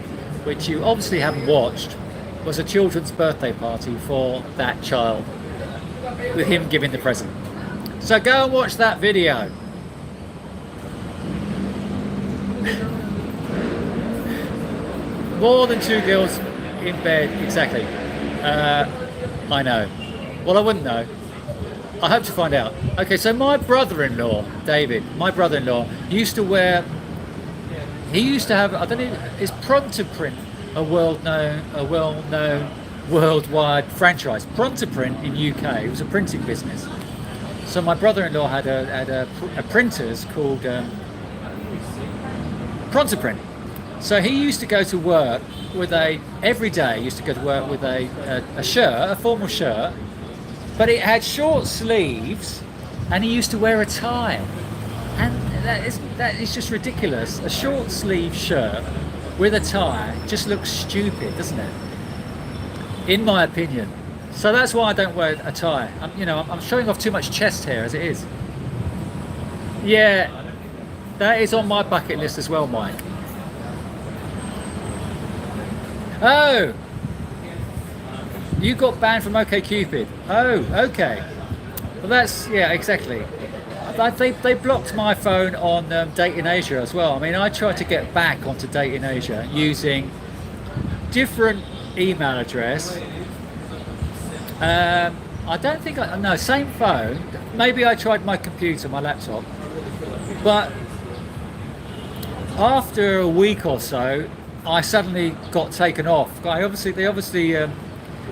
which you obviously haven't watched, was a children's birthday party for that child, with him giving the present. So go and watch that video. More than two girls in bed, exactly. I know. Well, I wouldn't know. I hope to find out. Okay, so my brother-in-law, David, used to wear. He used to have. I don't know. Is Prontoprint a well-known worldwide franchise? Prontoprint in UK. It was a printing business. So my brother-in-law had a printers called Prontoprint. So he used to go to work with every day. He used to go to work with a shirt, a formal shirt, but it had short sleeves, and he used to wear a tie. And that is just ridiculous. A short sleeve shirt with a tie just looks stupid, doesn't it? In my opinion. So that's why I don't wear a tie. I'm showing off too much chest hair as it is. Yeah, that is on my bucket list as well, Mike. Oh, you got banned from OkCupid. Oh, okay. Well, that's exactly. They blocked my phone on Dating Asia as well. I mean, I tried to get back onto Dating Asia using different email address. I don't think no, same phone. Maybe I tried my computer, my laptop, but after a week or so, I suddenly got taken off. They obviously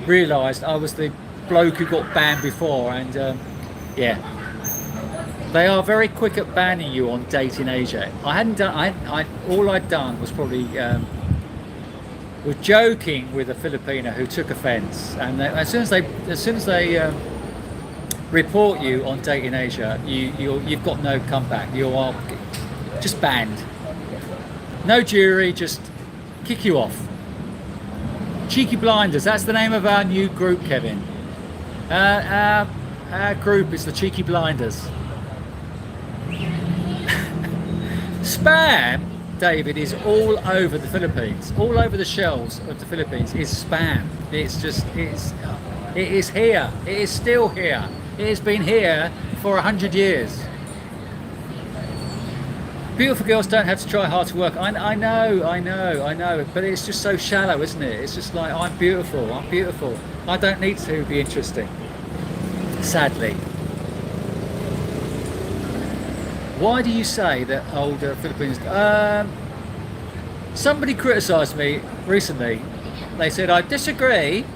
realised I was the bloke who got banned before, and they are very quick at banning you on Dating Asia. All I'd done was probably was joking with a Filipina who took offence, and as soon as they report you on Dating Asia, you've got no comeback. You are just banned. No jury, just kick you off. Cheeky Blinders, that's the name of our new group, Kevin. Our group is the Cheeky Blinders. Spam, David, is all over the Philippines. All over the shelves of the Philippines is spam. It is here. It is still here. It has been here for 100 years. Beautiful girls don't have to try hard to work. I know. But it's just so shallow, isn't it? It's just like, I'm beautiful. I don't need to be interesting. Sadly. Why do you say that older Filipinos... somebody criticised me recently. They said, I disagree.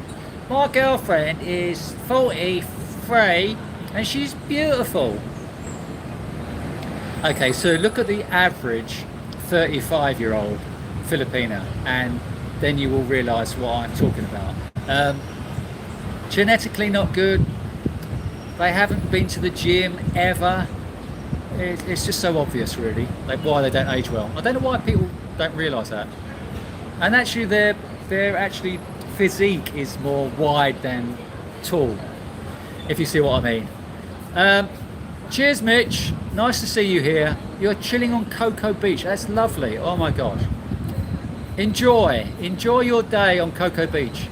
My girlfriend is 43 and she's beautiful. Okay, so look at the average 35-year-old Filipina and then you will realise what I'm talking about. Genetically not good. They haven't been to the gym ever. It's just so obvious, really, like why they don't age well. I don't know why people don't realise that. And actually, their actually physique is more wide than tall, if you see what I mean. Cheers, Mitch. Nice to see you here. You're chilling on Cocoa Beach. That's lovely. Oh my gosh. Enjoy your day on Cocoa Beach.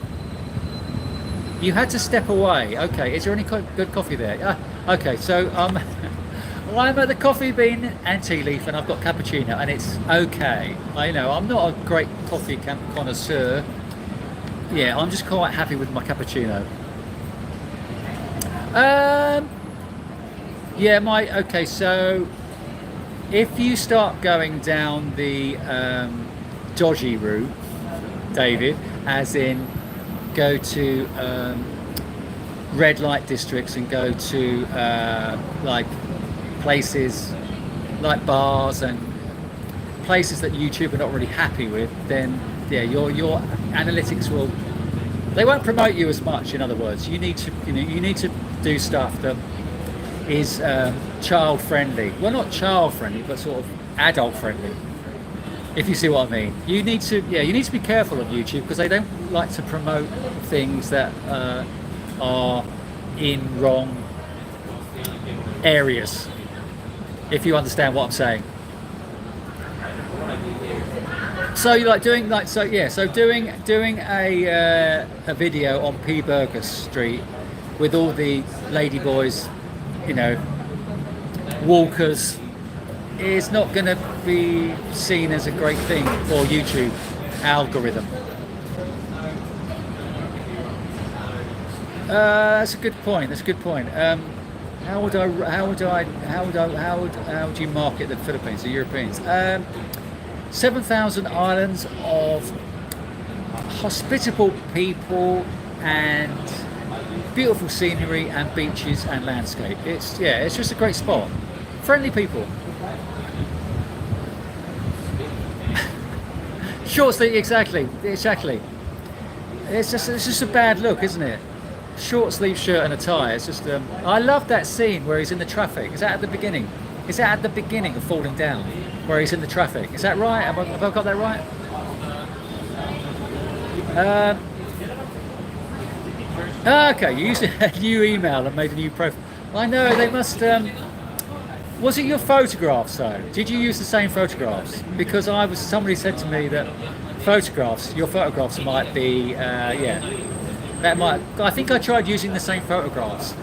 You had to step away. Okay. Is there any good coffee there? Okay. So well, I'm at the Coffee Bean and Tea Leaf and I've got cappuccino and it's okay. I know I'm not a great coffee connoisseur. Yeah, I'm just quite happy with my cappuccino. Yeah, okay, so if you start going down the dodgy route, David, as in go to red light districts and go to like places like bars and places that YouTube are not really happy with, then yeah, your analytics they won't promote you as much. In other words, you need to do stuff that is child friendly. Well, not child friendly, but sort of adult friendly, if you see what I mean. You need to be careful on YouTube because they don't like to promote things that are in wrong areas, if you understand what I'm saying. So you like doing doing a video on P Burger Street with all the lady boys, walkers, is not going to be seen as a great thing for YouTube algorithm. That's a good point. How would you market the Philippines, the Europeans? 7,000 islands of hospitable people and beautiful scenery and beaches and landscape. It's just a great spot. Friendly people. Short sleeve, exactly. It's just a bad look, isn't it? Short sleeve shirt and a tie. It's just I love that scene where he's in the traffic. Is that at the beginning? Is that at the beginning of Falling Down, where he's in the traffic? Is that right? Have I got that right? Okay, you used a new email and made a new profile. I know, they must... was it your photographs though? Did you use the same photographs? Because somebody said to me that your photographs might be, I think I tried using the same photographs.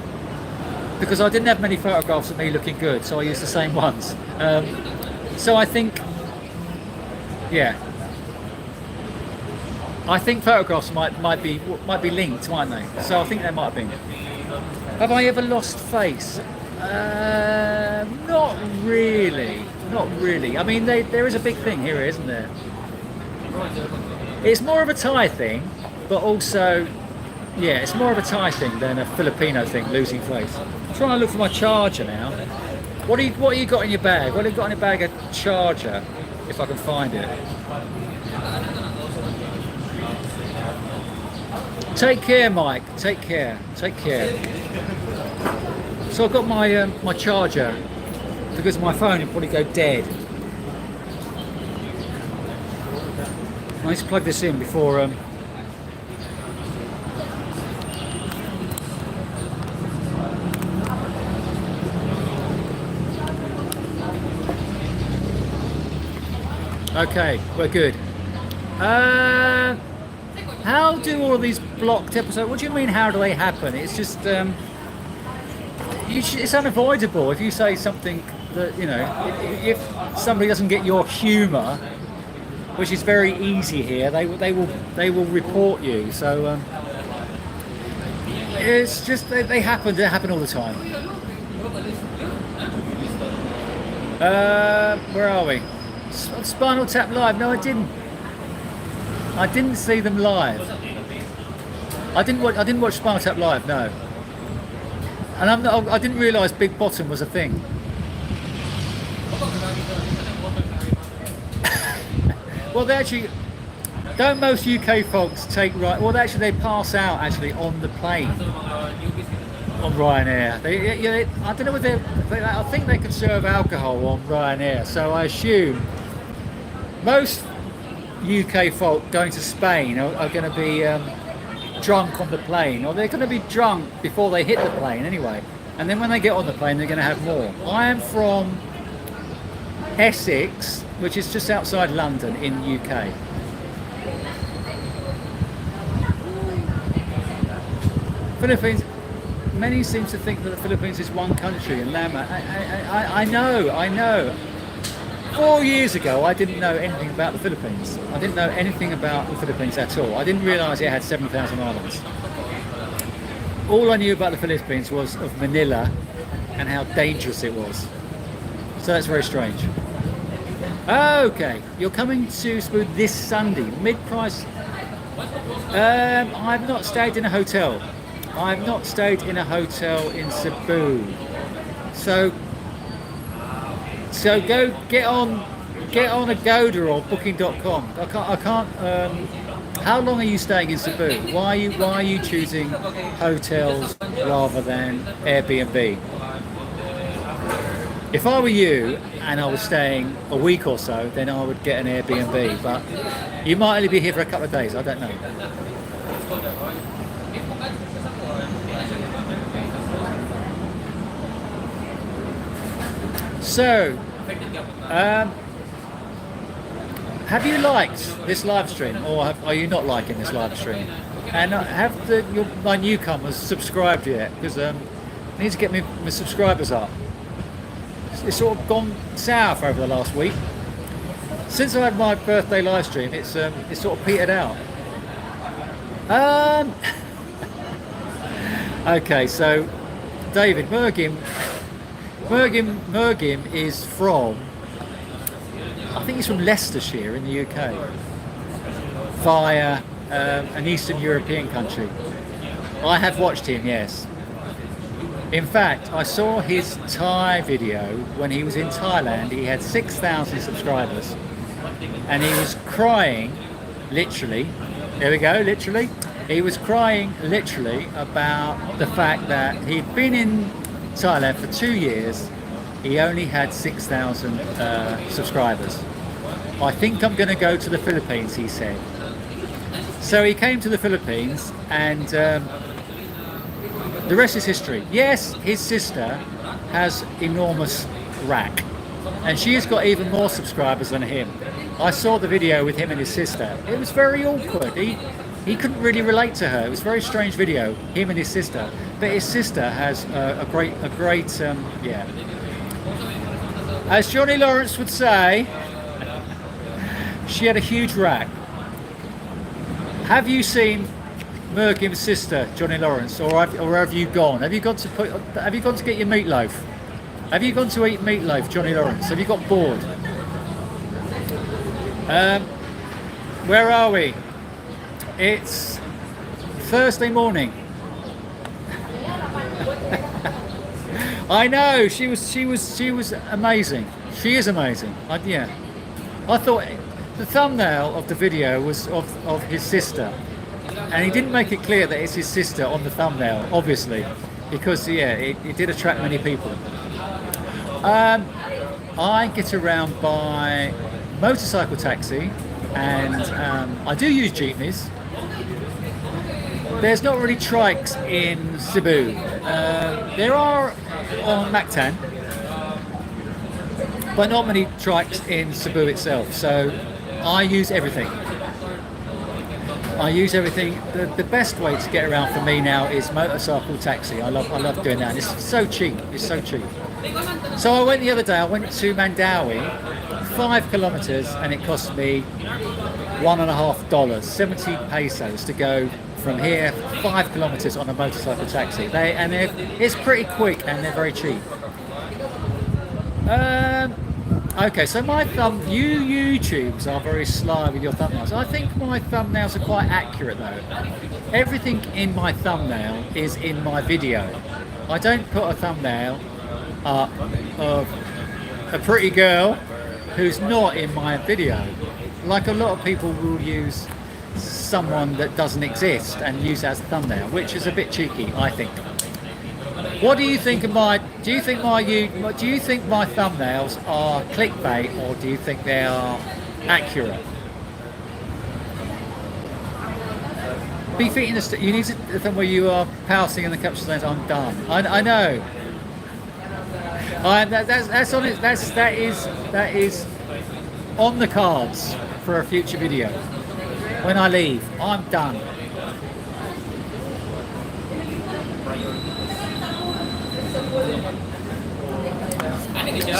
Because I didn't have many photographs of me looking good, so I used the same ones. So I think photographs might be linked, mightn't they? So I think they might have been. Have I ever lost face? Not really. I mean, there is a big thing here, isn't there? It's more of a Thai thing, but also, it's more of a Thai thing than a Filipino thing, losing face. I'm trying to look for my charger now. What do you got in your bag? What have you got in your bag? A charger, if I can find it. Take care, Mike. Take care. So I've got my my charger because my phone will probably go dead. I need to plug this in before. Okay, we're good. How do all these blocked episodes? What do you mean? How do they happen? It's just it's unavoidable. If you say something that you know, if somebody doesn't get your humour, which is very easy here, they will report you. So it's just they happen all the time. Where are we? Spinal Tap live? No, I didn't. I didn't see them live. I didn't watch Spinal Tap live. No. And I didn't realise Big Bottom was a thing. Well, they actually don't. Most UK folks take right. Well, they pass out actually on the plane on Ryanair. I don't know whether I think they can serve alcohol on Ryanair. So I assume most UK folk going to Spain are going to be drunk on the plane, or they're going to be drunk before they hit the plane anyway, and then when they get on the plane they're going to have more. I am from Essex, which is just outside London in the UK. Philippines, many seem to think that the Philippines is one country and Lama. I know. 4 years ago, I didn't know anything about the Philippines. I didn't know anything about the Philippines at all. I didn't realise it had 7,000 islands. All I knew about the Philippines was of Manila and how dangerous it was. So that's very strange. Okay, you're coming to Cebu this Sunday, mid-price. I've not stayed in a hotel. I've not stayed in a hotel in Cebu. So go get on Agoda or Booking.com. I can't. How long are you staying in Cebu? Why are you choosing hotels rather than Airbnb? If I were you and I was staying a week or so, then I would get an Airbnb. But you might only be here for a couple of days. I don't know. So, have you liked this live stream, or are you not liking this live stream? And have my newcomers subscribed yet? Because I need to get my subscribers up. It's sort of gone south over the last week. Since I had my birthday live stream, it's sort of petered out. Okay, so David Mergim is from, I think he's from Leicestershire in the UK, via an Eastern European country. I have watched him, yes. In fact, I saw his Thai video when he was in Thailand. He had 6,000 subscribers and he was crying, literally, there we go, literally. He was crying literally about the fact that he'd been in Thailand for 2 years. He only had 6,000 subscribers. I think I'm going to go to the Philippines, he said. So he came to the Philippines, and the rest is history. Yes, his sister has enormous rack, and she has got even more subscribers than him. I saw the video with him and his sister. It was very awkward. He couldn't really relate to her. It was a very strange video, him and his sister. But his sister has a great, yeah. As Johnny Lawrence would say, she had a huge rack. Have you seen Mergim's sister, Johnny Lawrence, or have you gone? Have you gone to get your meatloaf? Have you gone to eat meatloaf, Johnny Lawrence? Have you got bored? Where are we? It's Thursday morning. I know, she was amazing. She is amazing. I thought the thumbnail of the video was of his sister, and he didn't make it clear that it's his sister on the thumbnail, obviously, because it did attract many people. I get around by motorcycle taxi, and I do use jeepneys. There's not really trikes in Cebu. There are on Mactan, but not many trikes in Cebu itself. So I use everything. I use everything. The best way to get around for me now is motorcycle taxi. I love doing that. And it's so cheap. It's so cheap. So I went the other day. I went to Mandawi, 5 kilometers, and it cost me $1.50, 70 pesos to go from here 5 kilometers on a motorcycle taxi. It's pretty quick and they're very cheap. Okay, so my you YouTubes are very sly with your thumbnails. I think my thumbnails are quite accurate though. Everything in my thumbnail is in my video. I don't put a thumbnail up of a pretty girl who's not in my video. Like a lot of people will use someone that doesn't exist and use as a thumbnail, which is a bit cheeky, I think. What do you think of do you think my thumbnails are clickbait, or do you think they are accurate? Be feet in the you need the thing where you are pouncing in the caption saying I'm done. I know. That's on it. That is on the cards for a future video. When I leave, I'm done.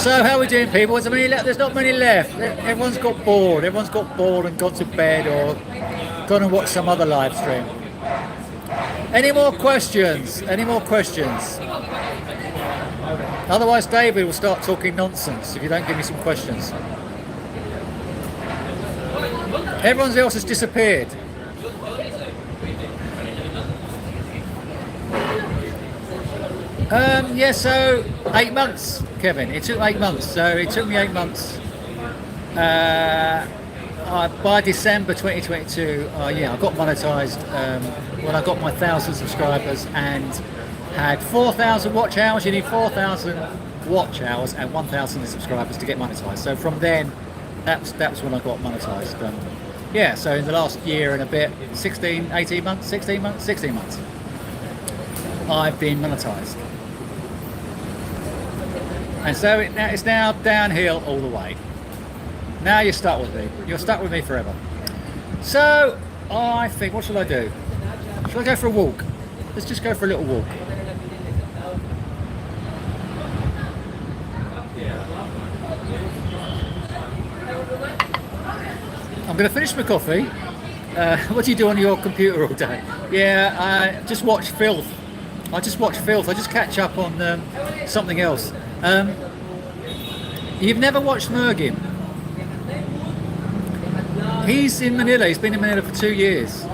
So how are we doing, people? There's not many left. Everyone's got bored. Everyone's got bored and gone to bed or gone and watched some other live stream. Any more questions? Any more questions? Otherwise, David will start talking nonsense if you don't give me some questions. Everyone else has disappeared. Yeah, so 8 months, Kevin. It took 8 months. So it took me 8 months. By December 2022, yeah, I got monetized when I got my 1,000 subscribers and had 4,000 watch hours. You need 4,000 watch hours and 1,000 subscribers to get monetized. So from then, that was when I got monetized. Yeah, so in the last year and a bit, 16 months, I've been monetized. And so it's now downhill all the way. Now you're stuck with me. You're stuck with me forever. So I think, what shall I do? Shall I go for a walk? Let's just go for a little walk. I'm going to finish my coffee. What do you do on your computer all day? Yeah, I just watch filth. I just catch up on something else. You've never watched Mergin? He's in Manila. He's been in Manila for 2 years.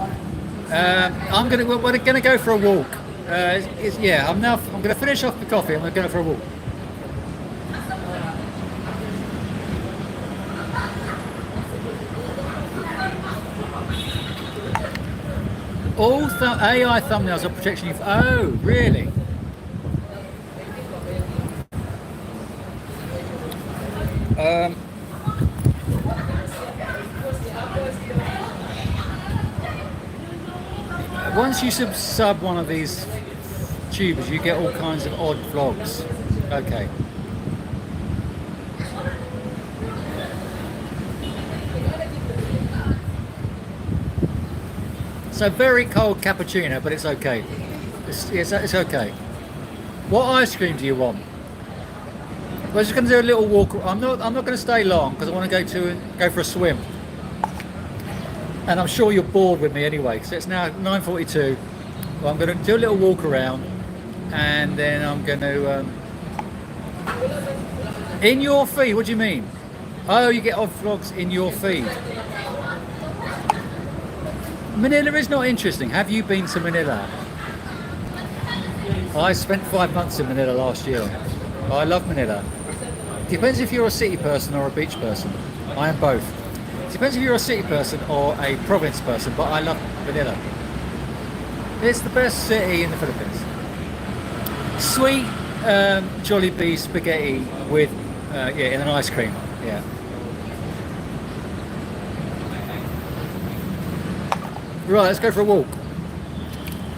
We're gonna go for a walk. Yeah, I'm gonna finish off the coffee. I'm gonna go for a walk. All AI thumbnails are protecting you. Oh, really? Once you sub one of these tubers, you get all kinds of odd vlogs. Okay. So very cold cappuccino, but it's okay. It's okay. What ice cream do you want? We're just going to do a little walk. I'm not going to stay long because I want to go for a swim. And I'm sure you're bored with me anyway. So it's now 9:42. Well, I'm going to do a little walk around, and then I'm going to. In your feed? What do you mean? Oh, you get odd vlogs in your feed. Manila is not interesting. Have you been to Manila? I spent 5 months in Manila last year. I love Manila. Depends if you're a city person or a beach person. I am both. Depends if you're a city person or a province person, but I love Manila. It's the best city in the Philippines. Sweet Jollibee spaghetti with in an ice cream. Yeah. Right, let's go for a walk.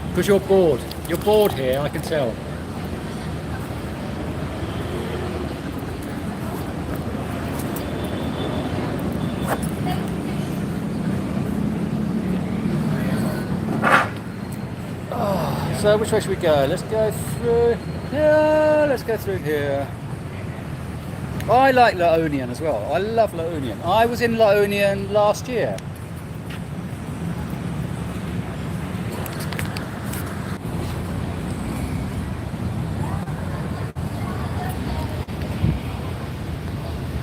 Because you're bored. You're bored here, I can tell. So which way should we go? Let's go through here. Let's go through here. I like La Union as well. I love La Union. I was in La Union last year.